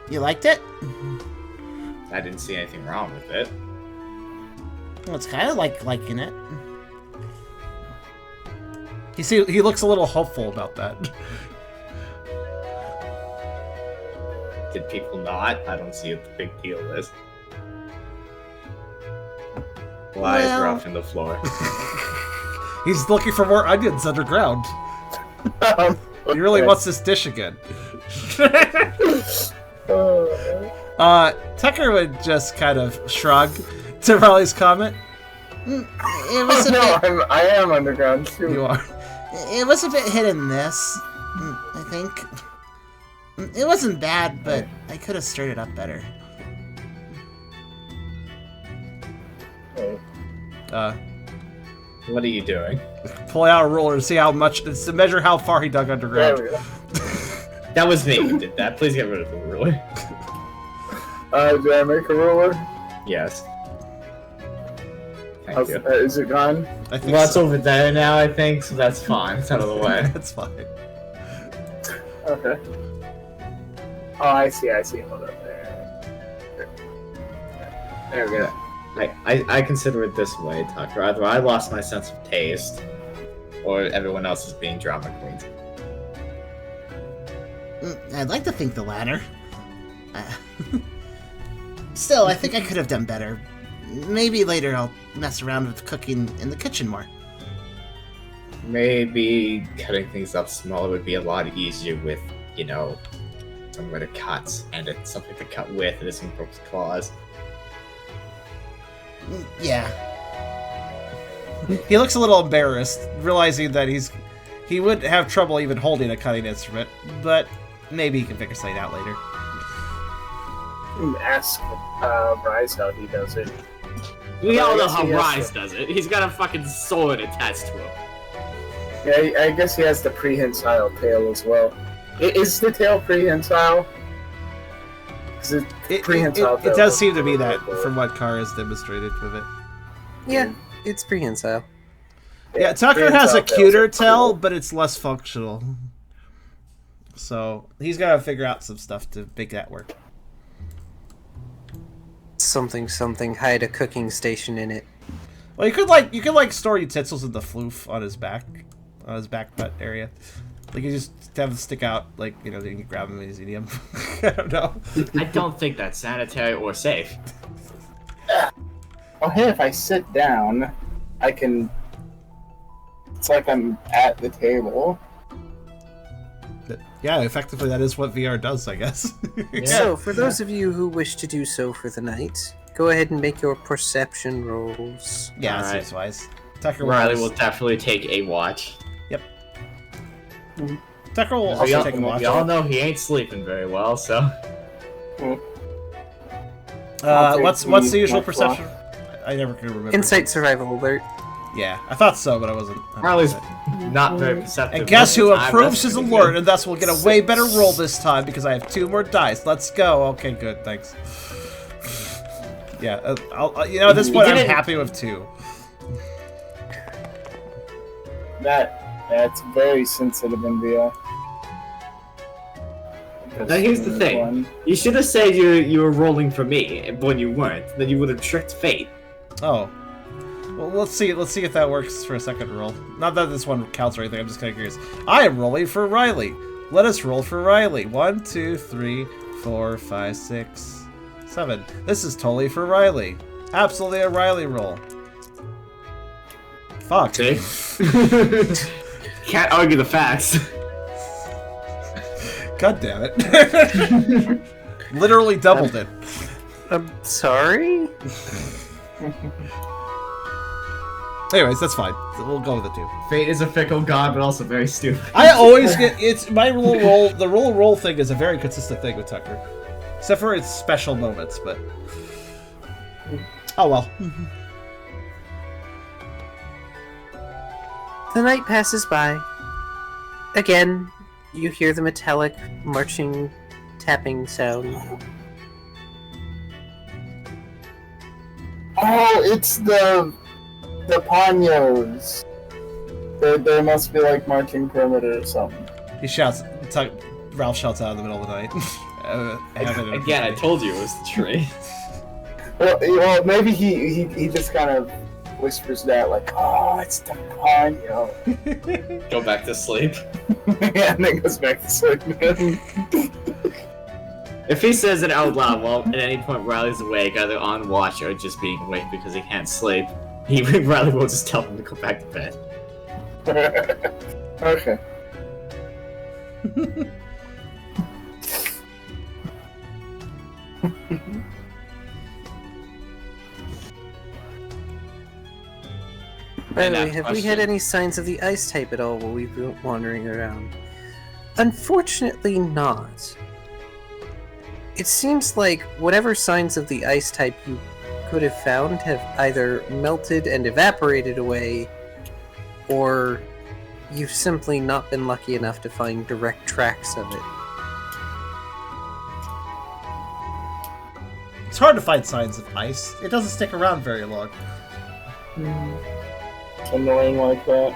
You liked it? I didn't see anything wrong with it. Well, it's kind of like liking it. he looks a little hopeful about that. Did people not? I don't see what the big deal is. Why is Ralph in the floor? He's looking for more onions underground. He really wants this dish again. Tucker would just kind of shrug to Riley's comment. It was a bit... I am underground too. You are. It was a bit hit and miss, I think. It wasn't bad, but I could have stirred it up better. What are you doing? Pull out a ruler to see how much, to measure how far he dug underground. That was me who did that. Please get rid of the ruler. Did I make a ruler? Yes. Thank you. Is it gone? I think Well, it's so. over there now, I think, so that's fine. It's out of the way. That's fine. Okay. Oh, I see. Hold up there. There we go. I consider it this way, Tucker. Either I lost my sense of taste, or everyone else is being drama queens. I'd like to think the latter. Still, I think I could have done better. Maybe later I'll mess around with cooking in the kitchen more. Maybe cutting things up smaller would be a lot easier with, you know, somewhere to cut, and it's something to cut with, and it's in Brooks' claws. Yeah. He looks a little embarrassed, realizing that he would have trouble even holding a cutting instrument, but maybe he can figure something out later. Ask Bryce how he does it. We all know I guess how he has Rise to- does it. He's got a fucking sword attached to him. Yeah, I guess he has the prehensile tail as well. Is the tail prehensile? It does seem to be that, from what Carr has demonstrated with it. Yeah, it's prehensile. Yeah, Tucker has a cuter tails tail, are cool. but it's less functional. So he's got to figure out some stuff to make that work. Something, hide a cooking station in it. Well, you could store utensils in the floof on his back butt area. Like you just have them stick out, like, you know, then you can grab them and eat them. I don't know. I don't think that's sanitary or safe. Oh, hey, if I sit down, I can... It's like I'm at the table. Yeah, effectively that is what VR does, I guess. So, for those of you who wish to do so for the night, go ahead and make your perception rolls. Yeah, Alright. seems wise. Tucker Riley will will definitely take a watch. Tucker will We also all, take a watch. we all know he ain't sleeping very well, so... What's the usual perception? I never can remember. Insight survival alert. Yeah, I thought so, but I wasn't. Riley's not very perceptive. And guess who most of the time. approves That's his pretty alert, good. and thus we'll get a way better roll this time because I have 2 more dice. Let's go. Okay, good. Thanks. Yeah, at this point, I'm happy with 2. That's very sensitive in VR. Now here's the thing. You should have said you were rolling for me when you weren't. Then you would have tricked fate. Oh. Well, let's see if that works for a second roll. Not that this one counts or anything. I'm just kind of curious. I am rolling for Riley. Let us roll for Riley. 1, 2, 3, 4, 5, 6, 7. This is totally for Riley. Absolutely a Riley roll. Fuck. See? Can't argue the facts. God damn it. Literally doubled it. I'm sorry? Anyways, that's fine. We'll go with the 2. Fate is a fickle god, but also very stupid. I always get it's my roll. The roll thing is a very consistent thing with Tucker, except for its special moments. But oh well. The night passes by. Again, you hear the metallic marching, tapping sound. Oh, it's the Panos. There must be like marching perimeter or something. He shouts. Ralph shouts out in the middle of the night. Again, I told you it was the tree. Well, maybe he just kind of whispers that, like, oh, it's the Pano. Go back to sleep. Yeah, and then goes back to sleep. If he says it out loud, well, at any point Riley's awake, either on watch or just being awake because he can't sleep, Riley will just tell him to go back to bed. Okay. By the way, have we had any signs of the ice type at all while we've been wandering around? Unfortunately not. It seems like whatever signs of the ice type you could have found have either melted and evaporated away, or you've simply not been lucky enough to find direct tracks of it. It's hard to find signs of ice. It doesn't stick around very long. It's annoying like that.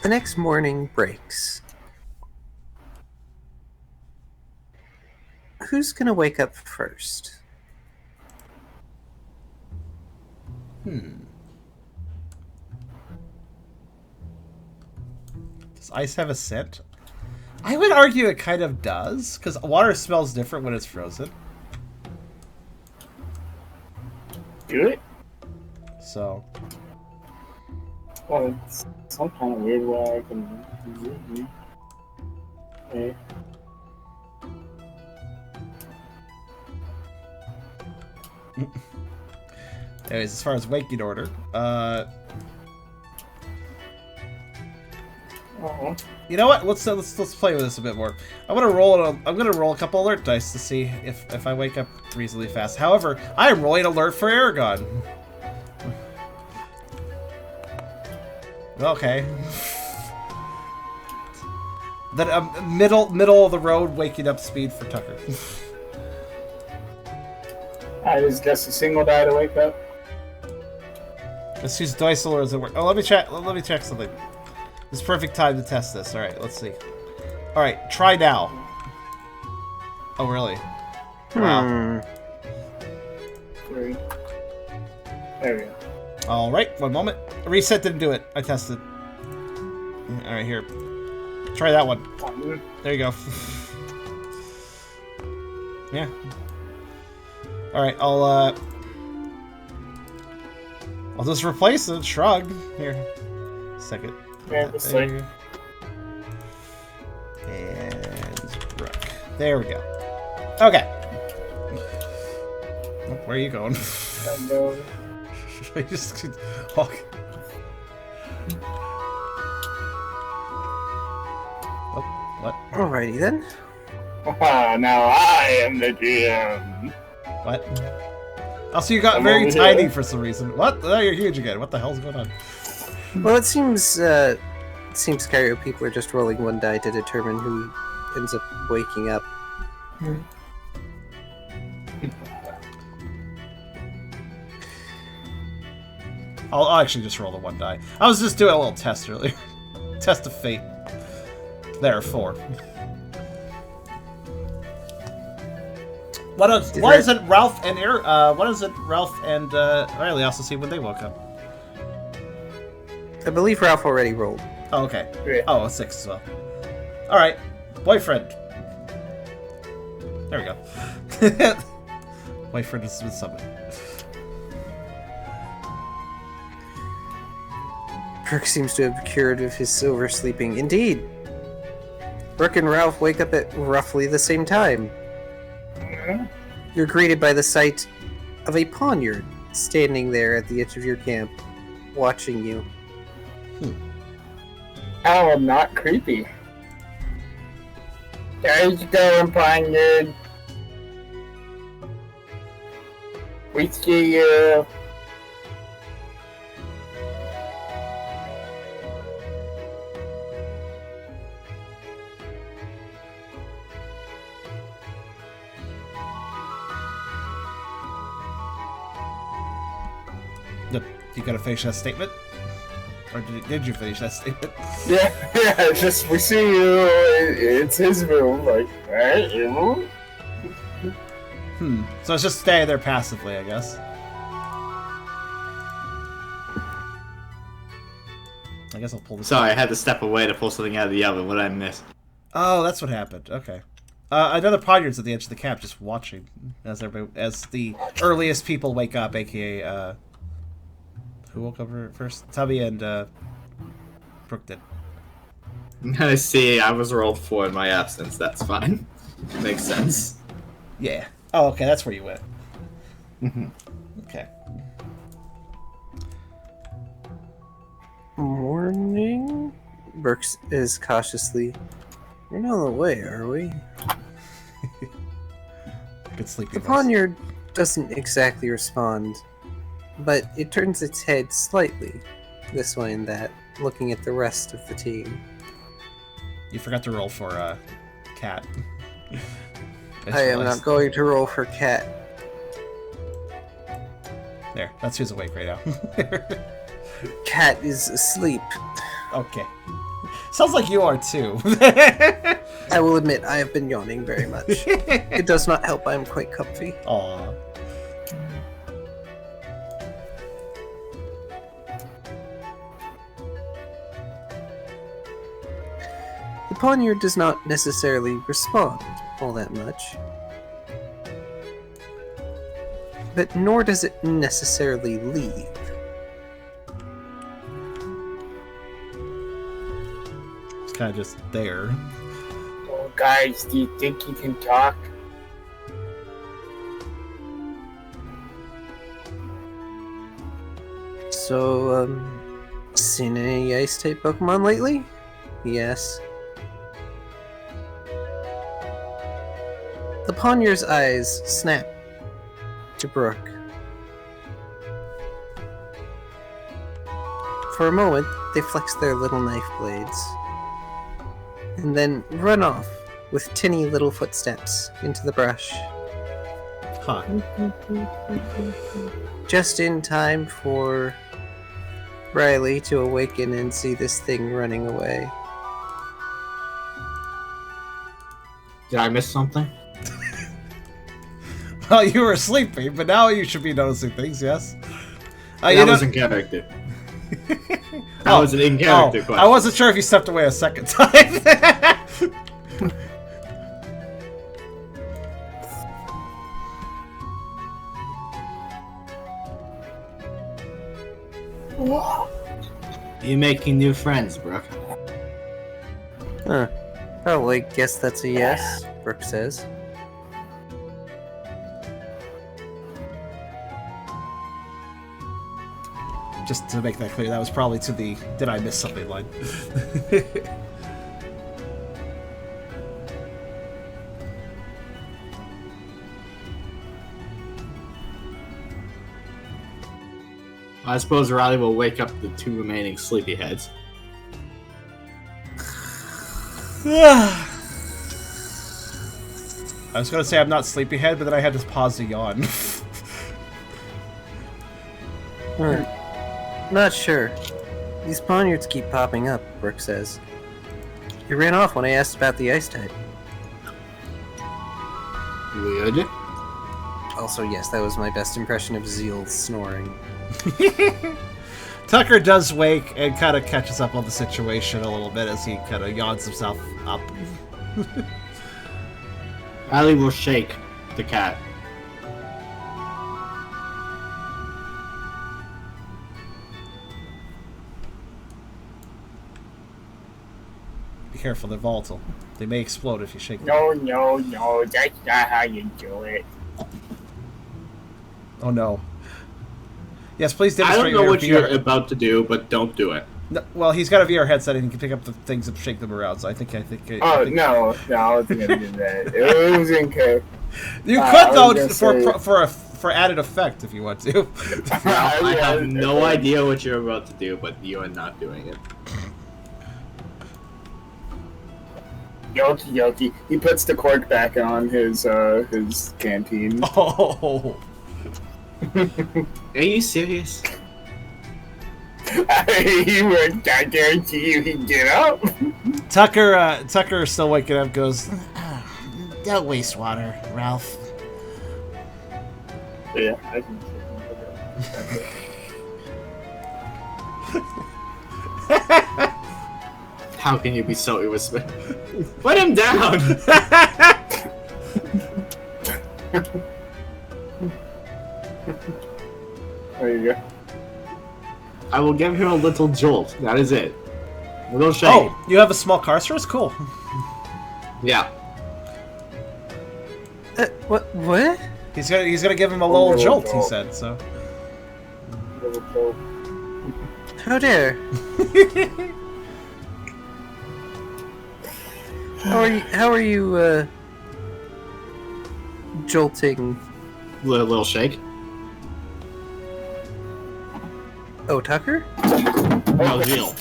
The next morning breaks. Who's gonna wake up first? Does ice have a scent? I would argue it kind of does, because water smells different when it's frozen. Do it? So, Well, it's some kind of weird way I can do it. anyways, as far as waking order, you know what? Let's play with this a bit more. I'm gonna roll a couple alert dice to see if I wake up reasonably fast. However, I am rolling alert for Eragon. Okay. Then middle of the road waking up speed for Tucker. I just guess a single die to wake up. Let's use dice or does it work? Oh, let me check something. It's perfect time to test this. All right, let's see. All right, try now. Oh, really? Wow. 3. There we go. All right, one moment. Reset didn't do it. I tested. All right, here. Try that one. There you go. Yeah. All right, I'll just replace it. Shrug. Here. Second. Yeah, just like... And Rook. There we go. Okay. Oh, where are you going? I just... Oh. Oh, what? Alrighty then. Now I am the GM. What? Also, you got very tiny for some reason. What? Now you're huge again. What the hell's going on? Well, it seems Kyrio people are just rolling one die to determine who ends up waking up. I'll actually just roll the one die. I was just doing a little test earlier. Test of fate. There, 4. Why doesn't Ralph and Riley also see when they woke up? I believe Ralph already rolled. Oh, okay. Yeah. Oh, a 6 as well. Alright. Boyfriend. There we go. Boyfriend is with someone. Brooke seems to have cured of his oversleeping. Indeed. Brooke and Ralph wake up at roughly the same time. You're greeted by the sight of a poniard standing there at the edge of your camp, watching you. Oh, not creepy. How's it going, Pioneer? We see you. You gotta finish that statement? Or did you finish that statement? Yeah, just we see you. It's his room. Like, alright, your room? So it's just staying there passively, I guess. I guess I'll pull this. Sorry, I had to step away to pull something out of the oven. What did I miss? Oh, that's what happened. Okay. Another poniard's at the edge of the camp, just watching as the earliest people wake up, aka who woke up first? Tubby and Brooke did. I see. I was rolled 4 in my absence. That's fine. Makes sense. Yeah. Oh, okay. That's where you went. Okay. Morning? Brooke is cautiously. We're not on the way, are we? Good sleepy The voice. poniard doesn't exactly respond, but it turns its head slightly, this way and that, looking at the rest of the team. You forgot to roll for cat. I am not going to roll for cat. There, that's who's awake right now. Cat is asleep. Okay. Sounds like you are too. I will admit I have been yawning very much. It does not help, I am quite comfy. Aww. The poniard does not necessarily respond all that much. But nor does it necessarily leave. It's kind of just there. Oh, guys, do you think you can talk? So, seen any ice-type Pokemon lately? Yes. The poniard's eyes snap to Brooke. For a moment, they flex their little knife blades, and then run off with tinny little footsteps into the brush, Huh. just in time for Riley to awaken and see this thing running away. Did I miss something? Well, you were sleeping, but now you should be noticing things, yes? That was in character. That was an in-character question. I wasn't sure if you stepped away a second time. You making new friends, Brooke? Huh. Probably guess that's a yes, Brooke says. Just to make that clear, that was probably to the "did I miss something" line. I suppose Riley will wake up the 2 remaining sleepyheads. I was gonna say I'm not sleepyhead, but then I had to pause to yawn. Not sure. These poniards keep popping up, Brooke says. He ran off when I asked about the ice type. Weird. Also, yes, that was my best impression of Zeal snoring. Tucker does wake and kind of catches up on the situation a little bit as he kind of yawns himself up. Riley will shake the cat. Be careful, they're volatile. They may explode if you shake them. No, that's not how you do it. Oh no. Yes, please I demonstrate don't know your what VR. you're about to do, but don't do it. No, well, he's got a VR headset and he can pick up the things and shake them around, so I think. No, I wasn't gonna do that. It was okay. You I could, though, was gonna for added effect if you want to. I have no idea what you're about to do, but you are not doing it. Yoki. He puts the cork back on his canteen. Oh. Are you serious? I guarantee you he'd get up. Tucker still waking up goes, Don't waste water, Ralph. Yeah, I can. How can you be so irresponsible? Put him down! There you go. I will give him a little jolt. That is it. A little shake. oh, you have a small Karserus? Cool. Yeah. What? He's gonna give him a little jolt, he said, so. How dare? How are you jolting? Little shake. Oh, Tucker? No, Zeal.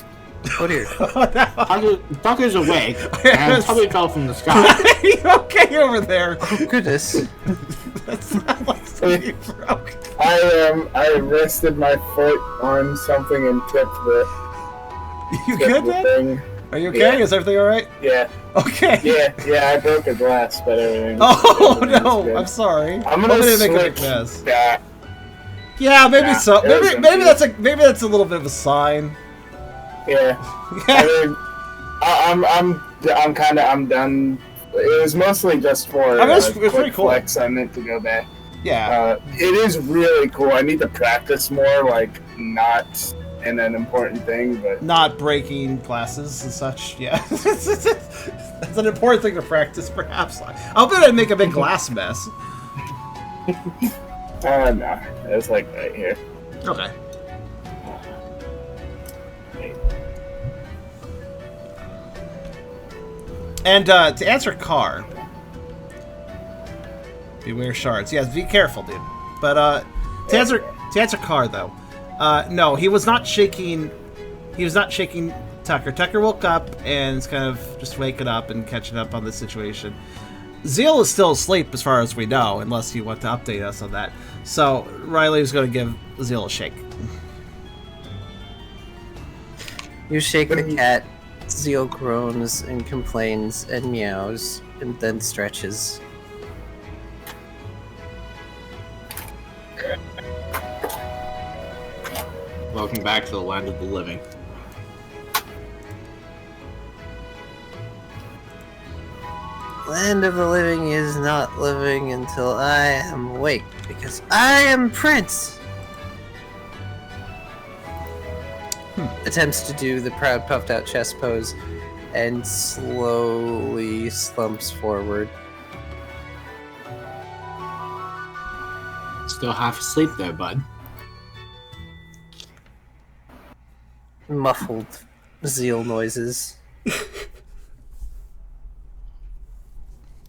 Oh dear. Tucker's awake and probably fell from the sky. Are you okay over there? Oh goodness. That's not like something broke. I rested my foot on something and tipped the. You good, man? Thing. Are you okay? Yeah. Is everything alright? Yeah. Okay. Yeah, I broke a glass, but everything. Oh everything's no! good. I'm sorry. I'm gonna Hopefully they make a big switch mess. that. Yeah, maybe Yeah, so. it was Maybe empty. maybe that's a little bit of a sign. Yeah. Yeah. I'm done. It was mostly just for I mean, it's quick pretty cool. flex. I meant to go back. Yeah. It is really cool. I need to practice more, like not in an important thing, but Not breaking glasses and such. Yeah. That's an important thing to practice, perhaps. I'll bet I'd make a big glass mess. no, it's like right here. Okay. And to answer Carr, beware shards. Yes, be careful, dude. But to answer Carr though, no, he was not shaking. He was not shaking Tucker. Tucker woke up and is kind of just waking up and catching up on the situation. Zeal is still asleep as far as we know, unless you want to update us on that. So Riley was going to give Zeal a shake. You shake the cat. Zeal groans and complains and meows and then stretches. Welcome back to the land of the living. Land of the living is not living until I am awake, because I am Prince! Attempts to do the proud puffed out chest pose and slowly slumps forward. Still half asleep there, bud. Muffled Zeal noises.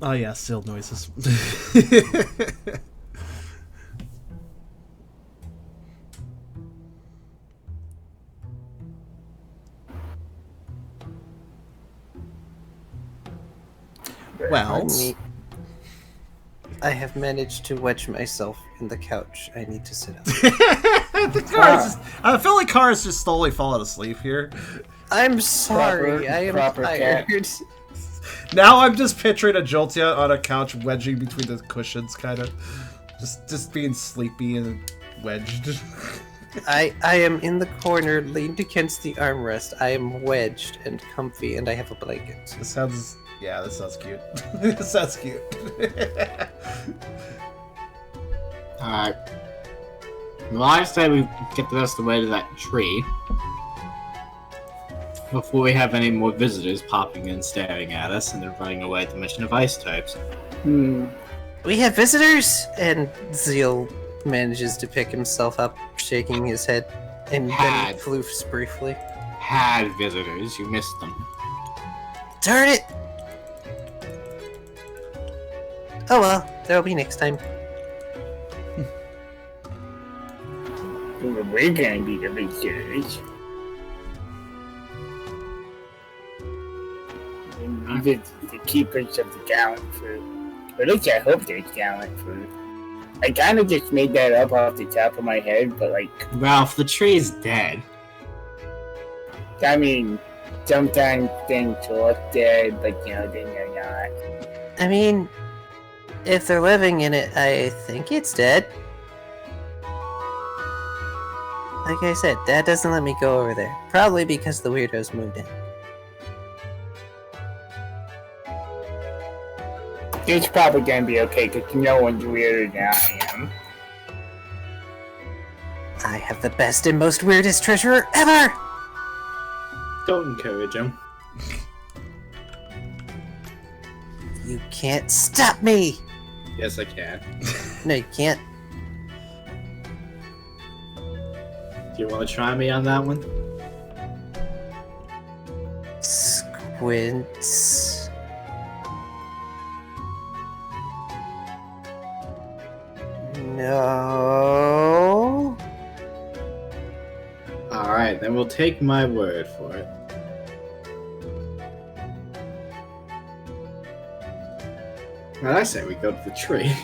Oh yeah, Zeal noises. Well, I have managed to wedge myself in the couch. I need to sit up. I feel like Carr is just slowly falling asleep here. I'm sorry. I am proper cat. tired. Now I'm just picturing a Joltia on a couch wedging between the cushions, kind of. Just being sleepy and wedged. I am in the corner, leaned against the armrest. I am wedged and comfy, and I have a blanket. This sounds... Yeah, this sounds cute. This sounds cute. Alright. Well, I say we get the rest of the way to that tree. Before we have any more visitors popping in staring at us and then running away at the mission of ice types. We have visitors! And Zeal manages to pick himself up, shaking his head, and then he floofs briefly. Had visitors, you missed them. Darn it! Oh well, there'll be next time. We're gonna be the visitors. The keepers of the gallant fruit. At least I hope there's gallant fruit. I kind of just made that up off the top of my head, but like... Ralph, the tree's dead. I mean, sometimes things look dead, but you know, then they're not. I mean, if they're living in it, I think it's dead. Like I said, Dad doesn't let me go over there. Probably because the weirdos moved in. It's probably gonna be okay, because no one's weirder than I am. I have the best and most weirdest treasurer ever! Don't encourage him. You can't stop me! Yes, I can. No, you can't. Do you want to try me on that one? Squints. No. Alright, then we'll take my word for it. Well, I say we go to the tree.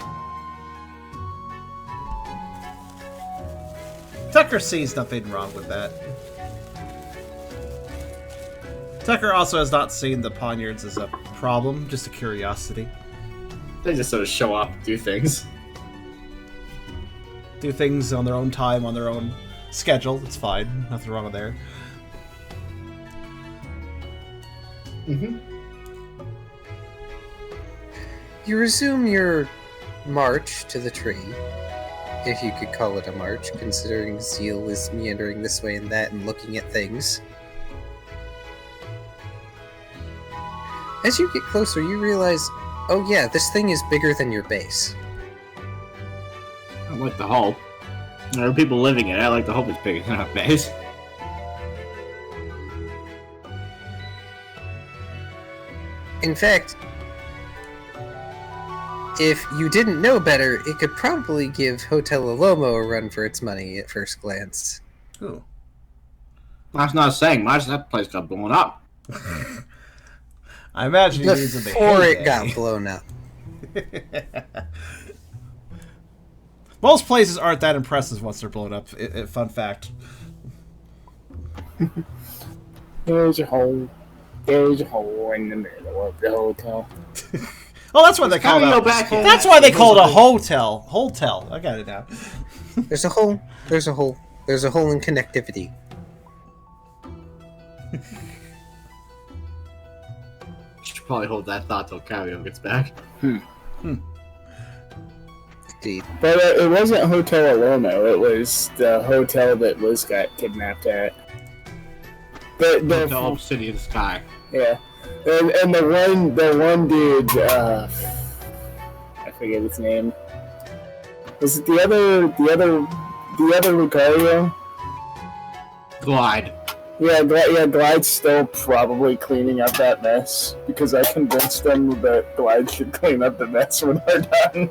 Tucker sees nothing wrong with that. Tucker also has not seen the poniards as a problem, just a curiosity. They just sort of show up, do things. Do things on their own time, on their own schedule. It's fine. Nothing wrong with there. You resume your march to the tree, if you could call it a march, considering Zeal is meandering this way and that and looking at things. As you get closer, you realize, oh yeah, this thing is bigger than your base. I like the hope. There are people living in it. I like the hope it's bigger than our base. In fact, if you didn't know better, it could probably give Hotel Alomo a run for its money at first glance. Ooh. That's not saying much. That place got blown up. I imagine he needs a Before heyday. it got blown up. Most places aren't that impressive once they're blown up. Fun fact. There's a hole. There's a hole in the middle of the hotel. Oh, that's why they call it. That's why they call it a hotel. Hotel. I got it now. There's a hole. There's a hole. There's a hole in connectivity. Should probably hold that thought till Kyrio gets back. Indeed. But it wasn't Hotel Alomo. It was the hotel that Liz got kidnapped at. The Obsidian Sky. Yeah, and the one dude, I forget his name. Was it the other Lucario? Glide. Yeah, Glide's still probably cleaning up that mess because I convinced them that Glide should clean up the mess when we're done.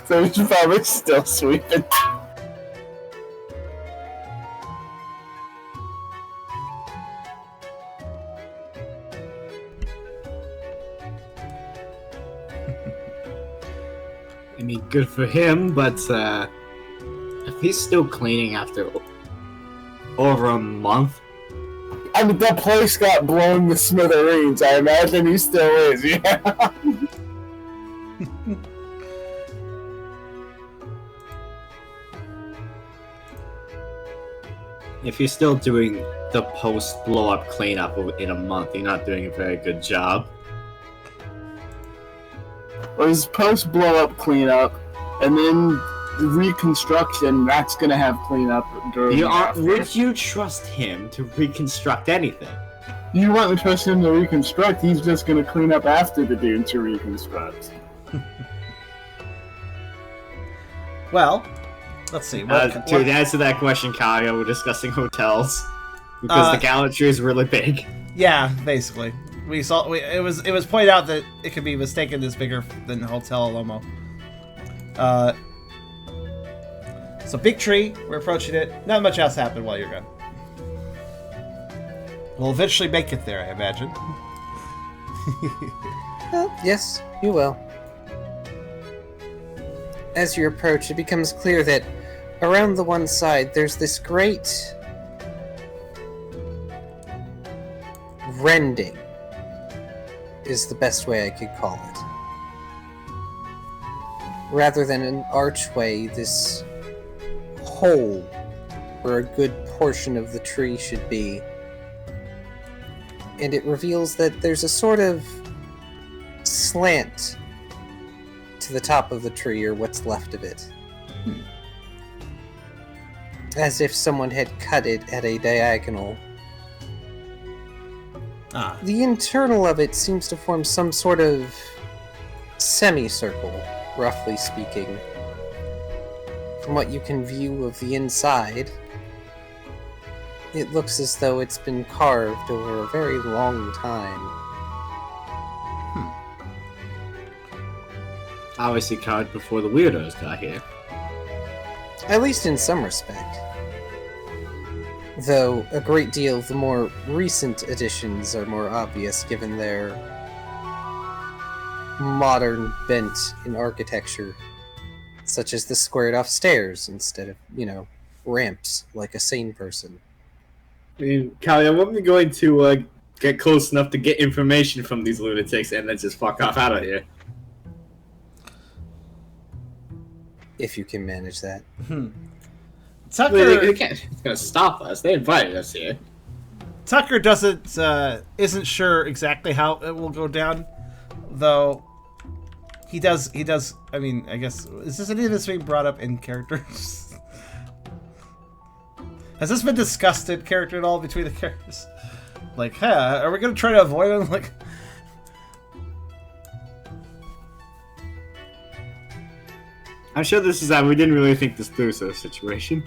So he's probably still sweeping. I mean, good for him, but if he's still cleaning after over a month, I mean, that place got blown to smithereens. I imagine he still is, yeah. If you're still doing the post blow up cleanup in a month, you're not doing a very good job. There's post blow up cleanup, and then the reconstruction. That's gonna have cleanup during. Would you trust him to reconstruct anything? You want to trust him to reconstruct? He's just gonna clean up after the dude to reconstruct. Well, let's see. To answer that question, Kyrio, we're discussing hotels because the Gallantry is really big. Yeah, basically. It was pointed out that it could be mistaken as bigger than Hotel Lomo. So big tree, we're approaching it. Not much else happened while you're gone. We'll eventually make it there, I imagine. Well, yes, you will. As you approach, it becomes clear that around the one side, there's this great rending, is the best way I could call it. Rather than an archway, this hole where a good portion of the tree should be. And it reveals that there's a sort of slant to the top of the tree, or what's left of it. As if someone had cut it at a diagonal. The internal of it seems to form some sort of semicircle, roughly speaking. From what you can view of the inside, it looks as though it's been carved over a very long time. Obviously carved before the weirdos got here. At least in some respect. Though a great deal of the more recent additions are more obvious given their modern bent in architecture, such as the squared off stairs instead of, ramps like a sane person. I mean, Callie, I wasn't going to get close enough to get information from these lunatics and then just fuck off out of here. If you can manage that. Tucker, They can't. It's gonna stop us. They invited us here. Tucker isn't sure exactly how it will go down, though. He does. I mean, I guess is any of this being brought up in character? Has this been discussed in character at all between the characters? Like, are we gonna try to avoid him? Like, I'm sure this is that we didn't really think this through sort of situation.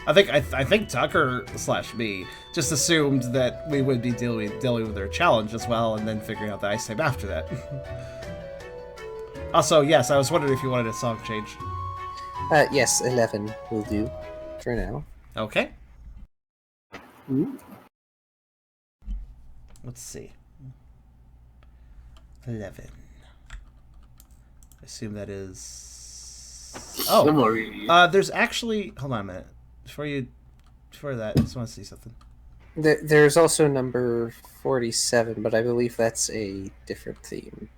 I think Tucker / me just assumed that we would be dealing with their challenge as well, and then figuring out the ice type after that. Also, yes, I was wondering if you wanted a song change. Yes, 11 will do for now. Okay. Ooh. Let's see. 11. I assume that is. Oh, Chivalry. there's actually. Hold on a minute. Before that, I just want to see something. There's also number 47, but I believe that's a different theme.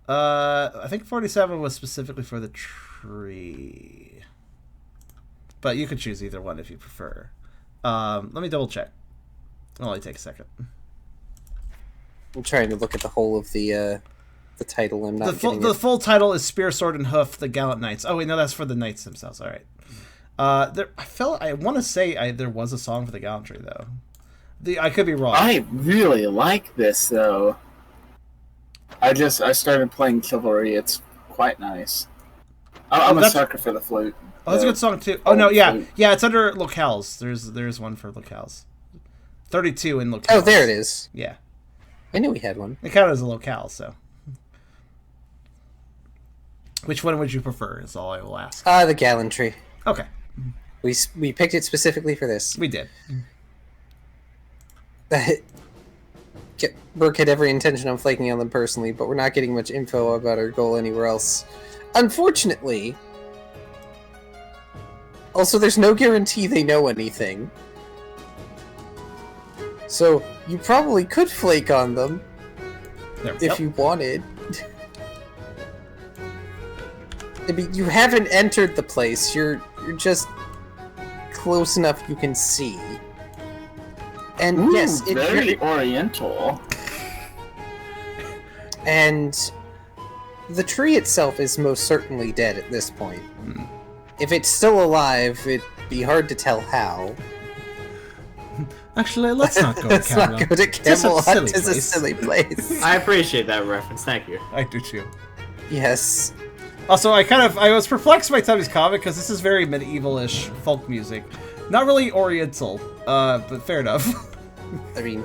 I think 47 was specifically for the tree. But you could choose either one if you prefer. Let me double check. It'll only take a second. I'm trying to look at the whole of the title. I'm not the full title is Spear, Sword, and Hoof: The Gallant Knights. Oh wait, no, that's for the knights themselves. All right. I want to say there was a song for the Gallantry though. I could be wrong. I really like this though. I started playing Chivalry. It's quite nice. I'm a sucker for the flute. Oh, that's a good song too. Oh no, yeah, it's under locales. There's one for locales. 32 in locales. Oh, there it is. Yeah. I knew we had one. It counted as a locale, so. Which one would you prefer? Is all I will ask. The Gallantry. Okay. We picked it specifically for this. We did. Brooke had every intention of flaking on them personally, but we're not getting much info about our goal anywhere else. Unfortunately. Also, there's no guarantee they know anything. So, you probably could flake on them if you wanted. I mean, you haven't entered the place. You're just close enough you can see. And Ooh, yes, very oriental. And the tree itself is most certainly dead at this point. If it's still alive, it'd be hard to tell how. Actually, let's not go to Let's not Camelot. go to Camelot. It's It's a silly place. I appreciate that reference. Thank you. I do too. Yes. Also, I was perplexed by Tubby's comment because this is very medieval-ish folk music. Not really oriental, but fair enough. I mean,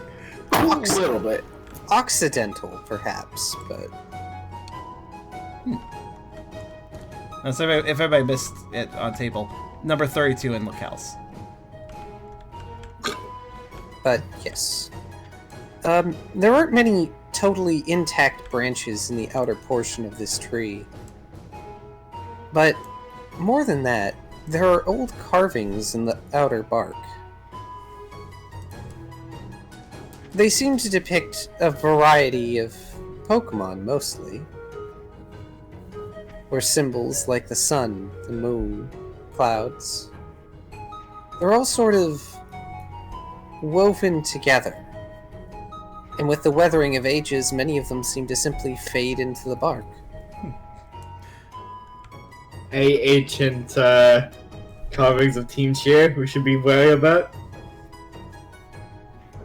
A little bit. Occidental, perhaps, but... So if everybody missed it on table, number 32 in locales. But, yes. There aren't many totally intact branches in the outer portion of this tree. But, more than that, there are old carvings in the outer bark. They seem to depict a variety of Pokemon, mostly. Or symbols like the sun, the moon, clouds. They're all sort of woven together. And with the weathering of ages, many of them seem to simply fade into the bark. Any ancient carvings of Team Cheer we should be wary about?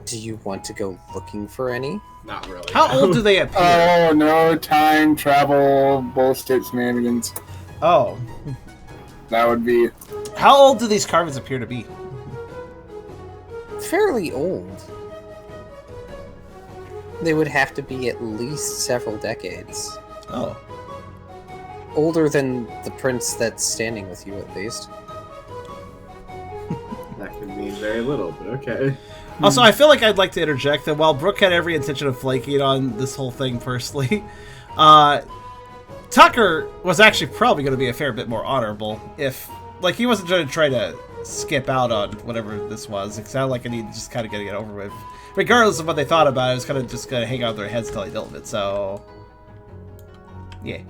Do you want to go looking for any? Not really. How old do they appear? Oh, no, time, travel, bullshit shenanigans. Oh. That would be... How old do these carvings appear to be? Fairly old. They would have to be at least several decades. Oh. Older than the prince that's standing with you, at least. That could mean very little, but okay. Also, I feel like I'd like to interject that while Brooke had every intention of flaking on this whole thing personally, Tucker was actually probably going to be a fair bit more honorable if, like, he wasn't going to try to skip out on whatever this was. It sounded like I needed to just kind of get it over with. Regardless of what they thought about it, it was kind of just going to hang out their heads till I dealt with it, so... Yeah.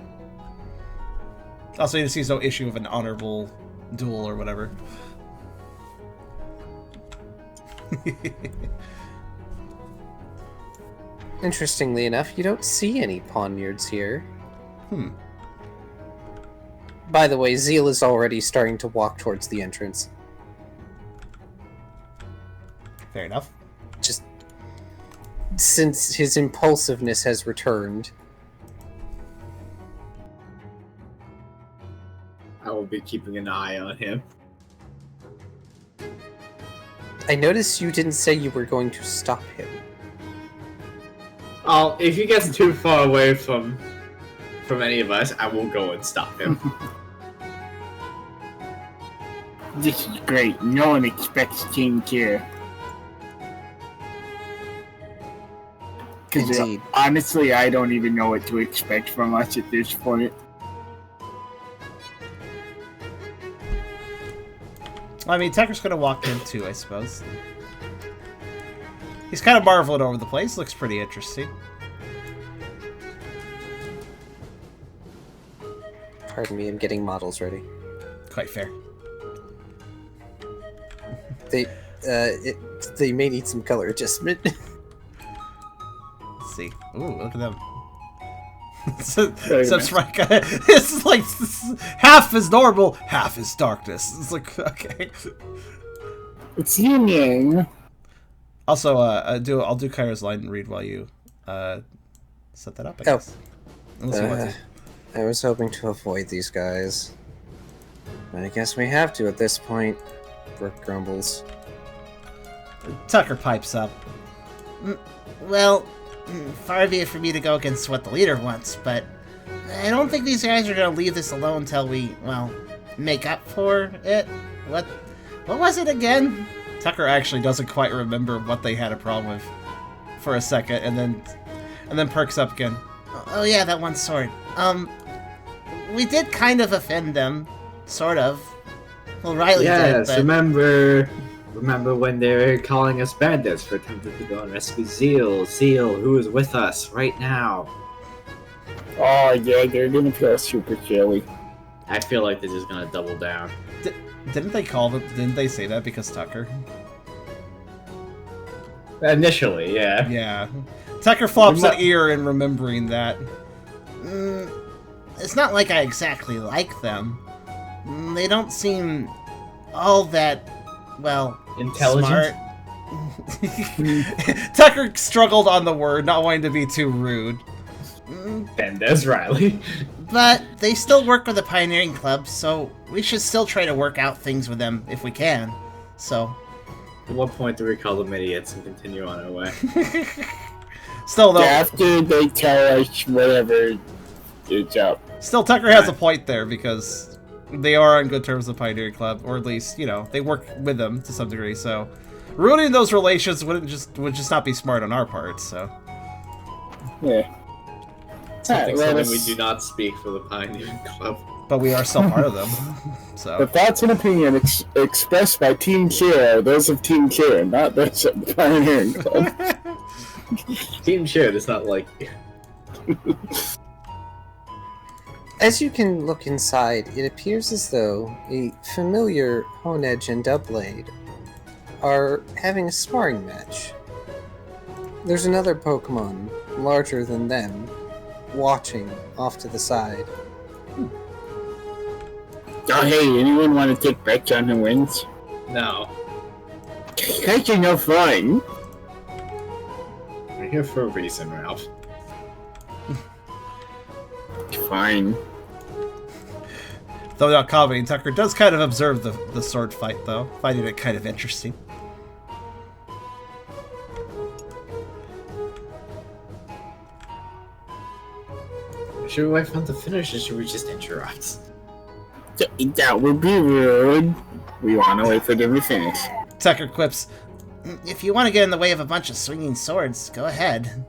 Also, he sees no issue of an honorable duel or whatever. Interestingly enough, you don't see any poniards here. By the way, Zeal is already starting to walk towards the entrance. Fair enough. Just since his impulsiveness has returned. I will be keeping an eye on him. I noticed you didn't say you were going to stop him. Oh, if he gets too far away from any of us, I will go and stop him. This is great. No one expects Team Cheer. Because Indeed. honestly, I don't even know what to expect from us at this point. I mean, Tucker's gonna walk in too, I suppose. He's kind of marveling over the place. Looks pretty interesting. Pardon me, I'm getting models ready. Quite fair. They may need some color adjustment. Let's see. Ooh, look at them. It's like half is normal, half is darkness. It's like, okay. It's yin yang. Also, I'll do Kyrio's line and read while you set that up, I guess. Unless you want to. I was hoping to avoid these guys. But I guess we have to at this point. Brooke grumbles. Tucker pipes up. Well, far be it for me to go against what the leader wants, but I don't think these guys are going to leave this alone until we, well, make up for it. What was it again? Tucker actually doesn't quite remember what they had a problem with for a second, and then perks up again. Oh yeah, that one sword. We did kind of offend them, sort of. Well, Riley did, but... Remember when they were calling us bandits for attempting to go and rescue Zeal? Zeal, who is with us right now? Oh yeah, they're gonna feel super chilly. I feel like they're just gonna double down. Didn't they call them? Didn't they say that because Tucker? Initially, yeah. Yeah. Tucker flops an ear in remembering that. It's not like I exactly like them. They don't seem all that, well, Intelligent? smart. Tucker struggled on the word, not wanting to be too rude. Bendez Riley. But they still work with the Pioneering Club, so we should still try to work out things with them if we can. So, At what point do we call them idiots and continue on our way? Still, though, After they tell us whatever it's up. still Tucker has a point there because they are on good terms with the Pioneering Club, or at least, you know, they work with them to some degree. So, ruining those relations would just not be smart on our part. So, Yeah. Something Alright, well, we do not speak for the Pioneering Club. but we are still part of them. So, But that's an opinion expressed by Team Kyrio, those of Team Kyrio, not those of the Pioneering Club. Team Cheer does not like you. As you can look inside, it appears as though a familiar Honedge and Dubblade are having a sparring match. There's another Pokemon, larger than them, watching off to the side. Oh, hey, anyone want to take bets on who wins? No. Guys are no fun. We're here for a reason, Ralph. Fine. though not commenting, Tucker does kind of observe the sword fight, though, finding it kind of interesting. Should we wait for him to finish or should we just interrupt? That would be rude. We want to wait for them to finish. Tucker quips, If you want to get in the way of a bunch of swinging swords, go ahead.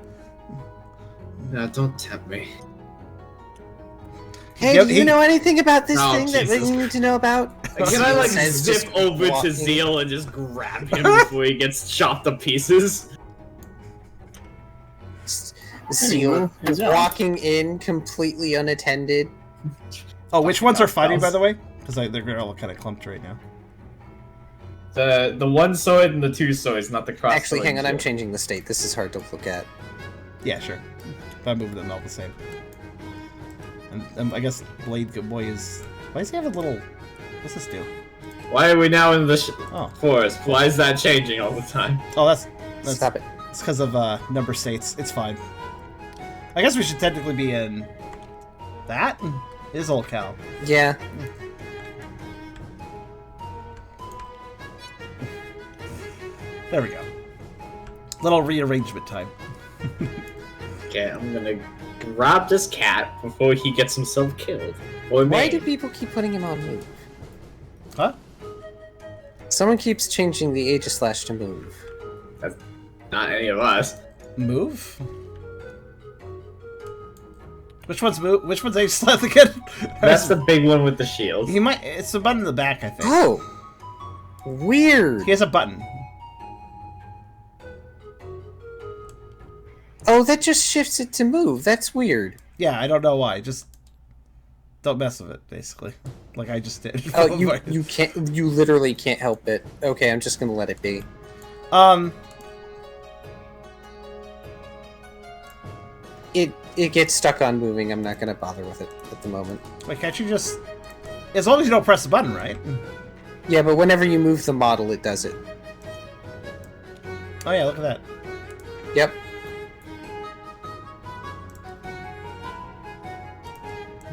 No, don't tempt me. Hey, Yep, do you know anything about this Oh, thing that Jesus. we need to know about? Can I like Says zip just over to walking. Zeal and just grab him before he gets chopped to pieces? Zeal Yeah. walking in completely unattended. oh, which ones are fighting, by the way? Because they're all kind of clumped right now. The one sword and the two swords, not the cross. Actually, sword hang on, I'm shield. changing the state. This is hard to look at. Yeah, sure. But I'm moving them all the same. And I guess Blade Good Boy is... Why does he have a little... What's this do? Why are we now in the Oh. forest? Why is that changing all the time? Oh, that's Stop it. it's because of number states. It's fine. I guess we should technically be in... That? It is Old Cal. Yeah. There we go. Little rearrangement time. Okay, I'm gonna grab this cat before he gets himself killed. Or Why me. do people keep putting him on move? Huh? Someone keeps changing the Aegislash to move. Not any of us. Move? Which one's move? Which one's Aegislash again? That's the big one with the shield. He might... It's the button in the back, I think. Oh! Weird! He has a button. Oh, that just shifts it to move. That's weird. Yeah, I don't know why. Just... Don't mess with it, basically. Like I just did. Oh, you can't. You literally can't help it. Okay, I'm just gonna let it be. It gets stuck on moving. I'm not gonna bother with it at the moment. Wait, can't you just... As long as you don't press the button, right? Yeah, but whenever you move the model, it does it. Oh yeah, look at that. Yep.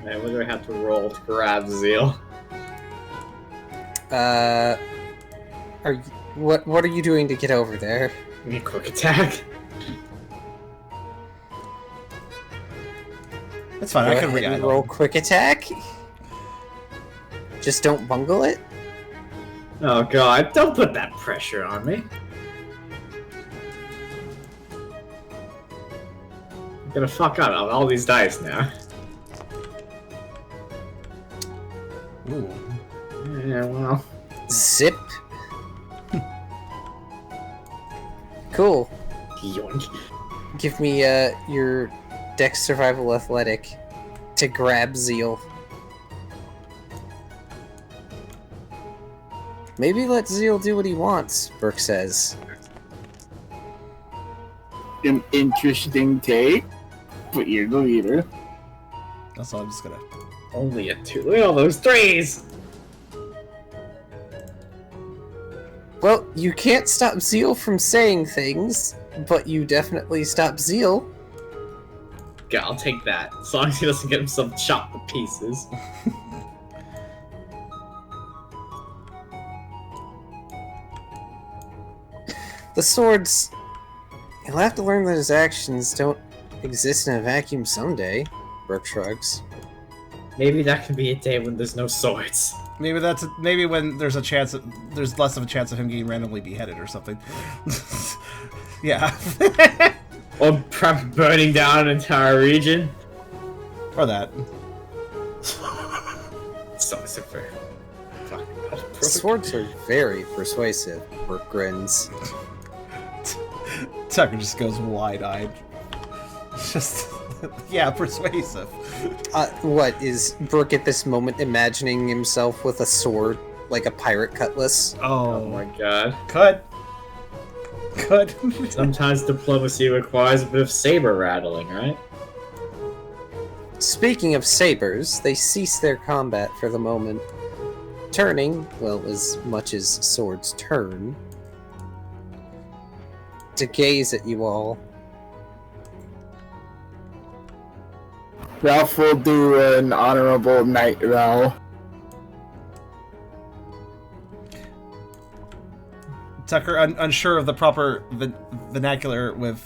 Man, what do I have to roll to grab Zeal? Are you, what are you doing to get over there? Give me a quick attack. That's fine, I Go can ahead and re-idle. roll quick attack. Just don't bungle it. Oh god, don't put that pressure on me. I'm gonna fuck up on all these dice now. Ooh. Yeah, well. Zip. Cool. Yoink. Give me your Dex Survival Athletic to grab Zeal. Maybe let Zeal do what he wants, Burke says. An interesting take, but you're the leader. That's all I'm just gonna... Only a 2. Look at all those 3s! Well, you can't stop Zeal from saying things, but you definitely stop Zeal. Yeah, I'll take that. As long as he doesn't get himself chopped to pieces. The swords... He'll have to learn that his actions don't exist in a vacuum someday, Burke shrugs. Maybe that could be a day when there's no swords. Maybe when there's a chance there's less of a chance of him getting randomly beheaded or something. Yeah. Or perhaps burning down an entire region. Or that. So super. Swords are very persuasive, Burke grins. Tucker just goes wide-eyed. Just, yeah, persuasive. What, is Burke at this moment imagining himself with a sword, like a pirate cutlass? Oh my god. Cut. Sometimes diplomacy requires a bit of saber rattling, right? Speaking of sabers, they cease their combat for the moment, turning, well, as much as swords turn, to gaze at you all. Ralph will do an honorable night vow. Tucker, unsure of the proper vernacular with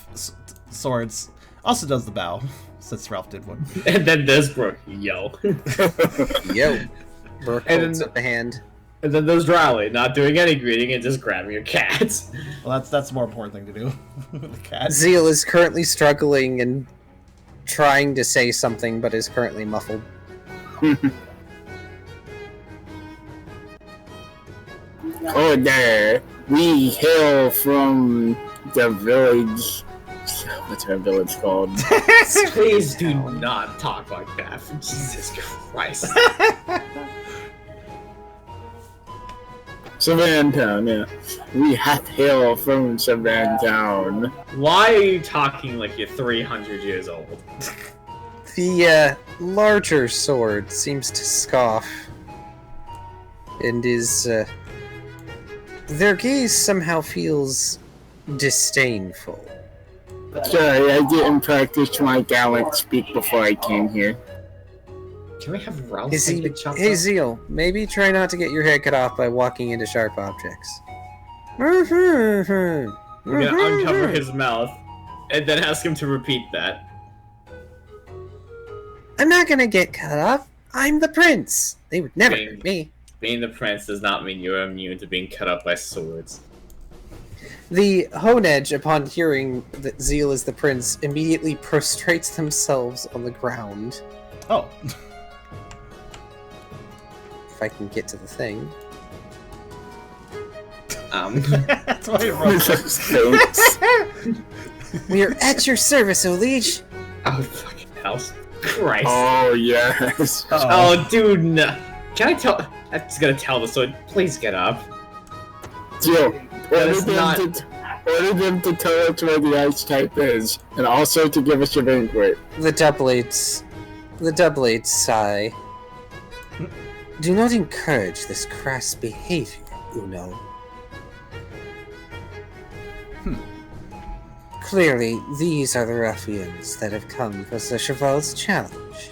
swords, also does the bow, since Ralph did one. And then there's Brooke. Yo. Yo. Burke holds up a hand. And then there's Riley, not doing any greeting and just grabbing your cats. Well, that's a more important thing to do. The cat. Zeal is currently struggling and trying to say something, but is currently muffled. Oh, there. We hail from the village. What's our village called? Please do not talk like that. Jesus Christ. Savanntown, yeah. We hail from Savanntown. Why are you talking like you're 300 years old? The larger sword seems to scoff and is their gaze somehow feels disdainful. Sorry, I didn't practice my gallant speak before I came here. Can we have Ralph Hey, take the chop hey off? Zeal, maybe try not to get your head cut off by walking into sharp objects. We're We're gonna uncover his mouth and then ask him to repeat that. I'm not gonna get cut off. I'm the prince. They would never hurt me. Being the prince does not mean you're immune to being cut up by swords. The Honedge, upon hearing that Zeal is the prince, immediately prostrates themselves on the ground. Oh. If I can get to the thing. That's why it wrote We are at your service, O liege. Oh, fucking hell. Christ. Oh, yes. Oh, dude, no. Can I tell? I'm just gonna tell the sword. Please get up. Joe, order is not- them to tell us where the ice type is, and also to give us a banquet. The doublades sigh. Do not encourage this crass behavior, Uno. Clearly, these are the ruffians that have come for the Cheval's challenge.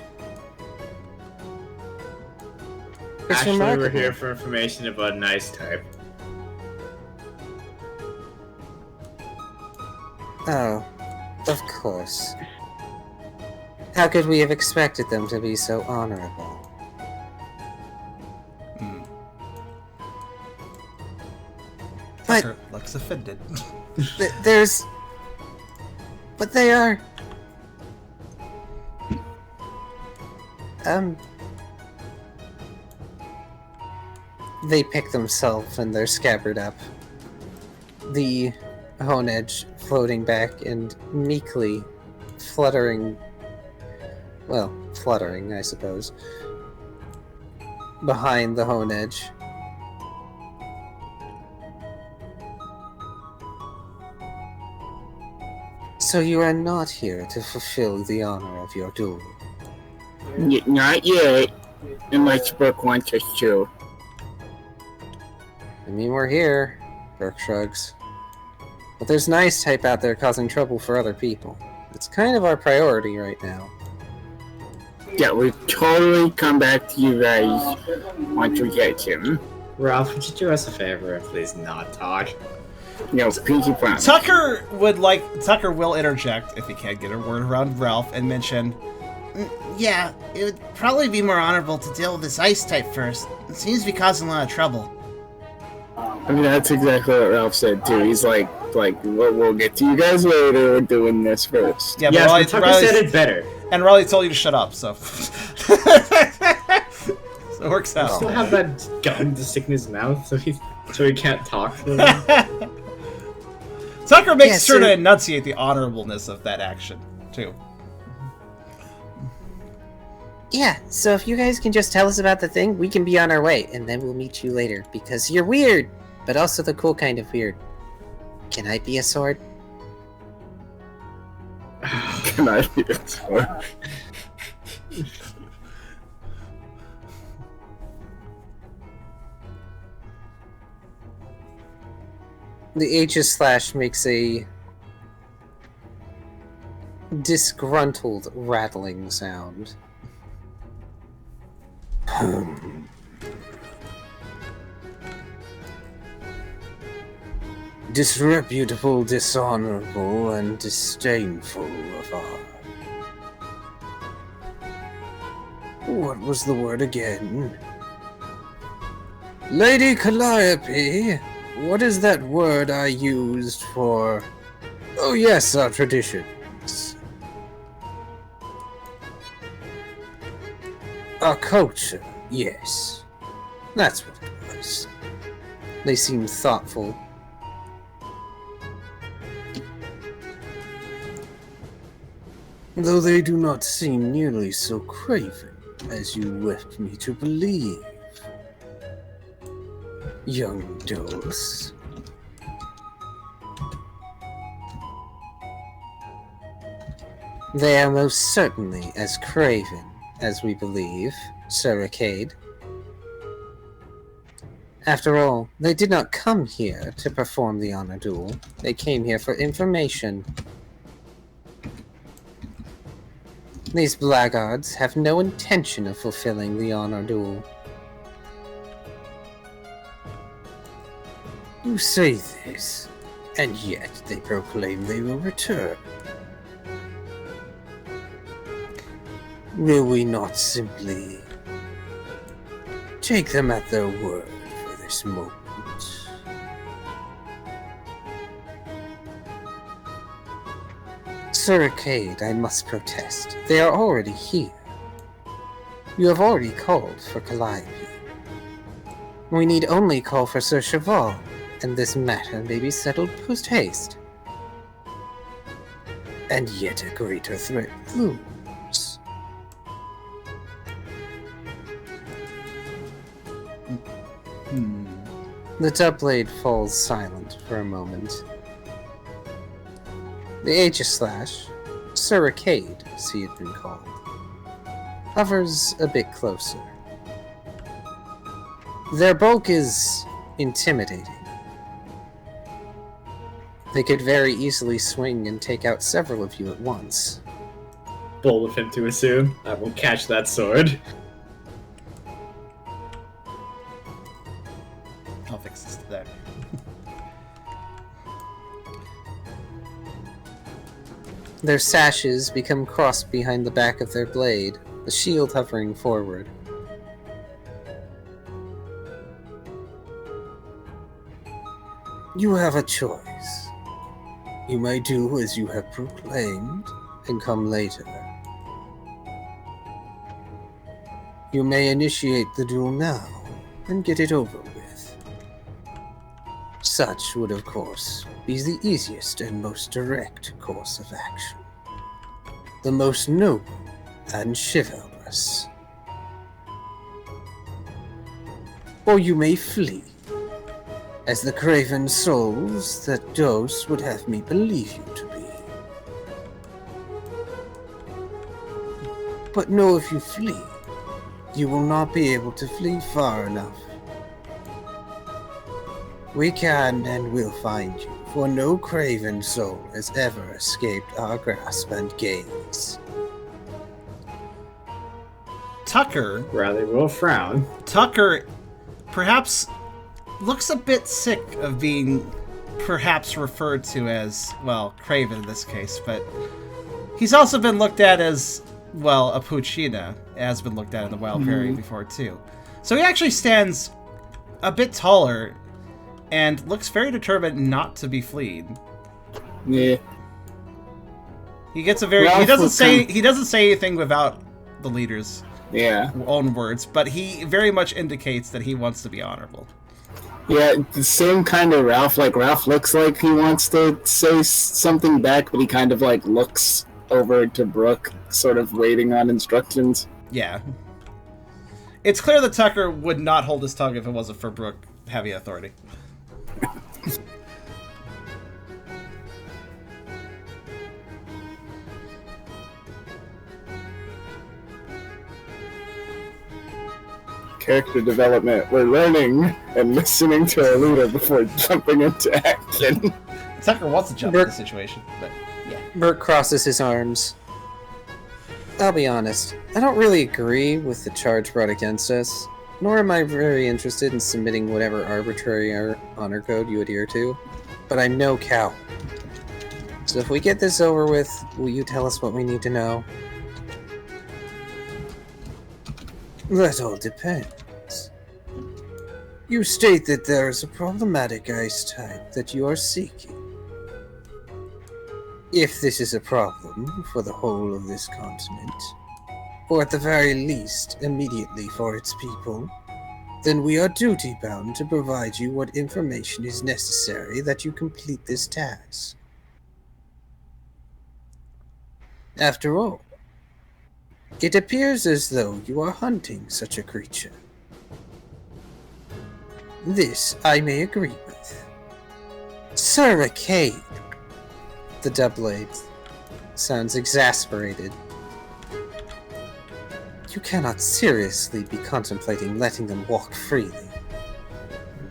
It's Actually, we're remarkable. here for information about an ice type. Oh, of course. How could we have expected them to be so honorable? But Tucker looks offended. there's... But they are... They pick themselves and they're scabbard up. The Honedge floating back and meekly fluttering... Well, fluttering, I suppose. Behind the Honedge. So you are not here to fulfill the honor of your duel? Not yet, unless Brooke wants us to. I mean, we're here, Burke shrugs. But there's an ice type out there causing trouble for other people. It's kind of our priority right now. Yeah, we'll totally come back to you guys once we get him. Ralph, would you do us a favor and please not talk? No, pinky promise. Tucker will interject if he can't get a word around Ralph and mention, Yeah, it would probably be more honorable to deal with this ice type first. It seems to be causing a lot of trouble. I mean, that's exactly what Ralph said too. He's like, we'll get to you guys later. We're doing this first. yeah, Yes, but but Tucker said it better. and Riley told you to shut up, so. So it works out. Still have that gun to stick in his mouth so he can't talk. Tucker makes Yeah, sure so- to enunciate the honorableness of that action, too. Yeah, so if you guys can just tell us about the thing, we can be on our way, and then we'll meet you later, because you're weird, but also the cool kind of weird. Can I be a sword? Can I be a sword? The H// makes a disgruntled rattling sound. Disreputable, dishonorable, and disdainful of our... What was the word again? Lady Calliope, what is that word I used for... Oh yes, our traditions. Our culture, yes. That's what it was. They seemed thoughtful. Though they do not seem nearly so craven as you left me to believe. Young dolls. They are most certainly as craven as we believe, Sir Arcade. After all, they did not come here to perform the honor duel. They came here for information. These blackguards have no intention of fulfilling the honor duel. You say this, and yet they proclaim they will return. Will we not simply take them at their word for this moment? Sir Arcade, I must protest. They are already here. You have already called for Calliope. We need only call for Sir Cheval, and this matter may be settled post-haste. And yet a greater threat looms. The Tubblade falls silent for a moment. The H// Sir Arcade, as he had been called, hovers a bit closer. Their bulk is intimidating. They could very easily swing and take out several of you at once. Bold of him to assume. I will catch that sword. I'll fix this to that. Their sashes become crossed behind the back of their blade, the shield hovering forward. You have a choice. You may do as you have proclaimed and come later. You may initiate the duel now and get it over with. Such would, of course, be the easiest and most direct course of action. The most noble and chivalrous. Or you may flee, as the craven souls that Dose would have me believe you to be. But know if you flee, you will not be able to flee far enough. We can and will find you, for no craven soul has ever escaped our grasp and gaze. Tucker Rather will frown. Tucker perhaps looks a bit sick of being perhaps referred to as, well, Craven in this case, but he's also been looked at as, well, a Puccina, has been looked at in the Wild Prairie before too. So he actually stands a bit taller and looks very determined not to be fleed. Yeah. He gets a very he doesn't say anything without the leader's own words, but he very much indicates that he wants to be honorable. Yeah, the same kind of Ralph. Like, Ralph looks like he wants to say something back, but he kind of, like, looks over to Brooke, sort of waiting on instructions. Yeah. It's clear that Tucker would not hold his tongue if it wasn't for Brooke having authority. Character development. We're learning and listening to our leader before jumping into action. Tucker wants to jump into the situation, but yeah. Bert crosses his arms. I'll be honest, I don't really agree with the charge brought against us, nor am I very interested in submitting whatever arbitrary honor code you adhere to, but I'm no coward. So if we get this over with, will you tell us what we need to know? That all depends. You state that there is a problematic ice type that you are seeking. If this is a problem for the whole of this continent, or at the very least immediately for its people, then we are duty-bound to provide you what information is necessary that you complete this task. After all, it appears as though you are hunting such a creature. This I may agree with. Sir Arcade! The double-blade sounds exasperated. You cannot seriously be contemplating letting them walk freely.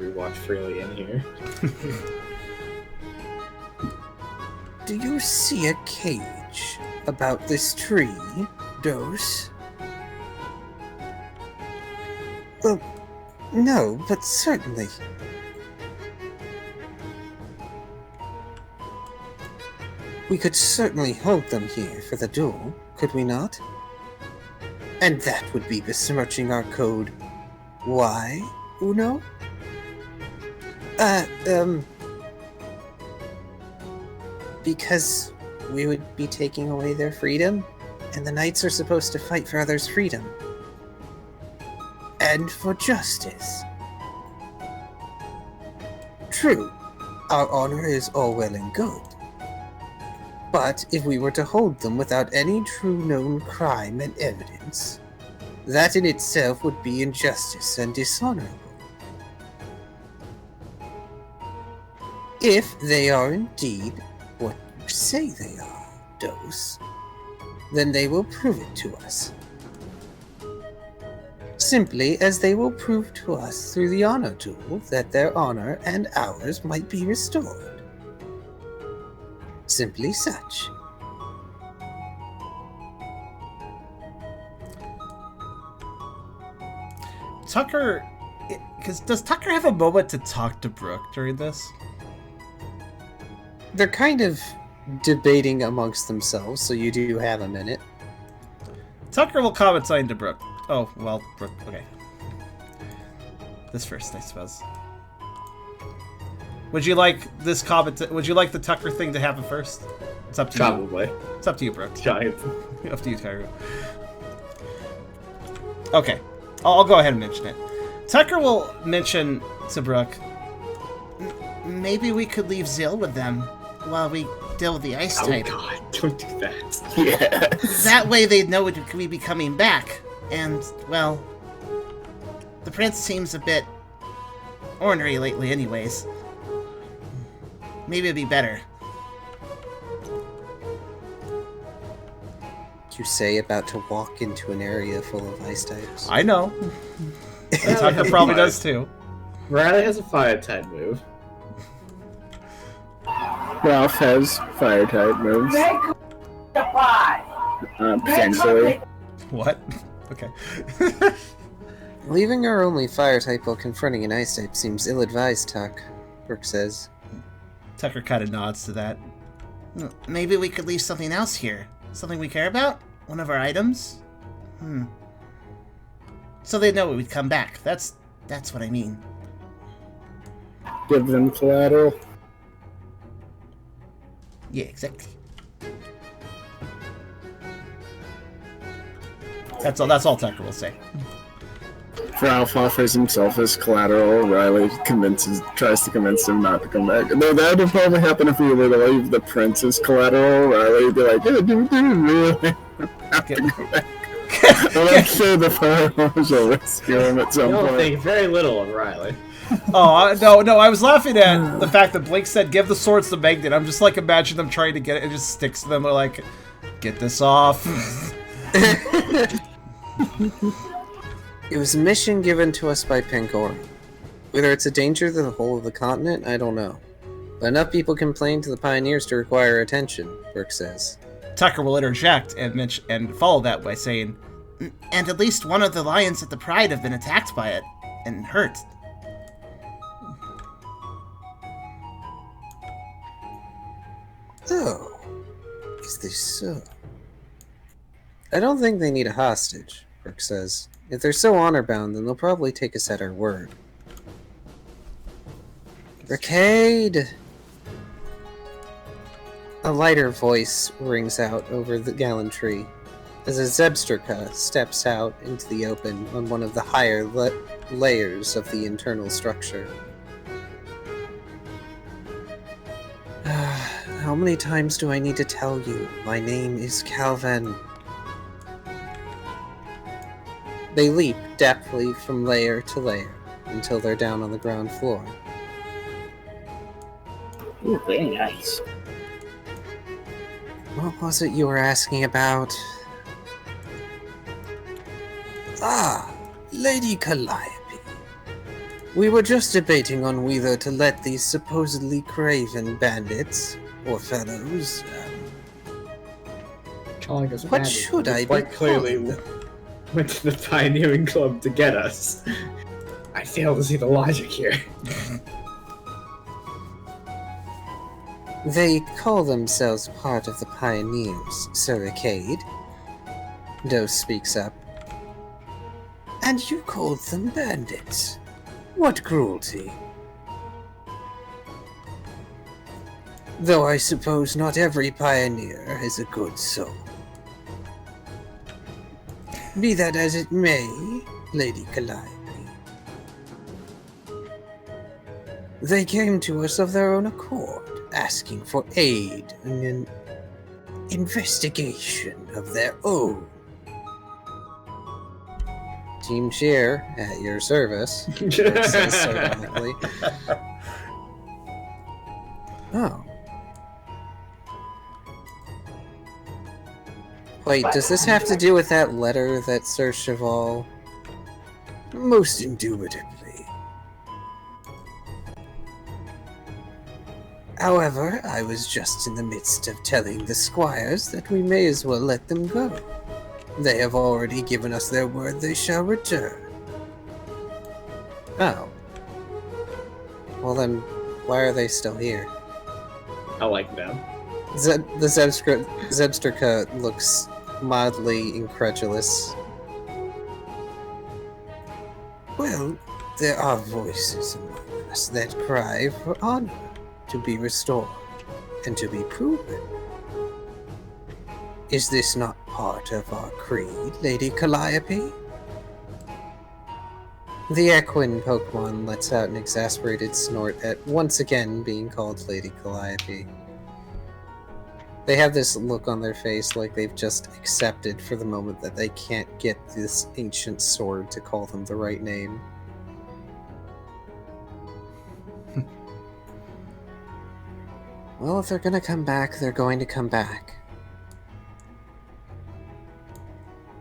We walk freely in here. Do you see a cage about this tree, Dose? Well, no, but certainly. We could certainly hold them here for the duel, could we not? And that would be besmirching our code. Why, Uno? Because we would be taking away their freedom, and the knights are supposed to fight for others' freedom. And for justice. True, our honor is all well and good. But if we were to hold them without any true known crime and evidence, that in itself would be injustice and dishonorable. If they are indeed what you say they are, Dose, then they will prove it to us. Simply as they will prove to us through the honor duel that their honor and ours might be restored. Simply such. Tucker, does Tucker have a moment to talk to Brooke during this? They're kind of debating amongst themselves, so you do have a minute. Tucker will comment something to Brooke. Oh, well, Brooke, okay. This first, I suppose. Would you like this comment? Would you like the Tucker thing to happen first? It's up to you. Probably. It's up to you, Brooke. Giant. Up to you, Kyrio. Okay, I'll go ahead and mention it. Tucker will mention to Brooke, Maybe we could leave Zeal with them while we deal with the ice Oh type. god, don't do that. Yeah. That way they'd know we'd be coming back. And, well, the prince seems a bit ornery lately anyways. Maybe it'd be better. you say about to walk into an area full of ice types? I know. And Tucker probably does too. Riley has a fire type move. Ralph has fire type moves. Potentially. What? Okay. Leaving our only fire type while confronting an ice type seems ill-advised, Tuck, Brooke says. Tucker kind of nods to that. Maybe we could leave something else here. Something we care about? One of our items? So they know we'd come back. That's what I mean. Give them collateral. Yeah, exactly. That's all Tucker will say. Ralph offers himself as collateral. Riley tries to convince him not to come back. Though that would probably happen if we were to leave the prince as collateral. Riley would be like, "Yeah, do really have to go back?" I'm sure the fire marshal will rescue him at some You'll point. think very little of Riley. Oh, no, I was laughing at the fact that Blake said, give the swords to Megden. I'm just like, imagine them trying to get it, and it just sticks to them. They're like, get this off. It was a mission given to us by Pangor. Whether it's a danger to the whole of the continent, I don't know. But enough people complain to the pioneers to require attention, Burke says. Tucker will interject and follow that by saying, And at least one of the lions at the Pride have been attacked by it and hurt. Oh, is this so? I don't think they need a hostage, Burke says. If they're so honor-bound, then they'll probably take us at our word. Brigade! A lighter voice rings out over the Gallantry as a Zebstrika steps out into the open on one of the higher layers of the internal structure. How many times do I need to tell you? My name is Calvin. They leap deftly from layer to layer until they're down on the ground floor. Ooh, very nice. What was it you were asking about? Ah, Lady Calliope. We were just debating on whether to let these supposedly craven bandits, or fellows, what should I be quite clearly calling them? went to the pioneering club to get us. I fail to see the logic here. They call themselves part of the pioneers, Sir Arcade. Doe speaks up. And you called them bandits. What cruelty. Though I suppose not every pioneer has a good soul. Be that as it may, Lady Calliope. They came to us of their own accord, asking for aid in an investigation of their own. Team Cheer, at your service, Burke says sardonically. Oh. Wait, does this have to do with that letter that Sir Cheval... Most indubitably. However, I was just in the midst of telling the squires that we may as well let them go. They have already given us their word they shall return. Oh. Well then, why are they still here? I like them. The Zebstrika looks mildly incredulous. Well, there are voices among us that cry for honor to be restored and to be proven. Is this not part of our creed, Lady Calliope? The equine Pokemon lets out an exasperated snort at once again being called Lady Calliope. They have this look on their face like they've just accepted for the moment that they can't get this ancient sword to call them the right name. Well, if they're gonna come back, they're going to come back.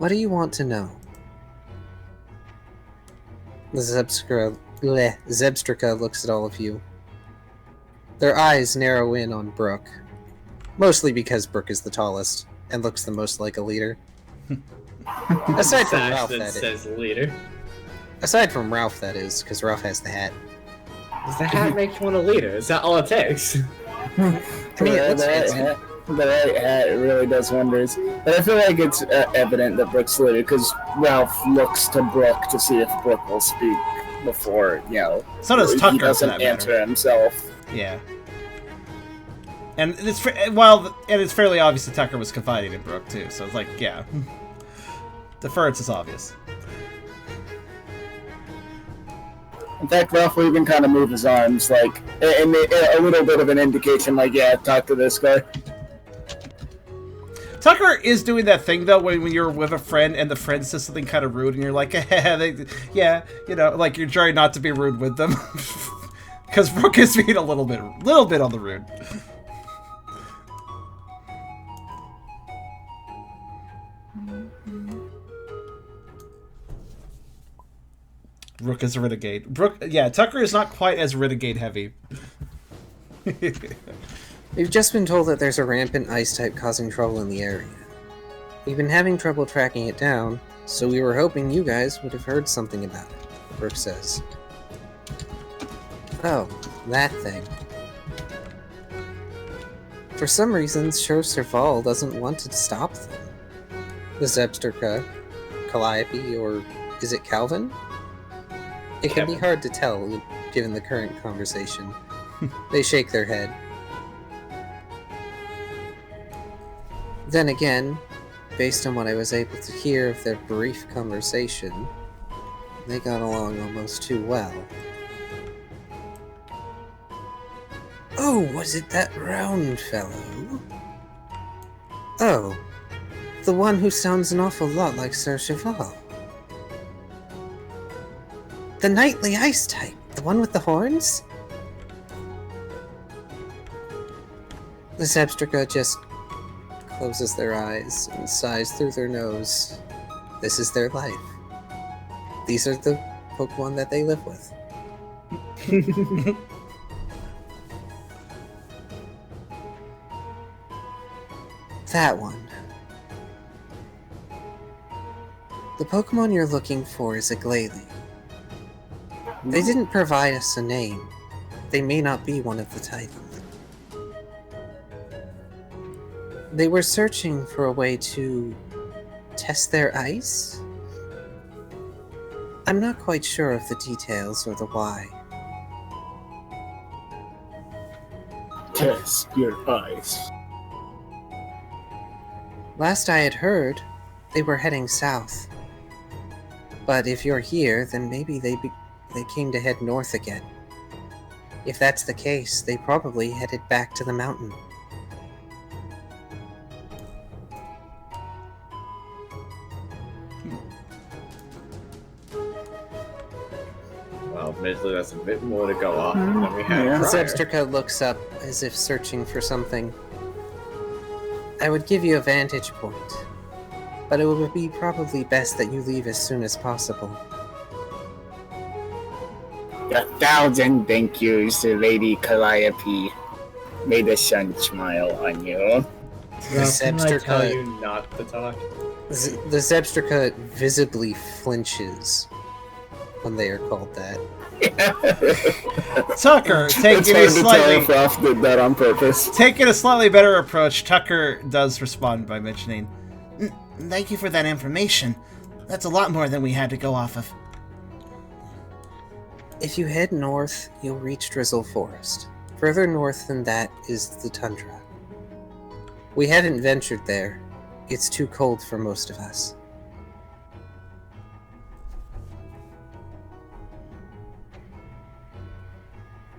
What do you want to know? The Zebstrika looks at all of you. Their eyes narrow in on Brooke. Mostly because Brooke is the tallest and looks the most like a leader. Aside from Sash Ralph, that that says leader. Aside from Ralph, that is, because Ralph has the hat. Does the hat make you want a leader? Is that all it takes? I mean, it looks fancy. The right hat really does wonders. But I feel like it's evident that Brooke's leader because Ralph looks to Brooke to see if Brooke will speak before, So does Tucker, he for doesn't that answer matter. himself. Yeah. And it's fairly obvious that Tucker was confiding in Brooke too. So it's like, yeah, deference is obvious. In fact, Ralph will even kind of move his arms, like, and a little bit of an indication, like, yeah, talk to this guy. Tucker is doing that thing though when you're with a friend and the friend says something kind of rude and you're like, yeah, like you're trying not to be rude with them, because Brooke is being a little bit on the rude. Brooke is a renegade. Tucker is not quite as renegade heavy. We've just been told that there's a rampant ice type causing trouble in the area. We've been having trouble tracking it down, so we were hoping you guys would have heard something about it, Brooke says. Oh, that thing. For some reason, Zeal doesn't want to stop them. The Zebstrika, Calliope, or is it Calvin? It can be hard to tell, given the current conversation. They shake their head. Then again, based on what I was able to hear of their brief conversation, they got along almost too well. Oh, was it that round fellow? Oh, the one who sounds an awful lot like Sir Cheval. The knightly ice type, the one with the horns? The Zebstrika just closes their eyes and sighs through their nose. This is their life. These are the Pokemon that they live with. That one. The Pokemon you're looking for is a Glalie. They didn't provide us a name. They may not be one of the type. They were searching for a way to test their ice? I'm not quite sure of the details or the why. Test your ice. Last I had heard, they were heading south. But if you're here, then maybe they came to head north again. If that's the case, they probably headed back to the mountain. Well, admittedly, that's a bit more to go off than we had prior. Zebstrika looks up as if searching for something. I would give you a vantage point, but it would be probably best that you leave as soon as possible. 1,000 thank yous to Lady Calliope. May the sun smile on you. The Well, can I tell Zebstrika, you not to talk? the Zebstrika visibly flinches when they are called that. Tucker It's taking a hard to tell slightly if Ralph did that on purpose. taking a slightly better approach. Tucker does respond by mentioning, Thank you for that information. That's a lot more than we had to go off of. If you head north, you'll reach Drizzle Forest. Further north than that is the tundra. We haven't ventured there. It's too cold for most of us.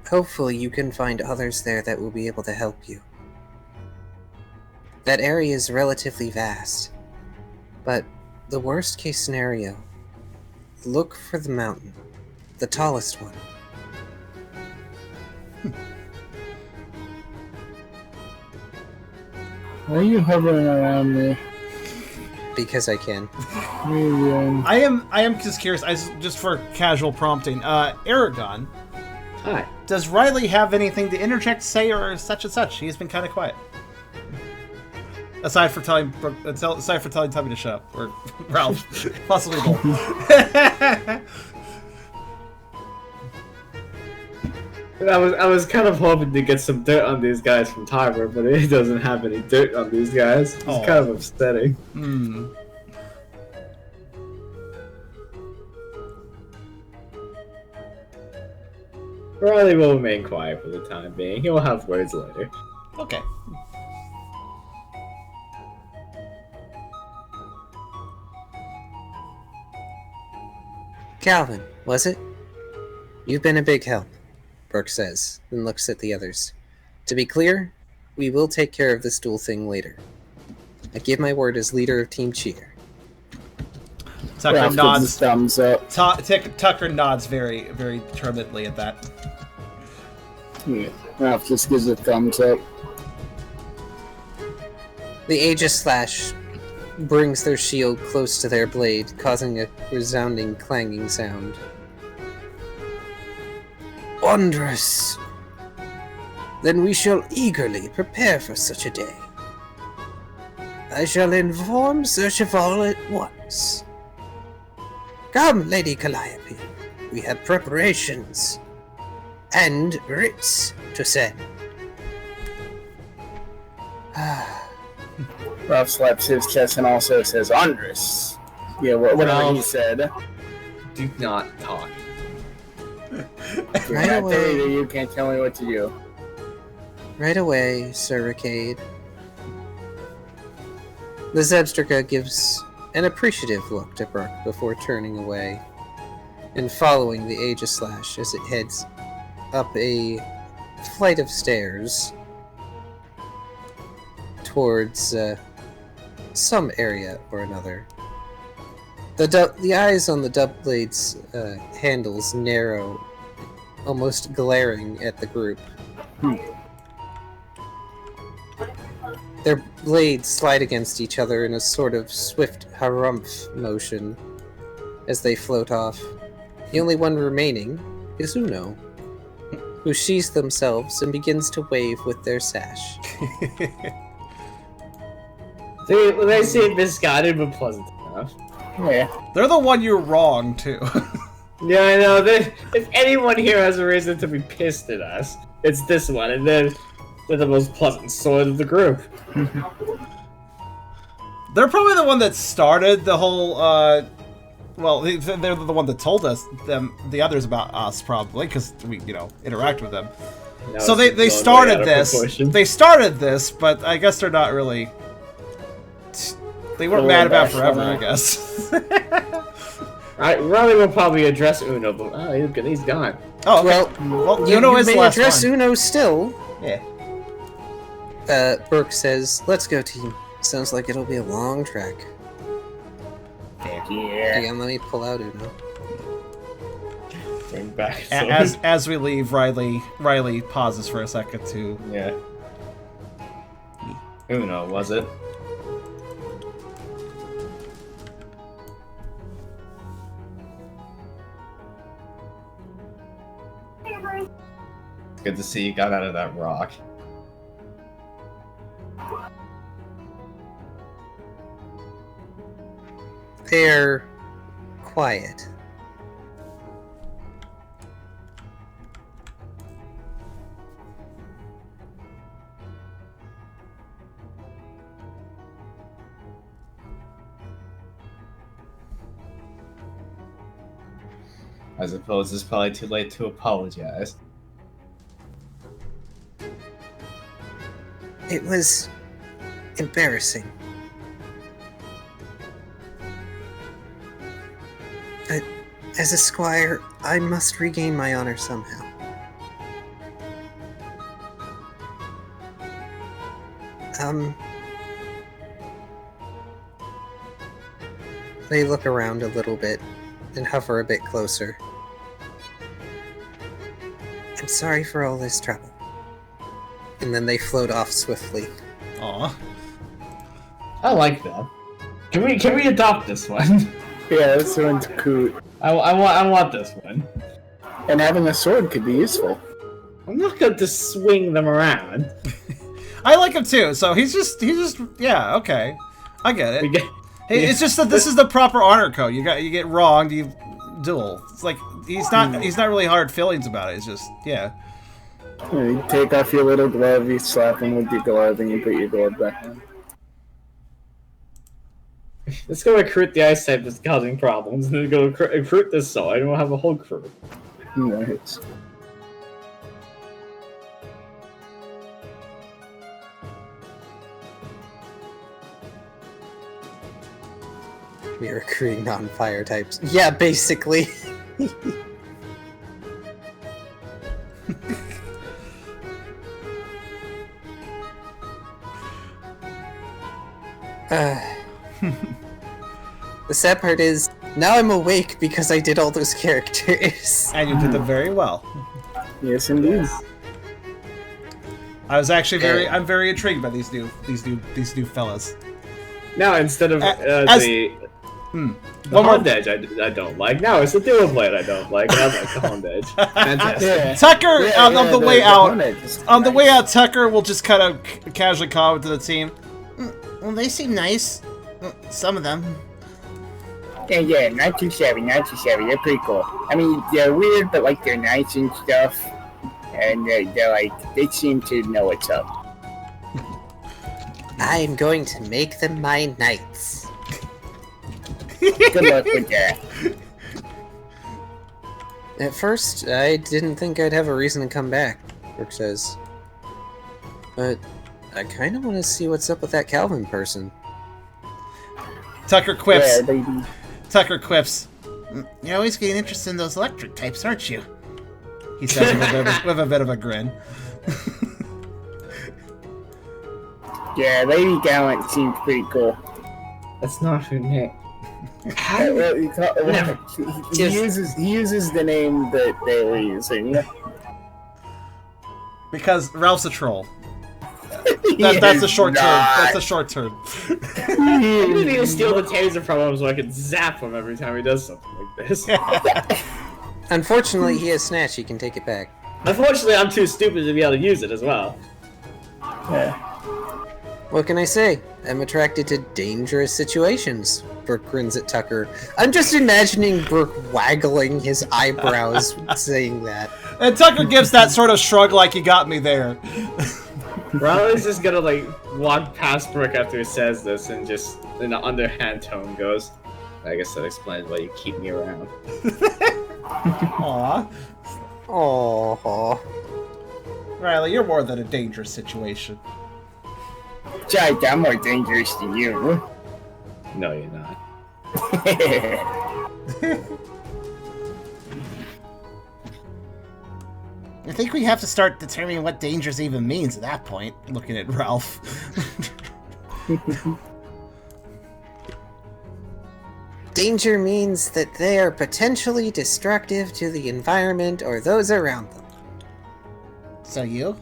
Hopefully you can find others there that will be able to help you. That area is relatively vast, but the worst case scenario, look for the mountain, the tallest one. Why are you hovering around me? Because I can. I am just curious, just for casual prompting. Eragon, Hi. does Riley have anything to interject, say, or such and such? He's been kind of quiet. Aside for telling Tubby to shut up, or Ralph, possibly both. I was kind of hoping to get some dirt on these guys from Tiber, but he doesn't have any dirt on these guys. It's kind of upsetting. Riley will remain quiet for the time being. He will have words later. Okay. Calvin, was it? You've been a big help, Burke says, and looks at the others. To be clear, we will take care of this duel thing later. I give my word as leader of Team Cheer. Tucker Ralph gives his nods. thumbs up. Tucker nods very, very determinedly at that. Yeah. Ralph just gives a thumbs up. The Aegis Slash brings their shield close to their blade, causing a resounding clanging sound. Wondrous! Then we shall eagerly prepare for such a day. I shall inform Sir Cheval at once. Come, Lady Calliope, we have preparations and writs to send. Ralph slaps his chest and also says, Andres. Yeah, whatever he said. Do not talk. Right away. You can't tell me what to do. Right away, Sir Ricade. The Zebstrika gives an appreciative look to Burke before turning away and following the Aegis Slash as it heads up a flight of stairs towards some area or another. The eyes on the Dubblade's handles narrow, almost glaring at the group. Their blades slide against each other in a sort of swift harumph motion as they float off. The only one remaining is Uno, who sheathes themselves and begins to wave with their sash. They seem misguided but pleasant enough. Yeah. They're the one you're wrong, too. Yeah, I know. If anyone here has a reason to be pissed at us, it's this one, and they're the most pleasant sort of the group. They're probably the one that started the whole, well, they're the one that told us, the others about us, probably, because we, interact with them. Now So it's they blown started way out of this. proportion. They started this, but I guess they're not really. They weren't mad about it forever, I guess. Riley will probably address Uno, but he's gone. Oh, okay. Well, Uno is the may last address one. Uno still. Yeah. Burke says, "Let's go, team. Sounds like it'll be a long track." Heck Yeah, yeah. let me pull out Uno. Bring back. As we leave, Riley pauses for a second to. Yeah. Uno, was it? Good to see you got out of that rock. They're quiet. I suppose it's probably too late to apologize. It was embarrassing. But as a squire, I must regain my honor somehow. They look around a little bit and hover a bit closer. I'm sorry for all this trouble. And then they float off swiftly. Aw. I like that. Can we adopt this one? Yeah, this one's cool. I want this one. And having a sword could be useful. I'm not going to swing them around. I like him too. So he's just yeah, okay. I get it. Hey, it's just that this is the proper honor code. You get wronged, you duel. It's like he's not really hard feelings about it. It's just yeah. You take off your little glove, you slap him with your glove, and you put your glove back on. Let's go recruit the ice type that's causing problems, and then go recruit this sword, and we'll have a whole crew. Nice. We're recruiting non-fire types. Yeah, basically. The sad part is, now I'm awake because I did all those characters. And you did them very well. Yes, indeed. I was actually I'm very intrigued by these new fellas. Now instead of the Hound Edge I don't like. Now it's the Dual Blade I don't like. I like the Hound Edge. Fantastic. Yeah. Tucker, on the way out, on the way out, Tucker will just kind of casually comment to the team. Well, they seem nice. Some of them. Yeah, not too shabby. They're pretty cool. I mean, they're weird, but like they're nice and stuff. And they're like, they seem to know what's up. I'm going to make them my knights. Good luck with that. At first, I didn't think I'd have a reason to come back, Brooke says. But I kind of want to see what's up with that Calvin person. Tucker quips. Yeah, baby. Tucker quips. You're always getting interested in those electric types, aren't you? He says with a bit of a grin. Yeah, Lady Gallant seems pretty cool. That's not her name. He uses the name that they were using. Because Ralph's a troll. That's a short term. That's a short term. I need to steal the taser from him so I can zap him every time he does something like this. Unfortunately, he has Snatch, he can take it back. Unfortunately, I'm too stupid to be able to use it as well. Yeah. What can I say? I'm attracted to dangerous situations. Brooke grins at Tucker. I'm just imagining Brooke waggling his eyebrows saying that. And Tucker gives that sort of shrug like, you got me there. Riley's just gonna like walk past Brooke after he says this and just in an underhand tone goes, I guess that explains why you keep me around. Aww. Aww. Riley, you're more than a dangerous situation. Jake, I'm more dangerous than you. No, you're not. I think we have to start determining what dangerous even means at that point, looking at Ralph. Danger means that they are potentially destructive to the environment or those around them. So you?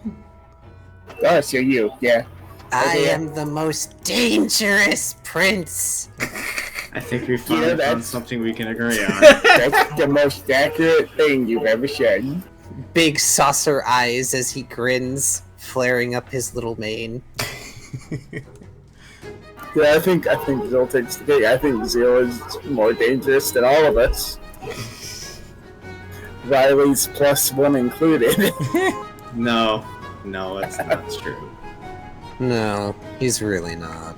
Oh, so you, yeah. I am the most dangerous prince. I think we found something we can agree on. That's the most accurate thing you've ever said. Big saucer eyes as he grins, flaring up his little mane. Yeah, I think Zeal takes the cake. I think Zeal is more dangerous than all of us. Riley's +1 included. No, that's not true. No, he's really not.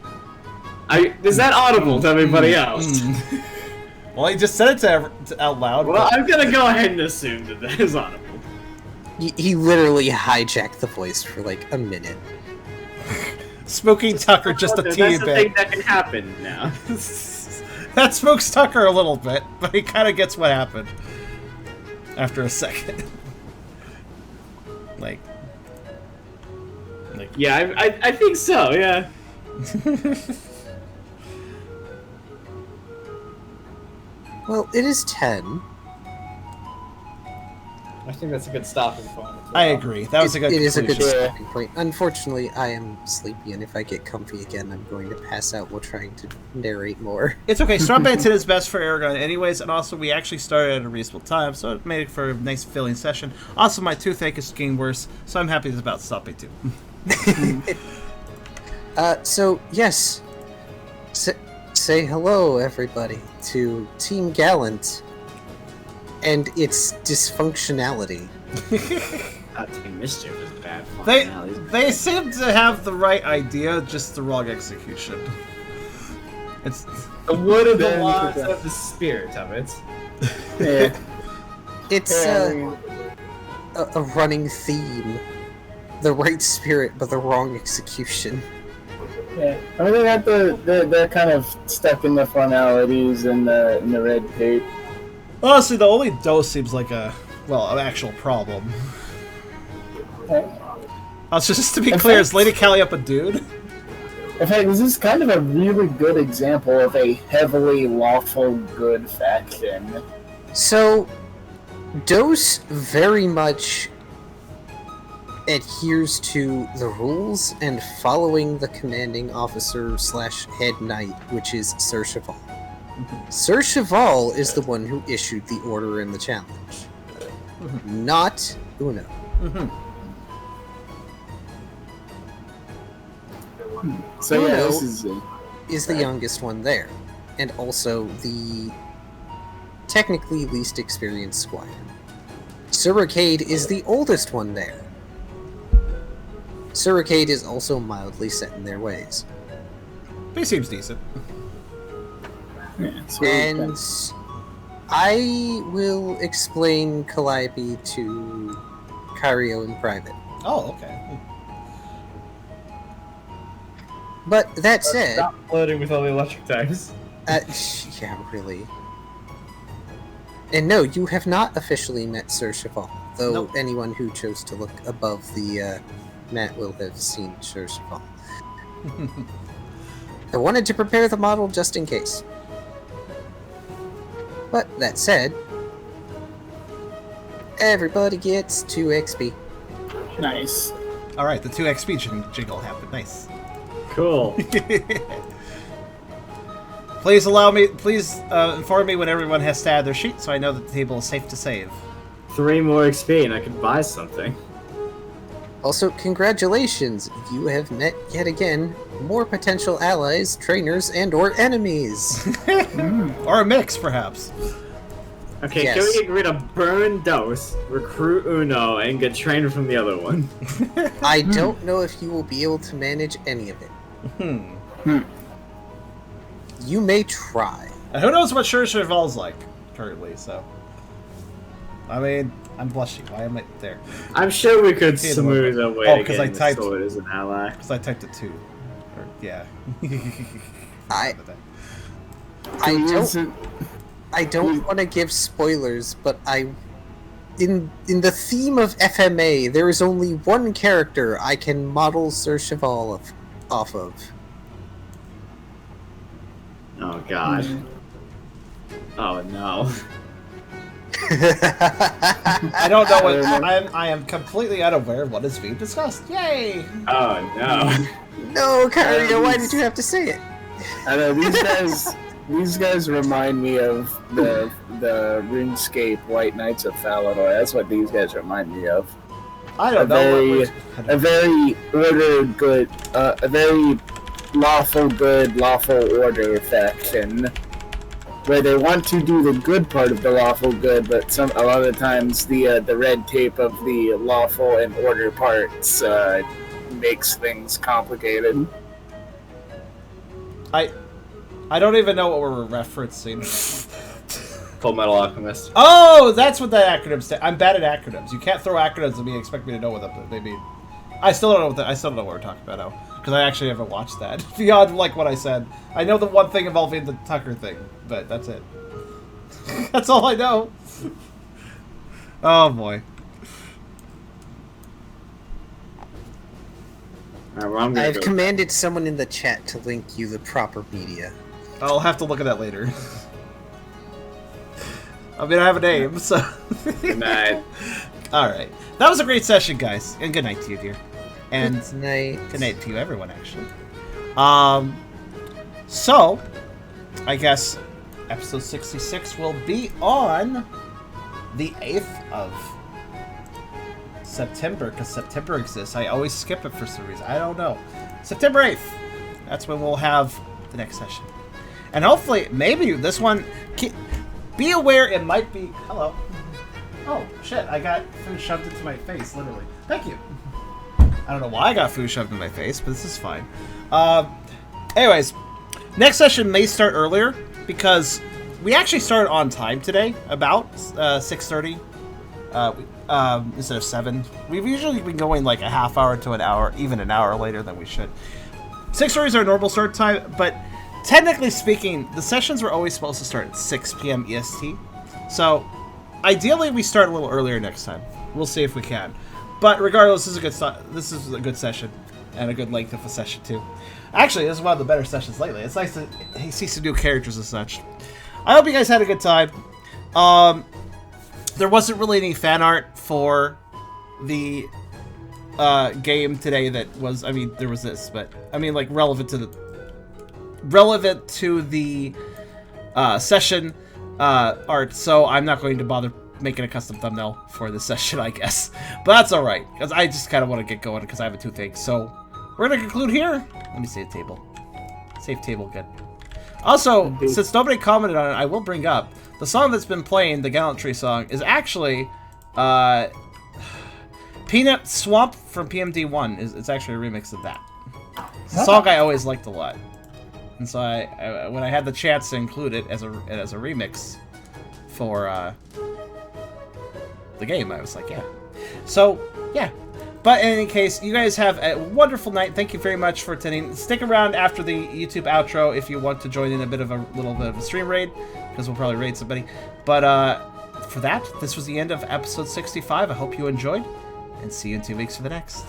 Is that audible to everybody else? Well, he just said it out loud. Well, I'm gonna go ahead and assume that is audible. He literally hijacked the voice for like a minute. Spooking Tucker just a teeny That's the bit. thing that can happen now. That spooks Tucker a little bit, but he kind of gets what happened after a second. like, yeah, I think so. Yeah. Well, it is 10. I think that's a good stopping point. I agree. That was a good It is a good conclusion. starting point. Unfortunately, I am sleepy, and if I get comfy again, I'm going to pass out while trying to narrate more. It's okay. Storm Banter is best for Eragon anyways, and also we actually started at a reasonable time, so it made it for a nice filling session. Also, my toothache is getting worse, so I'm happy it's about stopping too. So, yes. Say hello, everybody, to Team Gallant and its dysfunctionality. Team Mischief is bad. They seem to have the right idea, just the wrong execution. It's What are the laws of the spirit of it? Yeah. It's a running theme. The right spirit, but the wrong execution. Yeah, I mean, they're kind of stuck in the formalities and the red tape. honestly the only dose seems like an actual problem. Also, just to be clear, is Lady Calliope a dude? In fact, this is kind of a really good example of a heavily lawful good faction. So, Dose very much adheres to the rules and following the commanding officer / head knight, which is Sir Cheval. Sir Cheval is the one who issued the order and the challenge, not Uno. So yeah, Uno this is the youngest one there, and also the technically least experienced squire. Suricade is the oldest one there. Suricade is also mildly set in their ways. He seems decent. And I will explain Calliope to Kyrio in private. Oh, okay. But that said, Stop floating with all the electric types. yeah, really. And no, you have not officially met Sir Cheval, though Nope. anyone who chose to look above the mat will have seen Sir Cheval. I wanted to prepare the model just in case. But that said, everybody gets 2 XP. nice. All right, the 2 XP jiggle happened. Nice. Cool. Please inform me when everyone has to add their sheet, so I know that the table is safe to save. 3 more XP and I can buy something. Also, congratulations! You have met, yet again, more potential allies, trainers, and/or enemies! Or a mix, perhaps. Okay, Yes. can we get rid of Burn Dose, Recruit Uno, and get trained from the other one? I don't know if you will be able to manage any of it. You may try. And who knows what Sir Cheval's like currently, so. I mean, I'm blushing. Why am I there? I'm sure we could Yeah, smooth a way oh, to 'cause get I in the typed- sword as an ally. Because I typed a 2. Or, yeah. I don't want to give spoilers, but in the theme of FMA, there is only one character I can model Sir Cheval off of. Oh god. Oh no. I don't know what. I am completely unaware of what is being discussed. Yay! Oh no. No, Kyrio, why did you have to say it? I know these guys remind me of the RuneScape White Knights of Falador. That's what these guys remind me of. I don't know. A very ordered good, a very lawful good, lawful order faction, where they want to do the good part of the lawful good, but a lot of the times the red tape of the lawful and order parts makes things complicated. I don't even know what we're referencing. Full Metal Alchemist. Oh, that's what that acronym stands. I'm bad at acronyms. You can't throw acronyms at me and expect me to know what they mean. I still don't know what we're talking about now, because I actually haven't watched that. Beyond like what I said, I know the one thing involving the Tucker thing, but that's it. That's all I know. Oh boy. Alright, well, I'm I gonna have go. commanded someone in the chat to link you the proper media. I'll have to look at that later. I mean, I have a name, so. Good night. All right. That was a great session, guys. And good night to you, dear. And Good night. good night to you, everyone, actually. So, I guess episode 66 will be on the 8th of September, because September exists. I always skip it for some reason. I don't know. September 8th. That's when we'll have the next session. And hopefully, maybe this one... Be aware it might be... Hello. Oh, shit. I got food shoved into my face, literally. Thank you. I don't know why I got food shoved in my face, but this is fine. Anyways, next session may start earlier, because we actually started on time today, about 6:30. Instead of 7. We've usually been going like a half hour to an hour, even an hour later than we should. 6:30 is our normal start time, but technically speaking, the sessions were always supposed to start at 6 p.m. EST. So, ideally, we start a little earlier next time. We'll see if we can. But regardless, this is a good session, and a good length of a session too. Actually, this is one of the better sessions lately. It's nice to see some new characters and such. I hope you guys had a good time. There wasn't really any fan art for the game today that was, I mean, there was this, but I mean, like, relevant to the session art, so I'm not going to bother making a custom thumbnail for this session, I guess. But that's alright, because I just kind of want to get going, because I have a toothache. So, we're going to conclude here. Let me save table. Save table, good. Also, since nobody commented on it, I will bring up, the song that's been playing, the Gallantry song, is actually Peanut Swamp from PMD 1. It's actually a remix of that. It's a song I always liked a lot. And so I when I had the chance to include it as a remix for the game, I was like, yeah. So, yeah. But in any case, you guys have a wonderful night. Thank you very much for attending. Stick around after the YouTube outro if you want to join in a little bit of a stream raid, because we'll probably raid somebody. But for that, this was the end of episode 65. I hope you enjoyed, and see you in 2 weeks for the next.